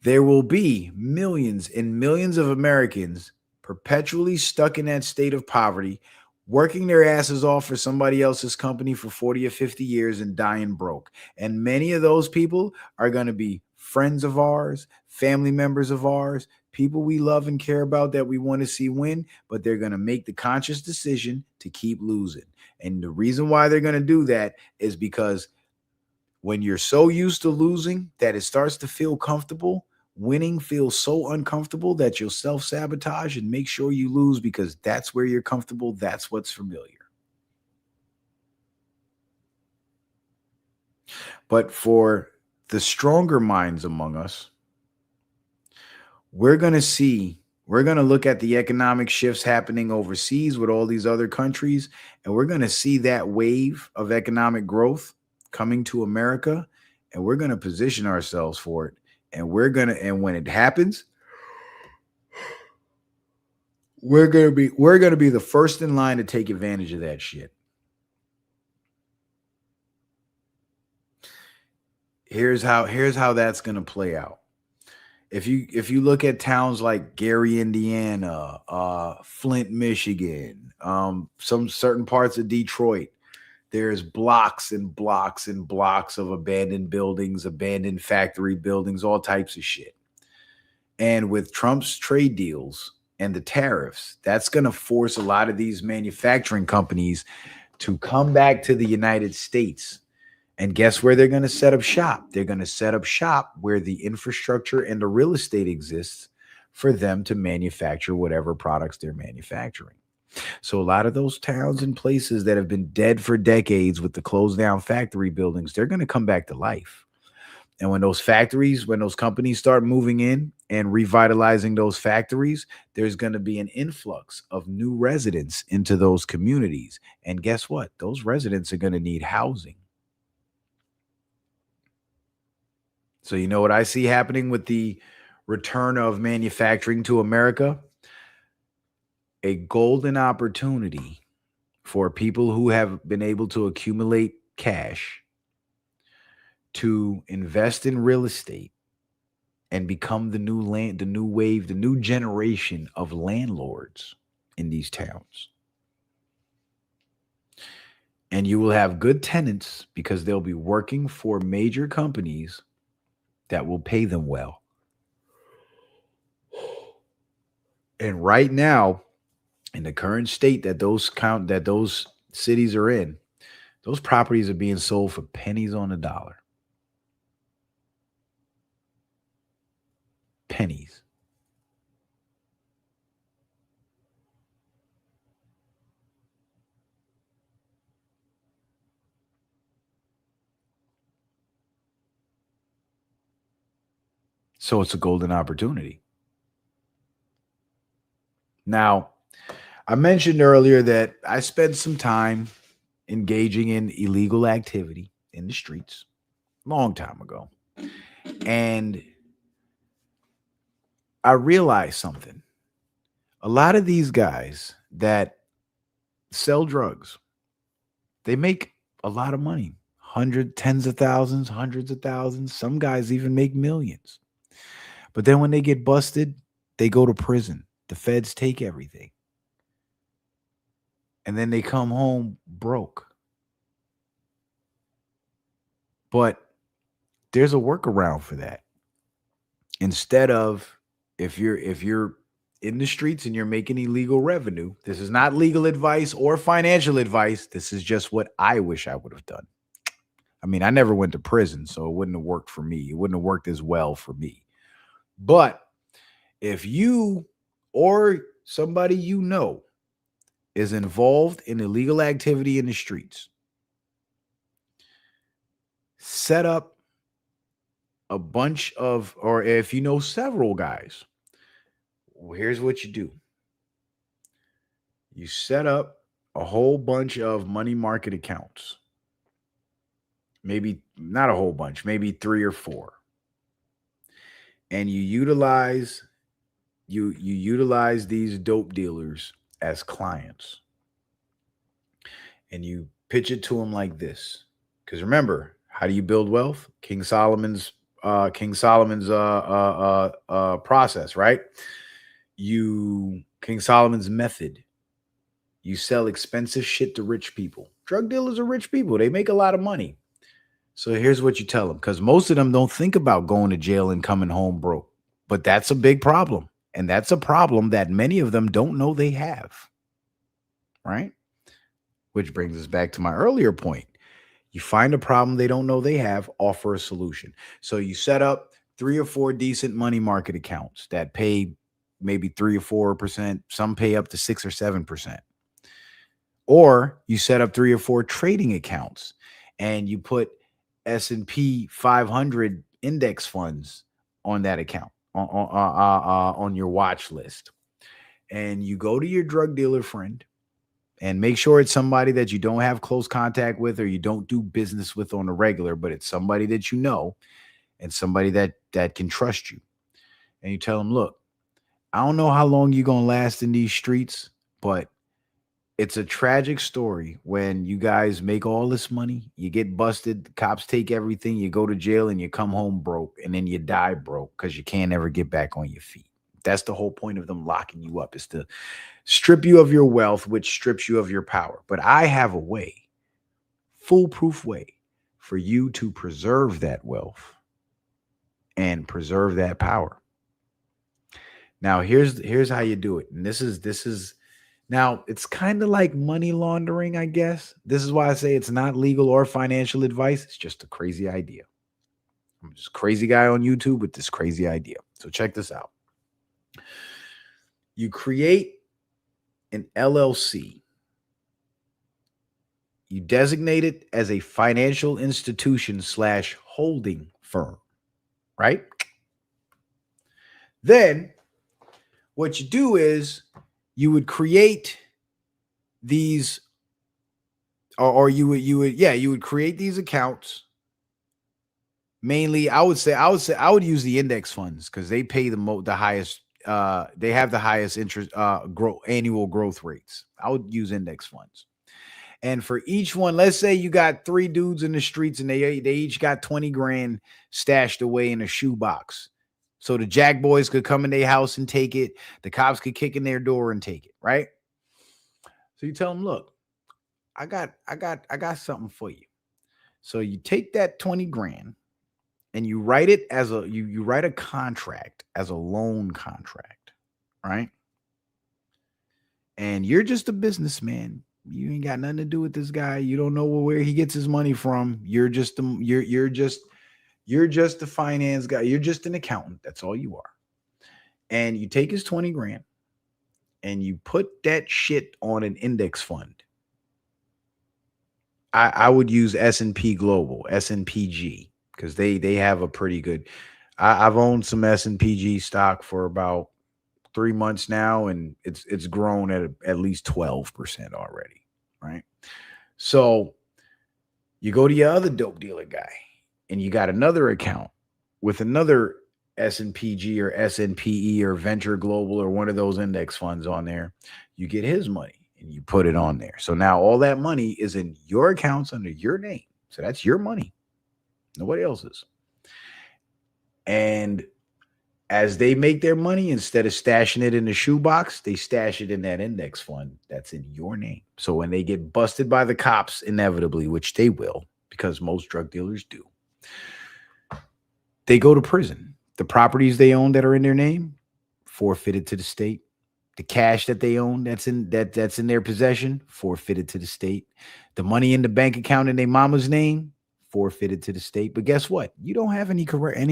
there will be millions and millions of Americans perpetually stuck in that state of poverty, working their asses off for somebody else's company for 40 or 50 years and dying broke. And many of those people are going to be friends of ours, family members of ours, people we love and care about that we want to see win, but they're going to make the conscious decision to keep losing. And the reason why they're going to do that is because when you're so used to losing that it starts to feel comfortable, winning feels so uncomfortable that you'll self-sabotage and make sure you lose because that's where you're comfortable. That's what's familiar. But for the stronger minds among us, we're going to look at the economic shifts happening overseas with all these other countries, and we're going to see that wave of economic growth coming to America, and we're going to position ourselves for it. And when it happens, we're going to be the first in line to take advantage of that shit. Here's how that's going to play out. If you look at towns like Gary, Indiana, Flint, Michigan, some certain parts of Detroit, there's blocks and blocks and blocks of abandoned buildings, abandoned factory buildings, all types of shit. And with Trump's trade deals and the tariffs, that's going to force a lot of these manufacturing companies to come back to the United States. And guess where they're going to set up shop? They're going to set up shop where the infrastructure and the real estate exists for them to manufacture whatever products they're manufacturing. So a lot of those towns and places that have been dead for decades with the closed down factory buildings, they're going to come back to life. And when those companies start moving in and revitalizing those factories, there's going to be an influx of new residents into those communities. And guess what? Those residents are going to need housing. So you know what I see happening with the return of manufacturing to America? A golden opportunity for people who have been able to accumulate cash to invest in real estate and become the new wave, the new generation of landlords in these towns. And you will have good tenants because they'll be working for major companies that will pay them well. And right now, in the current state that those cities are in, those properties are being sold for pennies on the dollar. Pennies. So it's a golden opportunity. Now, I mentioned earlier that I spent some time engaging in illegal activity in the streets a long time ago. And I realized something. A lot of these guys that sell drugs, they make a lot of money. Tens of thousands, hundreds of thousands. Some guys even make millions. But then when they get busted, they go to prison. The feds take everything. And then they come home broke. But there's a workaround for that. Instead of if you're in the streets and you're making illegal revenue, this is not legal advice or financial advice. This is just what I wish I would have done. I mean, I never went to prison, so it wouldn't have worked for me. It wouldn't have worked as well for me. But if you or somebody you know is involved in illegal activity in the streets, set up a bunch of, or if you know several guys, here's what you do. You set up a whole bunch of money market accounts. Maybe not a whole bunch, maybe 3 or 4. And you utilize these dope dealers as clients. And you pitch it to them like this. Because remember, how do you build wealth? King Solomon's process, right? King Solomon's method. You sell expensive shit to rich people. Drug dealers are rich people. They make a lot of money. So here's what you tell them, because most of them don't think about going to jail and coming home broke. But that's a big problem. And that's a problem that many of them don't know they have. Right? Which brings us back to my earlier point. You find a problem they don't know they have, offer a solution. So you set up 3 or 4 decent money market accounts that pay maybe 3 or 4%. Some pay up to 6 or 7%. Or you set up 3 or 4 trading accounts and you put S&P 500 index funds on that account, on your watch list. And you go to your drug dealer friend and make sure it's somebody that you don't have close contact with or you don't do business with on a regular, but it's somebody that you know and somebody that can trust you. And you tell them, look, I don't know how long you're going to last in these streets, but it's a tragic story when you guys make all this money, you get busted, the cops take everything, you go to jail and you come home broke, and then you die broke because you can't ever get back on your feet. That's the whole point of them locking you up, is to strip you of your wealth, which strips you of your power. But I have a way, foolproof way, for you to preserve that wealth and preserve that power. Now, here's how you do it. And this is now, it's kind of like money laundering, I guess. This is why I say it's not legal or financial advice. It's just a crazy idea. I'm just a crazy guy on YouTube with this crazy idea. So check this out. You create an LLC. You designate it as a financial institution / holding firm, right? Then what you do is you would create these, or you would create these accounts. Mainly, I would use the index funds because they pay the highest. They have the highest interest annual growth rates. I would use index funds. And for each one, let's say you got 3 dudes in the streets and they each got 20 grand stashed away in a shoebox. So the Jack boys could come in their house and take it. The cops could kick in their door and take it, right? So you tell them, look, I got something for you. So you take that 20 grand and you write it as you write a contract as a loan contract, right? And you're just a businessman. You ain't got nothing to do with this guy. You don't know where he gets his money from. You're just the finance guy. You're just an accountant. That's all you are. And you take his 20 grand and you put that shit on an index fund. I would use S&P Global, S&PG, because they have a pretty good. I've owned some S&PG stock for about 3 months now, and it's grown at least 12% already, right? So you go to your other dope dealer guy, and you got another account with another S&PG or S&PE or Venture Global or one of those index funds on there. You get his money and you put it on there. So now all that money is in your accounts under your name. So that's your money. Nobody else's. And as they make their money, instead of stashing it in the shoebox, they stash it in that index fund that's in your name. So when they get busted by the cops, inevitably, which they will, because most drug dealers do, they go to prison. The properties they own that are in their name, forfeited to the state. The cash that they own that's in their possession, forfeited to the state. The money in the bank account in their mama's name, forfeited to the state. But guess what? You don't have any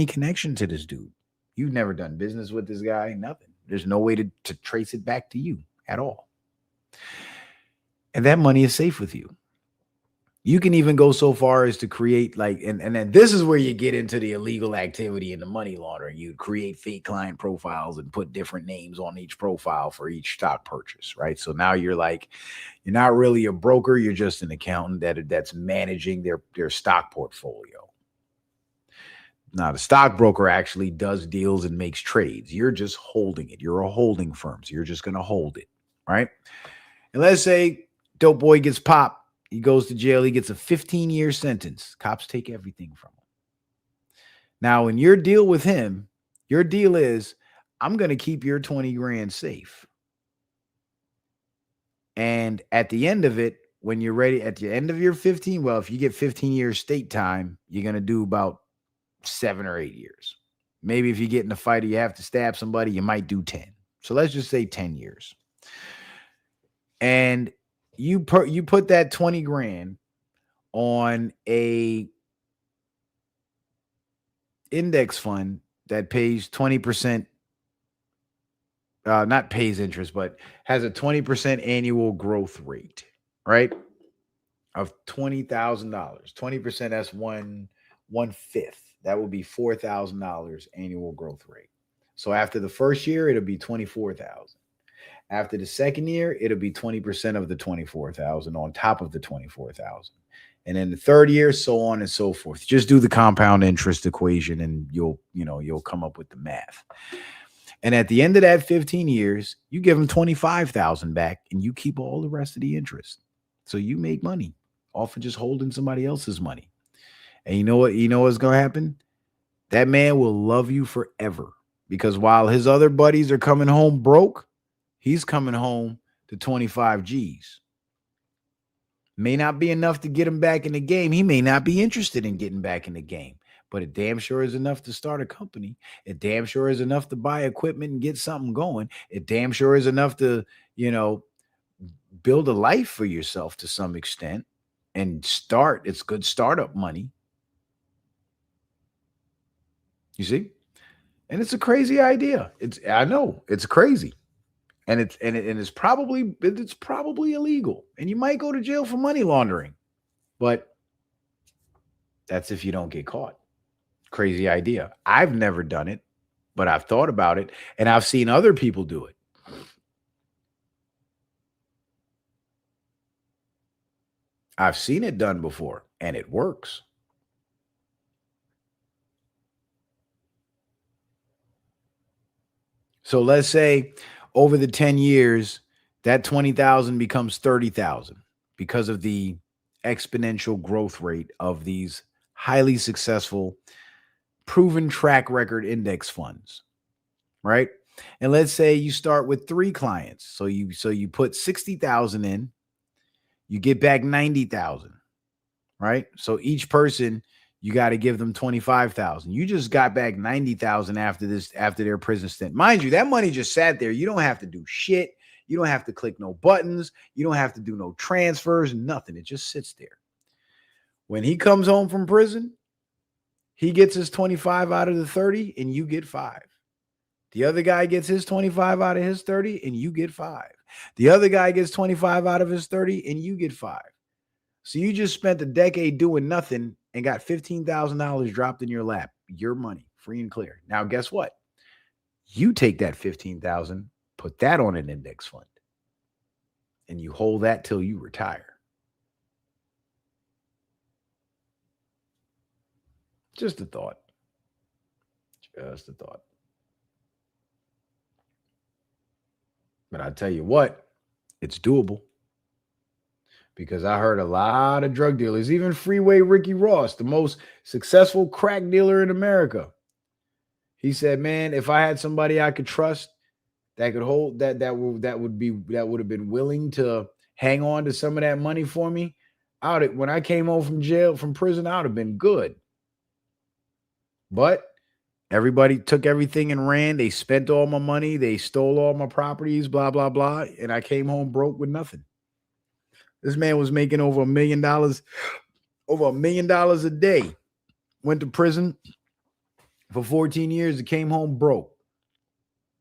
connection to this dude. You've never done business with this guy, nothing. There's no way to trace it back to you at all. And that money is safe with you. You can even go so far as to create and then this is where you get into the illegal activity and the money laundering. You create fake client profiles and put different names on each profile for each stock purchase, right? So now you're not really a broker. You're just an accountant that's managing their stock portfolio. Now, the stockbroker actually does deals and makes trades. You're just holding it. You're a holding firm, so you're just going to hold it, right? And let's say dope boy gets popped. He goes to jail. He gets a 15-year sentence. Cops take everything from him. Now, in your deal with him, your deal is, I'm going to keep your 20 grand safe. And at the end of it, when you're ready, at the end of your 15, well, if you get 15 years state time, you're going to do about 7 or 8 years. Maybe if you get in a fight or you have to stab somebody, you might do 10. So let's just say 10 years. And you put that 20 grand on a index fund that pays 20%, not pays interest, but has a 20% annual growth rate, right? Of $20,000. 20%, that's one fifth. That would be $4,000 annual growth rate. So after the first year, it'll be $24,000. After the second year, it'll be 20% of the $24,000 on top of the $24,000. And then the third year, so on and so forth. Just do the compound interest equation and you'll come up with the math. And at the end of that 15 years, you give them $25,000 back and you keep all the rest of the interest. So you make money off of just holding somebody else's money. And you know what's going to happen? That man will love you forever, because while his other buddies are coming home broke, he's coming home to 25 G's. May not be enough to get him back in the game. He may not be interested in getting back in the game, but it damn sure is enough to start a company. It damn sure is enough to buy equipment and get something going. It damn sure is enough to, build a life for yourself to some extent and start. It's good startup money. You see? And it's a crazy idea. I know it's crazy. And it's probably illegal. And you might go to jail for money laundering. But that's if you don't get caught. Crazy idea. I've never done it, but I've thought about it and I've seen other people do it. I've seen it done before and it works. So let's say over the 10 years, that 20,000 becomes 30,000 because of the exponential growth rate of these highly successful, proven track record index funds, right? And let's say you start with 3 clients. So you put 60,000 in, you get back 90,000, right? So each person, you got to give them 25,000. You just got back 90,000 after their prison stint. Mind you, that money just sat there. You don't have to do shit. You don't have to click no buttons. You don't have to do no transfers, nothing. It just sits there. When he comes home from prison, he gets his 25 out of the 30 and you get 5. The other guy gets his 25 out of his 30 and you get 5. The other guy gets 25 out of his 30 and you get 5. So you just spent a decade doing nothing and got $15,000 dropped in your lap. Your money, free and clear. Now, guess what? You take that $15,000, put that on an index fund, and you hold that till you retire. Just a thought. Just a thought. But I tell you what, it's doable. Because I heard a lot of drug dealers, even Freeway Ricky Ross, the most successful crack dealer in America. He said, man, if I had somebody I could trust that could hold that would have been willing to hang on to some of that money for me, when I came home from prison, I would have been good. But Everybody took everything and ran. They spent all my money. They stole all my properties, blah, blah, blah. And I came home broke with nothing. This man was making over $1 million, over $1 million a day. Went to prison for 14 years and came home broke.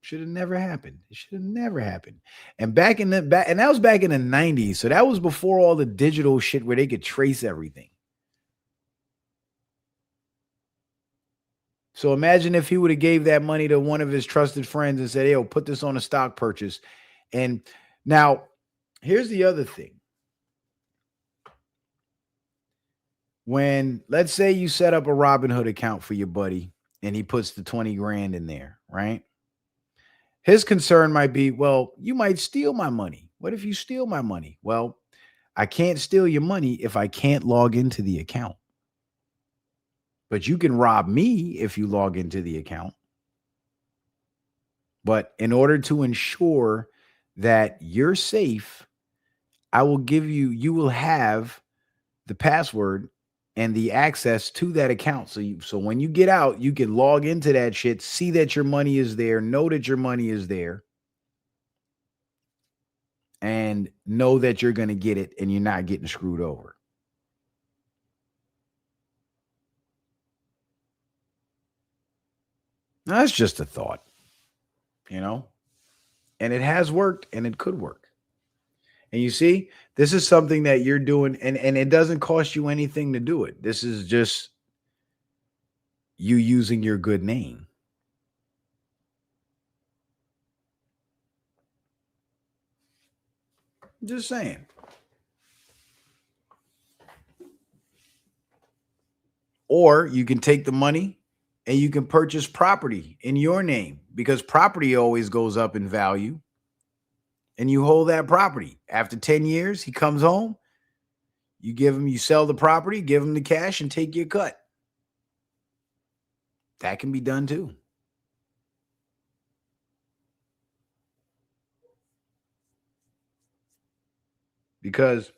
Should have never happened. It should have never happened. And back in the back, and that was back in the 90s. So that was before all the digital shit where they could trace everything. So imagine if he would have gave that money to one of his trusted friends and said, "Hey, yo, put this on a stock purchase." And now here's the other thing. When, let's say you set up a Robinhood account for your buddy and he puts the 20 grand in there, right? His concern might be, well, you might steal my money. What if you steal my money? Well, I can't steal your money if I can't log into the account. But you can rob me if you log into the account. But in order to ensure that you're safe, I will give you, you will have the password and the access to that account. So when you get out, you can log into that shit, see that your money is there, know that your money is there, and know that you're going to get it and you're not getting screwed over. Now, that's just a thought, you know, and it has worked and it could work. And you see, this is something that you're doing, and it doesn't cost you anything to do it. This is just you using your good name. Just saying. Or you can take the money and you can purchase property in your name, because property always goes up in value. And you hold that property. After 10 years, he comes home. You give him, you sell the property, give him the cash, and take your cut. That can be done too. Because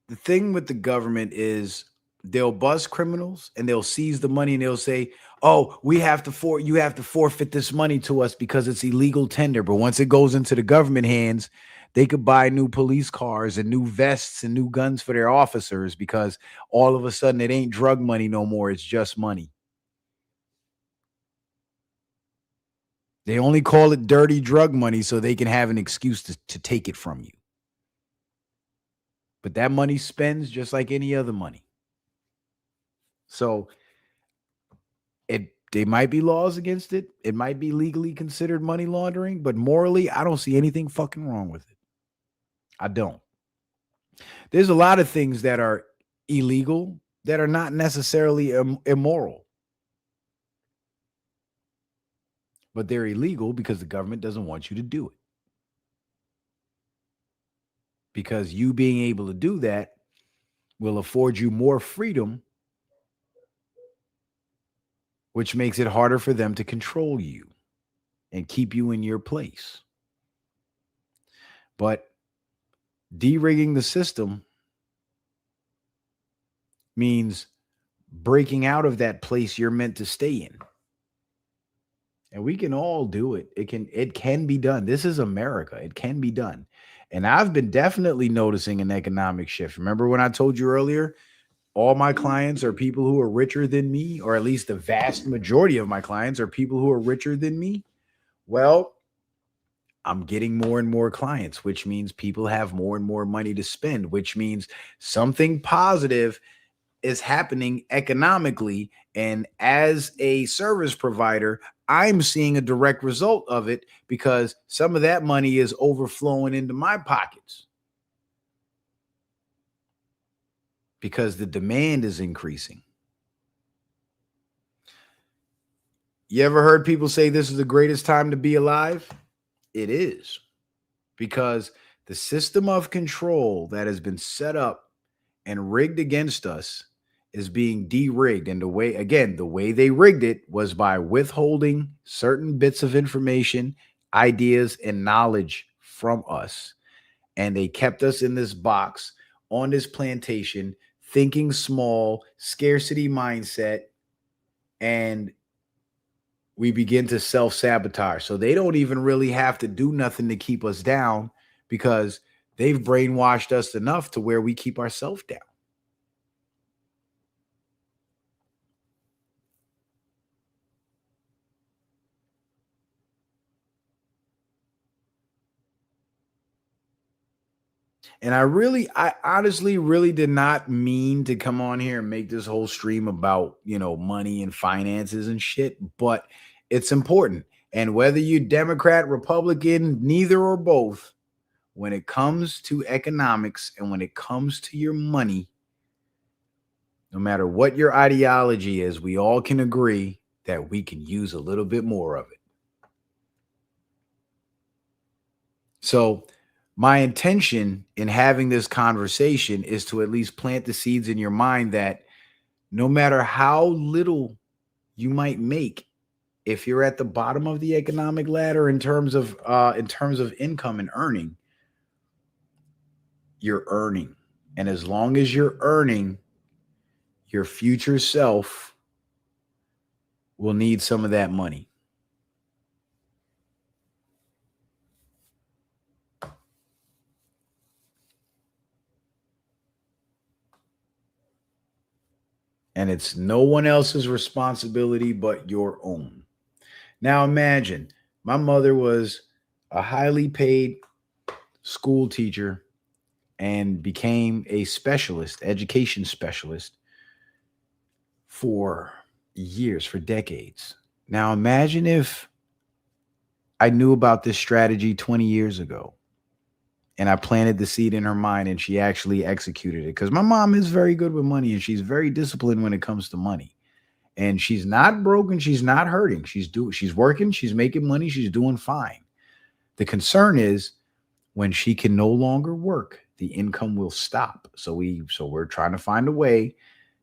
the thing with the government is they'll bust criminals and they'll seize the money and they'll say, "Oh, you have to forfeit this money to us because it's illegal tender." But once it goes into the government hands, they could buy new police cars and new vests and new guns for their officers, because all of a sudden it ain't drug money no more. It's just money. They only call it dirty drug money so they can have an excuse to take it from you. But that money spends just like any other money. So there might be laws against it. It might be legally considered money laundering, but morally, I don't see anything fucking wrong with it. I don't. There's a lot of things that are illegal that are not necessarily immoral. But they're illegal because the government doesn't want you to do it. Because you being able to do that will afford you more freedom, which makes it harder for them to control you and keep you in your place. But de-rigging the system means breaking out of that place you're meant to stay in. And we can all do it. It can be done. This is America. It can be done. And I've been definitely noticing an economic shift. Remember when I told you earlier, all my clients are people who are richer than me, or at least the vast majority of my clients are people who are richer than me? Well, I'm getting more and more clients, which means people have more and more money to spend, which means something positive is happening economically. And as a service provider, I'm seeing a direct result of it, because some of that money is overflowing into my pockets because the demand is increasing. You ever heard people say this is the greatest time to be alive? It is, because the system of control that has been set up and rigged against us is being de-rigged. And the way they rigged it was by withholding certain bits of information, ideas, and knowledge from us. And they kept us in this box on this plantation, thinking small, scarcity mindset, and we begin to self-sabotage. So they don't even really have to do nothing to keep us down because they've brainwashed us enough to where we keep ourselves down. And I honestly really did not mean to come on here and make this whole stream about, money and finances and shit, but it's important. And whether you're Democrat, Republican, neither or both, when it comes to economics and when it comes to your money, no matter what your ideology is, we all can agree that we can use a little bit more of it. So, my intention in having this conversation is to at least plant the seeds in your mind that no matter how little you might make, if you're at the bottom of the economic ladder in terms of income and earning, you're earning. And as long as you're earning, your future self will need some of that money. And it's no one else's responsibility but your own. Now imagine my mother was a highly paid school teacher and became a specialist, education specialist for years, for decades. Now imagine if I knew about this strategy 20 years ago and I planted the seed in her mind and she actually executed it. Because my mom is very good with money and she's very disciplined when it comes to money. And she's not broken, she's not hurting. She's working, she's making money, she's doing fine. The concern is when she can no longer work, the income will stop. So we're trying to find a way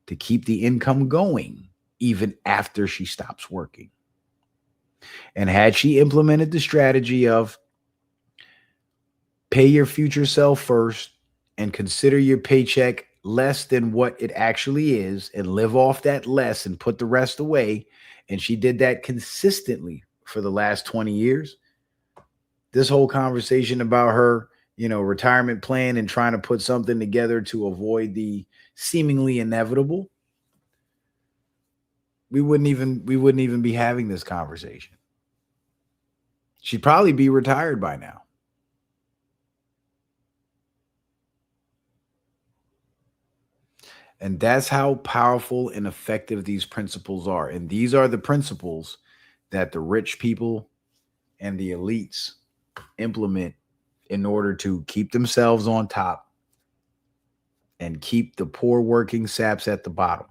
to keep the income going even after she stops working. And had she implemented the strategy of pay your future self first and consider your paycheck less than what it actually is and live off that less and put the rest away, and she did that consistently for the last 20 years, this whole conversation about her, retirement plan and trying to put something together to avoid the seemingly inevitable, we wouldn't even be having this conversation. She'd probably be retired by now. And that's how powerful and effective these principles are. And these are the principles that the rich people and the elites implement in order to keep themselves on top and keep the poor working saps at the bottom.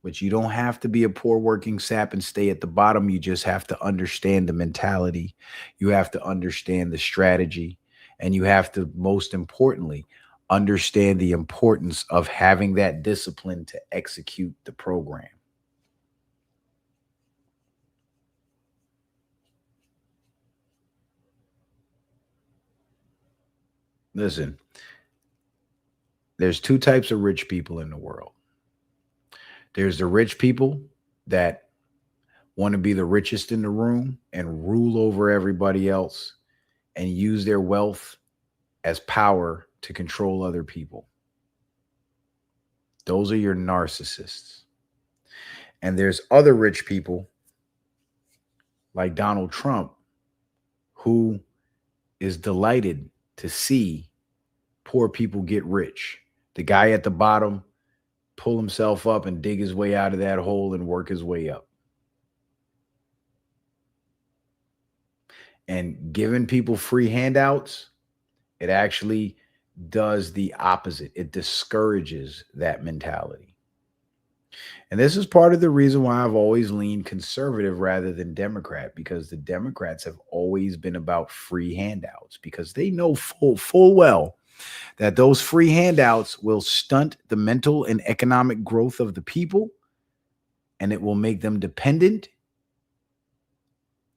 But you don't have to be a poor working sap and stay at the bottom. You just have to understand the mentality. You have to understand the strategy. And you have to, most importantly, understand the importance of having that discipline to execute the program. Listen, there's two types of rich people in the world. There's the rich people that want to be the richest in the room and rule over everybody else and use their wealth as power to control other people. Those are your narcissists. And there's other rich people like Donald Trump who is delighted to see poor people get rich. The guy at the bottom pull himself up and dig his way out of that hole and work his way up. And giving people free handouts, it actually does the opposite. It discourages that mentality. And this is part of the reason why I've always leaned conservative rather than Democrat, because the Democrats have always been about free handouts, because they know full well that those free handouts will stunt the mental and economic growth of the people, and it will make them dependent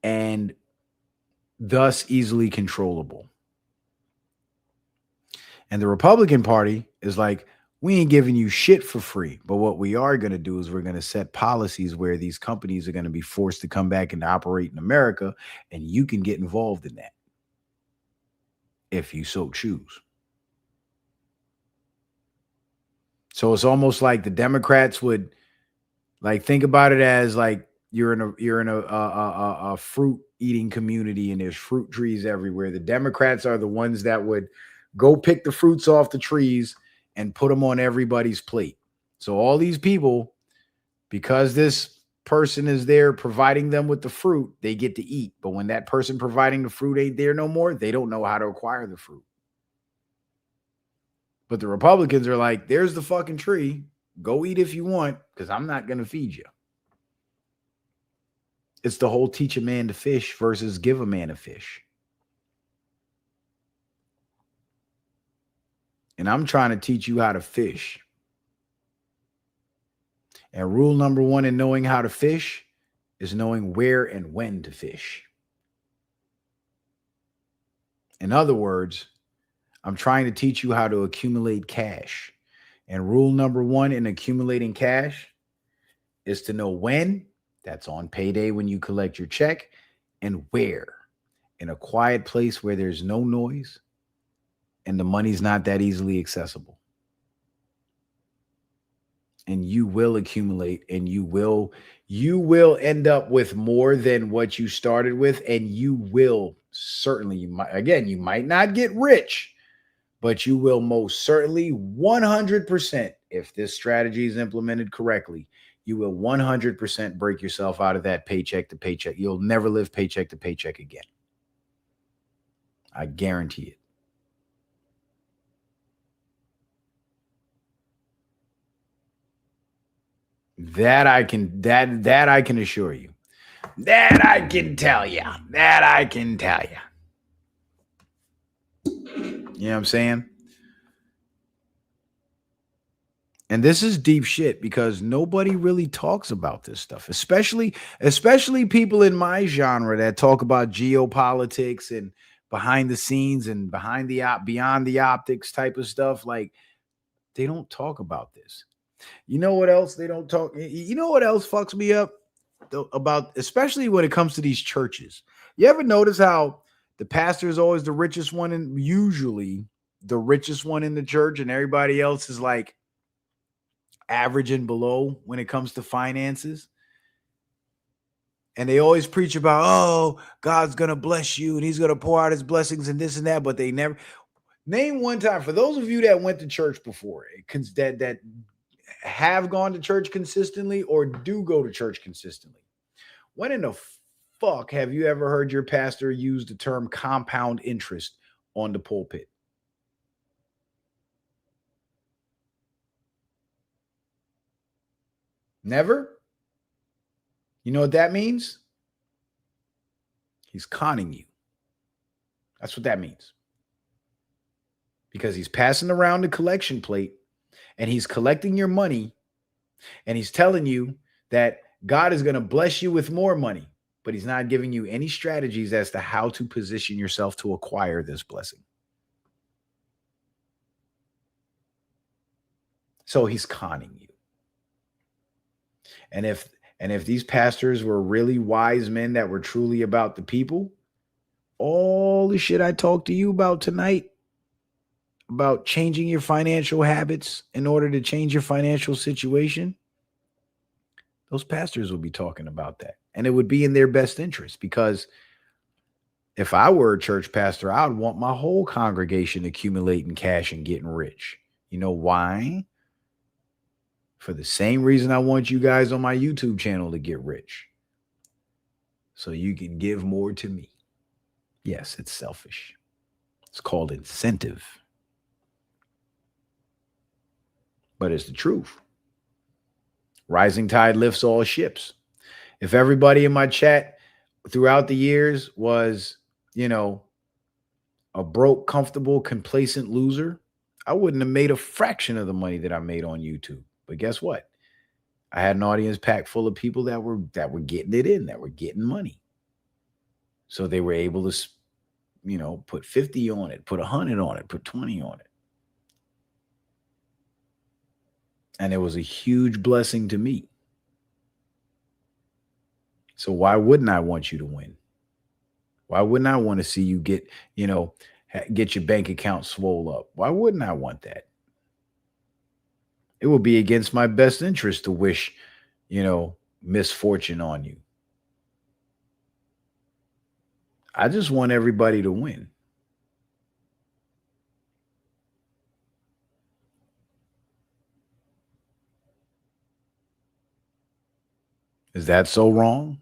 and thus easily controllable. And the Republican Party is like, We ain't giving you shit for free. But what we are going to do is we're going to set policies where these companies are going to be forced to come back and operate in America, and you can get involved in that if you so choose. So it's almost like the Democrats would like think about it as like you're in a fruit eating community and there's fruit trees everywhere. The Democrats are the ones that would go pick the fruits off the trees and put them on everybody's plate. So all these people, because this person is there providing them with the fruit, they get to eat. But when that person providing the fruit ain't there no more, they don't know how to acquire the fruit. But the Republicans are like, there's the fucking tree. Go eat if you want, because I'm not going to feed you. It's the whole teach a man to fish versus give a man a fish. And I'm trying to teach you how to fish. And rule number one in knowing how to fish is knowing where and when to fish. In other words, I'm trying to teach you how to accumulate cash. And rule number one in accumulating cash is to know when, that's on payday when you collect your check, and where, in a quiet place where there's no noise and the money's not that easily accessible. And you will accumulate, and you will end up with more than what you started with, and you will certainly, you might not get rich, but you will most certainly 100%, if this strategy is implemented correctly, you will 100% break yourself out of that paycheck to paycheck. You'll never live paycheck to paycheck again. I guarantee it. That I can assure you. That I can tell you. That I can tell you. You know what I'm saying? And this is deep shit because nobody really talks about this stuff, especially people in my genre that talk about geopolitics and behind the scenes and beyond the optics type of stuff. Like, they don't talk about this. You know what else they don't talk? You know what else fucks me up about, especially when it comes to these churches? You ever notice how the pastor is always the richest one, and usually the richest one in the church, and everybody else is like average and below when it comes to finances? And they always preach about, oh, God's going to bless you and he's going to pour out his blessings and this and that, but they never name one time, for those of you that went to church before, that have gone to church consistently or do go to church consistently, when in the fuck have you ever heard your pastor use the term compound interest on the pulpit? Never? You know what that means? He's conning you. That's what that means. Because he's passing around the collection plate and he's collecting your money and he's telling you that God is going to bless you with more money, but he's not giving you any strategies as to how to position yourself to acquire this blessing. So he's conning you. And if these pastors were really wise men that were truly about the people, all the shit I talked to you about tonight, about changing your financial habits in order to change your financial situation, those pastors would be talking about that. And it would be in their best interest, because if I were a church pastor, I would want my whole congregation accumulating cash and getting rich. You know why? For the same reason I want you guys on my YouTube channel to get rich. So you can give more to me. Yes, it's selfish. It's called incentive. But it's the truth. Rising tide lifts all ships. If everybody in my chat throughout the years was, a broke, comfortable, complacent loser, I wouldn't have made a fraction of the money that I made on YouTube. But guess what? I had an audience packed full of people that were getting it in, that were getting money. So they were able to, put 50 on it, put 100 on it, put 20 on it. And it was a huge blessing to me. So why wouldn't I want you to win? Why wouldn't I want to see you get, get your bank account swole up? Why wouldn't I want that? It would be against my best interest to wish, misfortune on you. I just want everybody to win. Is that so wrong?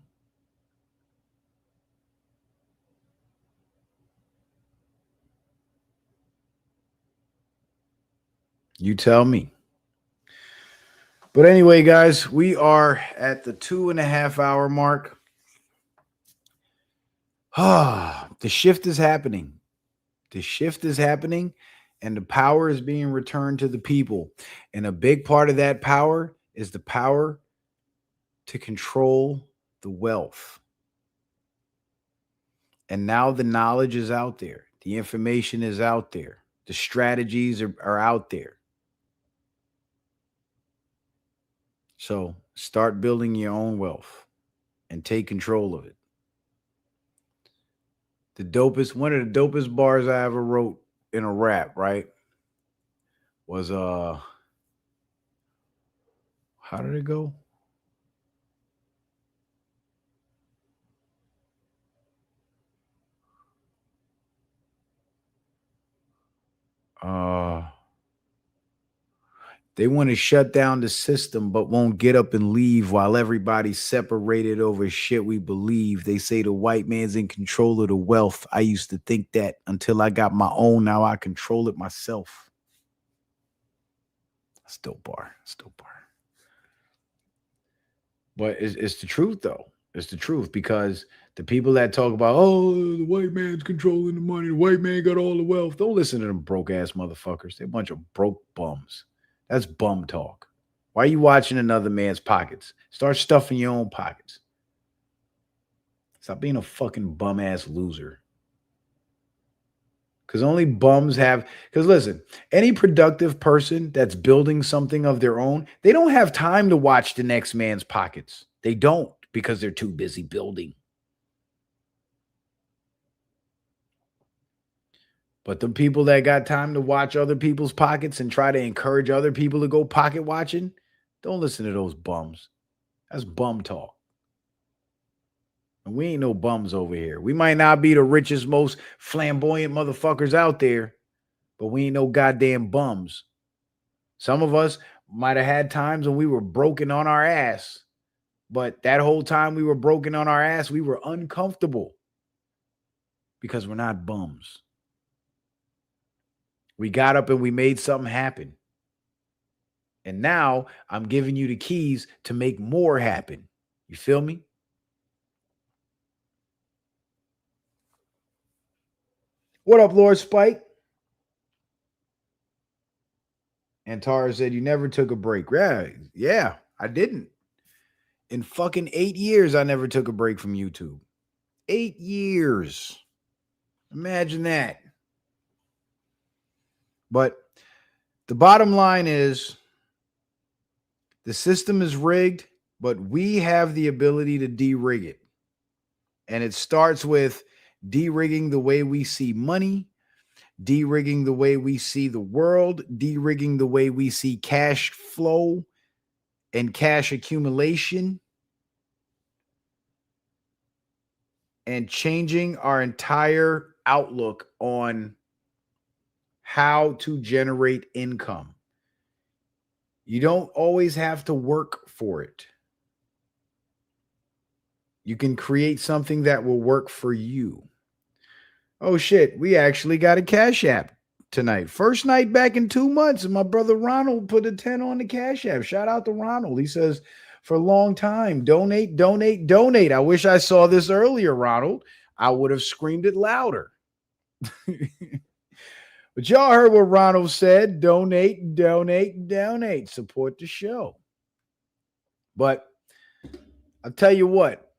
You tell me. But anyway, guys, we are at the 2.5 hour mark. The shift is happening. The shift is happening, and the power is being returned to the people. And a big part of that power is the power to control the wealth. And now the knowledge is out there. The information is out there. The strategies are out there. So start building your own wealth and take control of it. One of the dopest bars I ever wrote in a rap, right, was how did it go? They want to shut down the system, but won't get up and leave while everybody's separated over shit we believe. They say the white man's in control of the wealth. I used to think that until I got my own. Now I control it myself. Still bar. But it's the truth, though. It's the truth, because the people that talk about, the white man's controlling the money, the white man got all the wealth. Don't listen to them broke ass motherfuckers. They're a bunch of broke bums. That's bum talk. Why are you watching another man's pockets? Start stuffing your own pockets. Stop being a fucking bum ass loser. Because only bums because listen, any productive person that's building something of their own, they don't have time to watch the next man's pockets. They don't, because they're too busy building. But the people that got time to watch other people's pockets and try to encourage other people to go pocket watching, don't listen to those bums. That's bum talk. And we ain't no bums over here. We might not be the richest, most flamboyant motherfuckers out there, but we ain't no goddamn bums. Some of us might have had times when we were broken on our ass, but that whole time we were broken on our ass, we were uncomfortable because we're not bums. We got up and we made something happen. And now I'm giving you the keys to make more happen. You feel me? What up, Lord Spike? And Tara said, you never took a break. Yeah, I didn't. In fucking 8 years, I never took a break from YouTube. 8 years. Imagine that. But the bottom line is the system is rigged, but we have the ability to de-rig it. And it starts with de-rigging the way we see money, de-rigging the way we see the world, de-rigging the way we see cash flow and cash accumulation, and changing our entire outlook on how to generate income. You don't always have to work for it. You can create something that will work for you. Oh shit, we actually got a Cash App tonight. First night back in 2 months, and my brother Ronald put a 10 on the Cash App. Shout out to Ronald. He says, for a long time, donate, donate, donate. I wish I saw this earlier, Ronald. I would have screamed it louder. But y'all heard what Ronald said. Donate, donate, donate. Support the show. But I'll tell you what.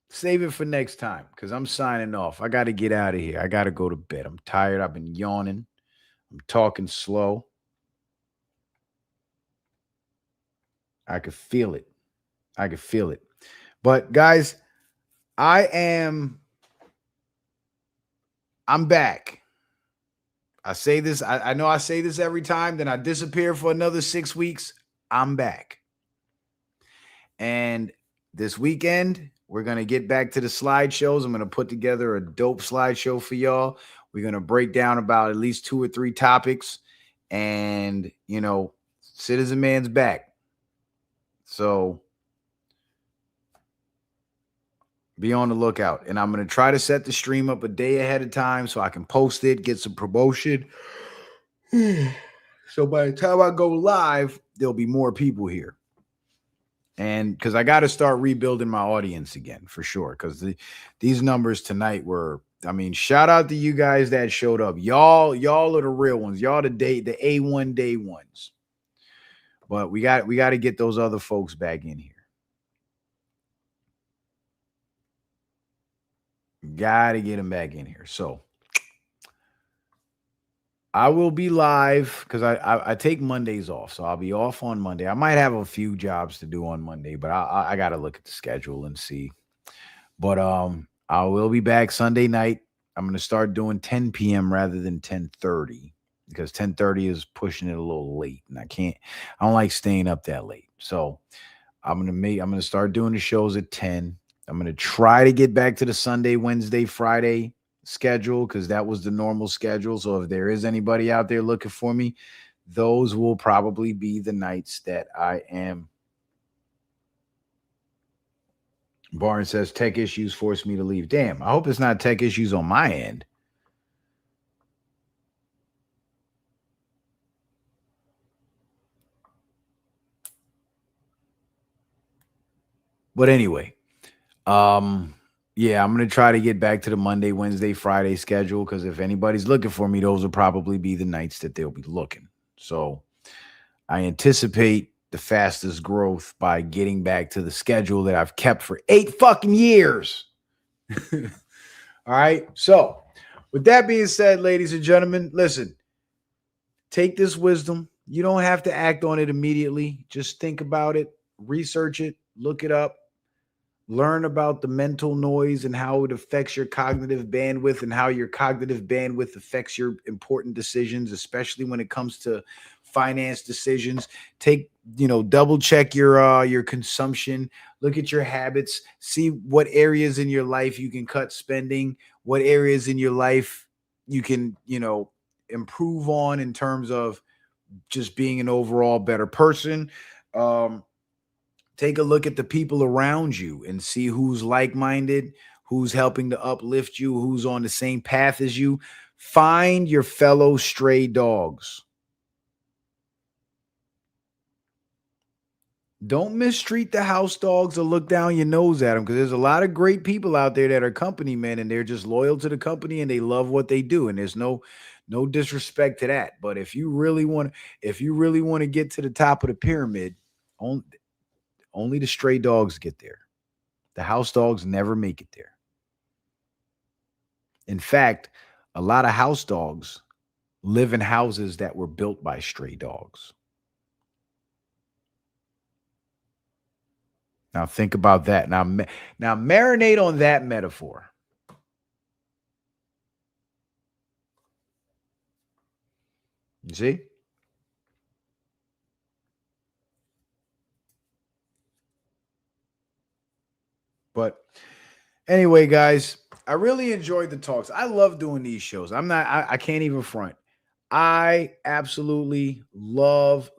Save it for next time, because I'm signing off. I got to get out of here. I got to go to bed. I'm tired. I've been yawning. I'm talking slow. I could feel it. I could feel it. But guys, I'm back. I say this, I know I say this every time, then I disappear for another 6 weeks. I'm back. And this weekend, we're going to get back to the slideshows. I'm going to put together a dope slideshow for y'all. We're going to break down about at least 2 or 3 topics. And, you know, Citizen Man's back. So be on the lookout. And I'm going to try to set the stream up a day ahead of time so I can post it, get some promotion. So by the time I go live, there'll be more people here. And because I got to start rebuilding my audience again, for sure. Because these numbers tonight were, I mean, shout out to you guys that showed up. Y'all are the real ones. Y'all the A1 day ones. But we got to get those other folks back in here. Got to get them back in here. So I will be live because I take Mondays off. So I'll be off on Monday. I might have a few jobs to do on Monday, but I got to look at the schedule and see. But I will be back Sunday night. I'm going to start doing 10 p.m. rather than 10:30 because 10:30 is pushing it a little late, and I don't like staying up that late. So I'm going to start doing the shows at 10. I'm going to try to get back to the Sunday, Wednesday, Friday schedule because that was the normal schedule. So if there is anybody out there looking for me, those will probably be the nights that I am. Barnes says tech issues forced me to leave. Damn, I hope it's not tech issues on my end. But anyway, yeah, I'm going to try to get back to the Monday, Wednesday, Friday schedule because if anybody's looking for me, those will probably be the nights that they'll be looking. So I anticipate the fastest growth by getting back to the schedule that I've kept for 8 fucking years. All right. So with that being said, ladies and gentlemen, listen, take this wisdom. You don't have to act on it immediately. Just think about it, research it, look it up. Learn about the mental noise and how it affects your cognitive bandwidth and how your cognitive bandwidth affects your important decisions, especially when it comes to finance decisions. Double check your consumption, look at your habits, see what areas in your life you can cut spending, what areas in your life you can, improve on in terms of just being an overall better person. Take a look at the people around you and see who's like-minded, who's helping to uplift you, who's on the same path as you. Find your fellow stray dogs. Don't mistreat the house dogs or look down your nose at them because there's a lot of great people out there that are company men and they're just loyal to the company and they love what they do. And there's no disrespect to that. But if you really want to get to the top of the pyramid, only the stray dogs get there. The house dogs never make it there. In fact, a lot of house dogs live in houses that were built by stray dogs. Now think about that. Now marinate on that metaphor. You see? But anyway, guys, I really enjoyed the talks. I love doing these shows. I can't even front. I absolutely love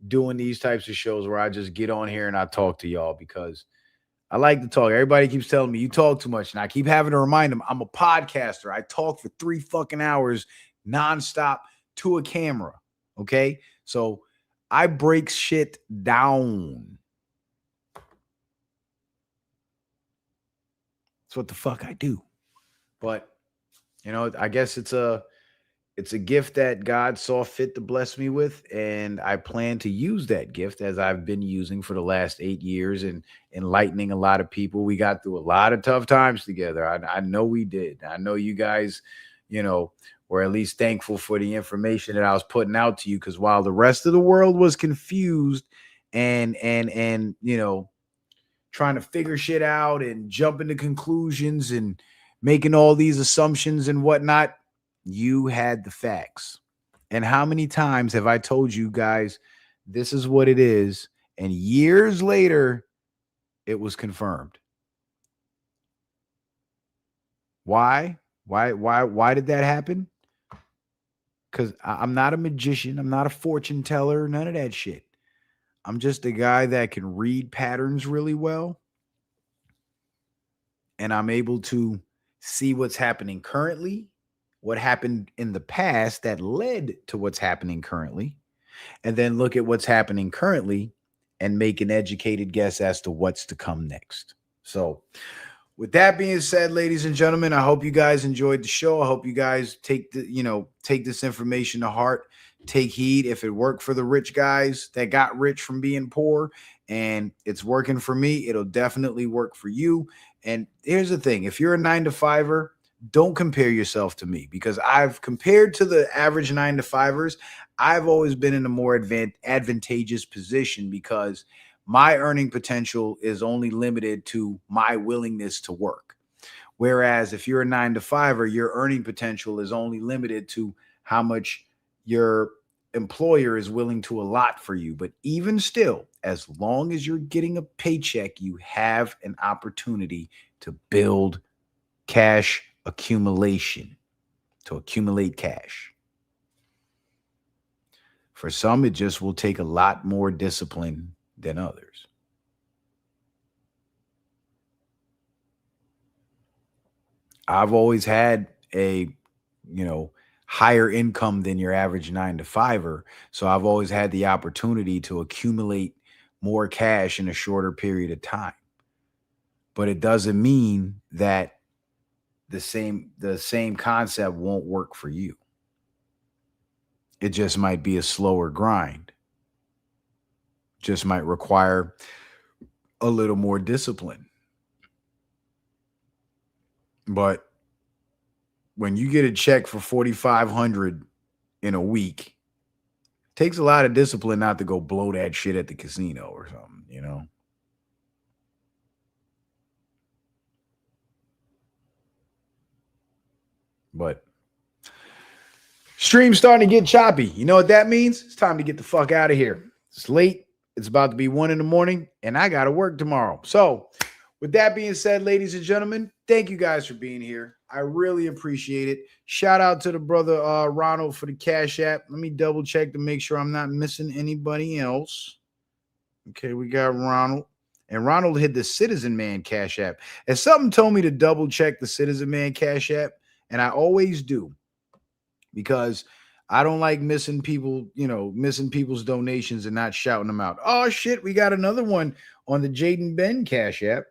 doing these types of shows where I just get on here and I talk to y'all because I like to talk. Everybody keeps telling me you talk too much. And I keep having to remind them I'm a podcaster. I talk for 3 fucking hours nonstop to a camera. Okay. So I break shit down. That's what the fuck I do. But, I guess it's a gift that God saw fit to bless me with. And I plan to use that gift as I've been using for the last 8 years and enlightening a lot of people. We got through a lot of tough times together. I know we did. I know you guys, or at least thankful for the information that I was putting out to you. Because while the rest of the world was confused and trying to figure shit out and jumping to conclusions and making all these assumptions and whatnot, you had the facts. And how many times have I told you guys this is what it is, and years later it was confirmed? Why did that happen? Because I'm not a magician, I'm not a fortune teller, none of that shit. I'm just a guy that can read patterns really well, and I'm able to see what's happening currently, what happened in the past that led to what's happening currently, and then look at what's happening currently and make an educated guess as to what's to come next. So with that being said, ladies and gentlemen, I hope you guys enjoyed the show. I hope you guys take this information to heart. Take heed. If it worked for the rich guys that got rich from being poor and it's working for me, it'll definitely work for you. And here's the thing. If you're a 9-to-5er, don't compare yourself to me, because I've compared to the average 9-to-5ers. I've always been in a more advantageous position because my earning potential is only limited to my willingness to work. Whereas if you're a 9-to-5er, your earning potential is only limited to how much your employer is willing to allot for you. But even still, as long as you're getting a paycheck, you have an opportunity to build cash accumulation, to accumulate cash. For some, it just will take a lot more discipline than others. I've always had a, higher income than your average 9-to-5er. So I've always had the opportunity to accumulate more cash in a shorter period of time. But it doesn't mean that the same concept won't work for you. It just might be a slower grind. Just might require a little more discipline. But when you get a check for $4,500 in a week, it takes a lot of discipline not to go blow that shit at the casino or something, But stream's starting to get choppy. You know what that means? It's time to get the fuck out of here. It's late. It's about to be 1 a.m, and I got to work tomorrow. So with that being said, ladies and gentlemen, thank you guys for being here. I really appreciate it. Shout out to the brother Ronald for the Cash App. Let me double check to make sure I'm not missing anybody else. Okay, we got Ronald. And Ronald hit the Citizen Man Cash App. And something told me to double check the Citizen Man Cash App, and I always do, because I don't like missing people's donations and not shouting them out. Oh, shit, we got another one on the Jaden Ben Cash App.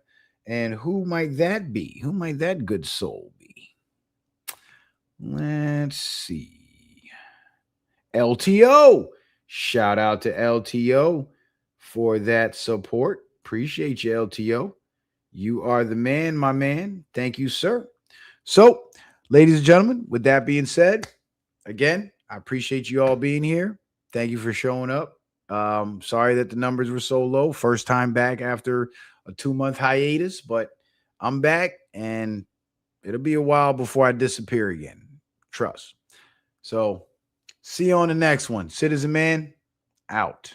And who might that be? Who might that good soul be? Let's see. LTO. Shout out to LTO for that support. Appreciate you, LTO. You are the man, my man. Thank you, sir. So, ladies and gentlemen, with that being said, again, I appreciate you all being here. Thank you for showing up. Sorry that the numbers were so low. First time back after a 2-month hiatus, but I'm back, and it'll be a while before I disappear again. Trust. So see you on the next one. Citizen Man, out.